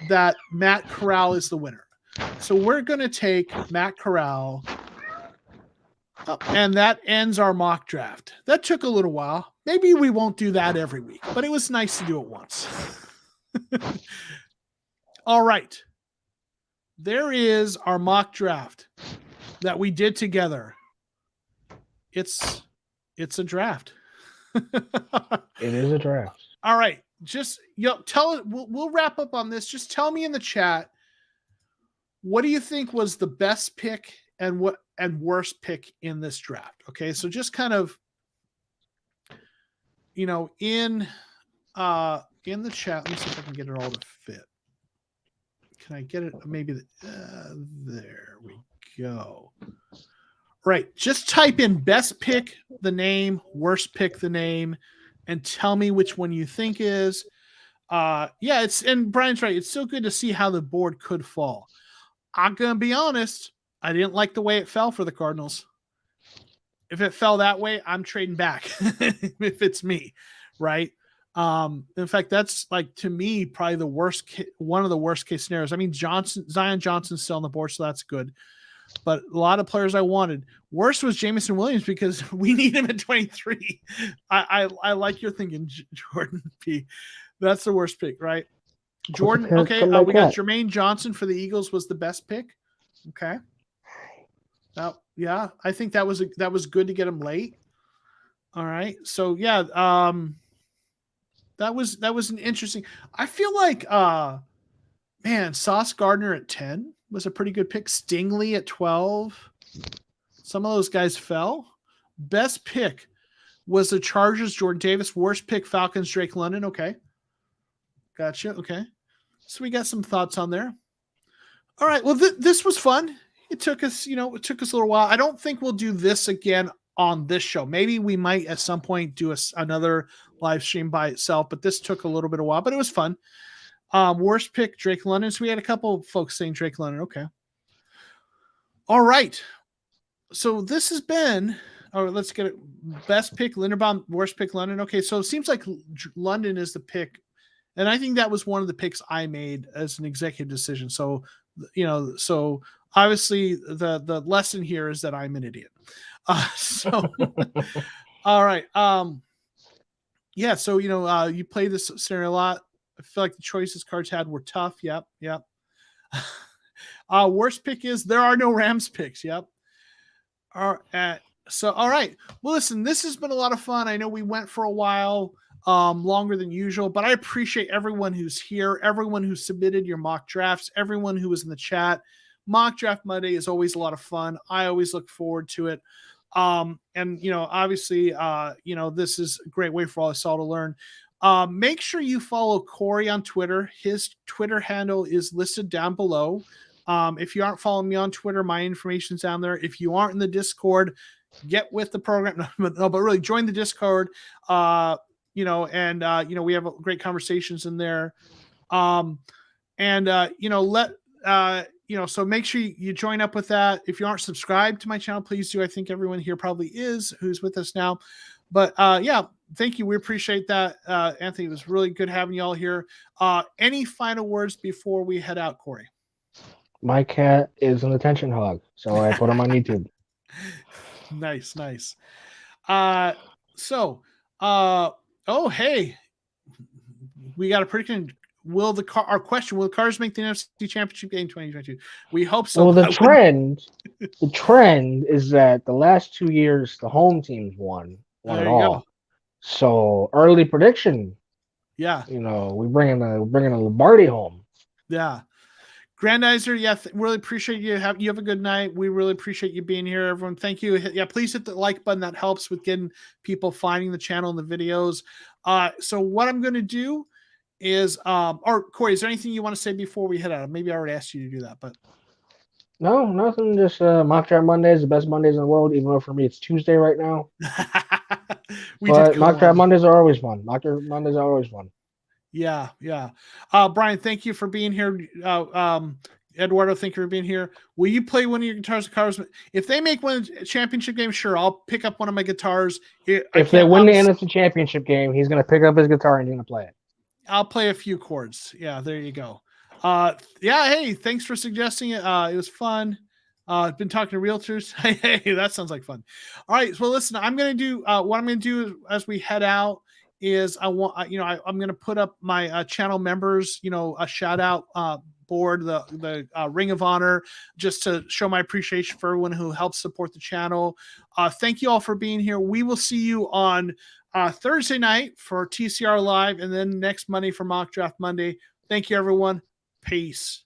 that Matt Corral is the winner. So we're going to take Matt Corral, and that ends our mock draft. That took a little while. Maybe we won't do that every week, but it was nice to do it once. All right. There is our mock draft that we did together. It's a draft.
It is a draft.
All right. Just tell it. We'll wrap up on this. Just tell me in the chat, what do you think was the best pick and worst pick in this draft? Okay, so just kind of, in the chat. Let me see if I can get it all to fit. Can I get it? Maybe there we go. Right. Just type in best pick, the name, worst pick, the name, and tell me which one you think is. And Brian's right. It's still good to see how the board could fall. I'm going to be honest. I didn't like the way it fell for the Cardinals. If it fell that way, I'm trading back if it's me. Right. In fact, that's to me, probably one of the worst case scenarios. I mean, Zion Johnson's still on the board, so that's good. but a lot of players I wanted. Worst was Jameson Williams because we need him at 23. I like your thinking, Jordan P. That's the worst pick, right? Jordan, okay. We got Jermaine Johnson for the Eagles was the best pick. Okay. Yeah, I think that was good to get him late. All right. So yeah, that was an interesting. I feel like man, Sauce Gardner at 10 was a pretty good pick. Stingley at 12. Some of those guys fell. Best pick was the Chargers, Jordan Davis. Worst pick, Falcons, Drake London. Okay. Gotcha. Okay. So we got some thoughts on there. All right. Well, this was fun. It took us a little while. I don't think we'll do this again on this show. Maybe we might at some point do another live stream by itself, but this took a little bit of a while, but it was fun. Worst pick, Drake London. So we had a couple of folks saying Drake London. Okay. All right. So this has been, let's get it. Best pick, Linderbaum. Worst pick, London. Okay. So it seems like London is the pick. And I think that was one of the picks I made as an executive decision. So, so obviously the lesson here is that I'm an idiot. All right. Yeah. So, you play this scenario a lot. I feel like the choices cards had were tough. Yep. Worst pick is there are no Rams picks. Yep. All right. So, all right. Well, listen, this has been a lot of fun. I know we went for a while, longer than usual, but I appreciate everyone who's here, everyone who submitted your mock drafts, everyone who was in the chat. Mock Draft Monday is always a lot of fun. I always look forward to it. And, obviously, this is a great way for us all to learn. Make sure you follow Corey on Twitter. His Twitter handle is listed down below. If you aren't following me on Twitter, my information's down there. If you aren't in the Discord, get with the program. No, but really join the Discord. We have great conversations in there. So make sure you join up with that. If you aren't subscribed to my channel, please do. I think everyone here probably is who's with us now. But thank you. We appreciate that. Anthony, it was really good having you all here. Any final words before we head out, Corey?
My cat is an attention hog, so I put him on YouTube.
Nice. Hey, we got a prediction. Will the Cars make the NFC Championship game in 2022? We hope so.
Well, the trend is that the last 2 years the home teams won it all. Go. So early prediction.
Yeah.
We're bringing a Lombardi home.
Yeah. Grandizer, really appreciate you. You have a good night. We really appreciate you being here, everyone. Thank you. Please hit the like button. That helps with getting people finding the channel and the videos. So what I'm going to do is, Corey, is there anything you want to say before we head out? Maybe I already asked you to do that, but.
No, nothing. Just Mock Draft Monday is the best Mondays in the world, even though for me it's Tuesday right now. Mock Draft Mondays are always fun.
Yeah. Brian, thank you for being here. Eduardo, thank you for being here. Will you play one of your guitars? If they make one championship game, sure, I'll pick up one of my guitars.
If they win the NFC Championship game, he's going to pick up his guitar and he's going to play it.
I'll play a few chords. Yeah, there you go. Hey, thanks for suggesting it. It was fun. I've been talking to realtors. Hey, that sounds like fun. All right. Well, listen, I'm going to do what I'm going to do as we head out is I'm going to put up my channel members, a shout out board, the Ring of Honor, just to show my appreciation for everyone who helps support the channel. Thank you all for being here. We will see you on Thursday night for TCR Live and then next Monday for Mock Draft Monday. Thank you, everyone. Peace.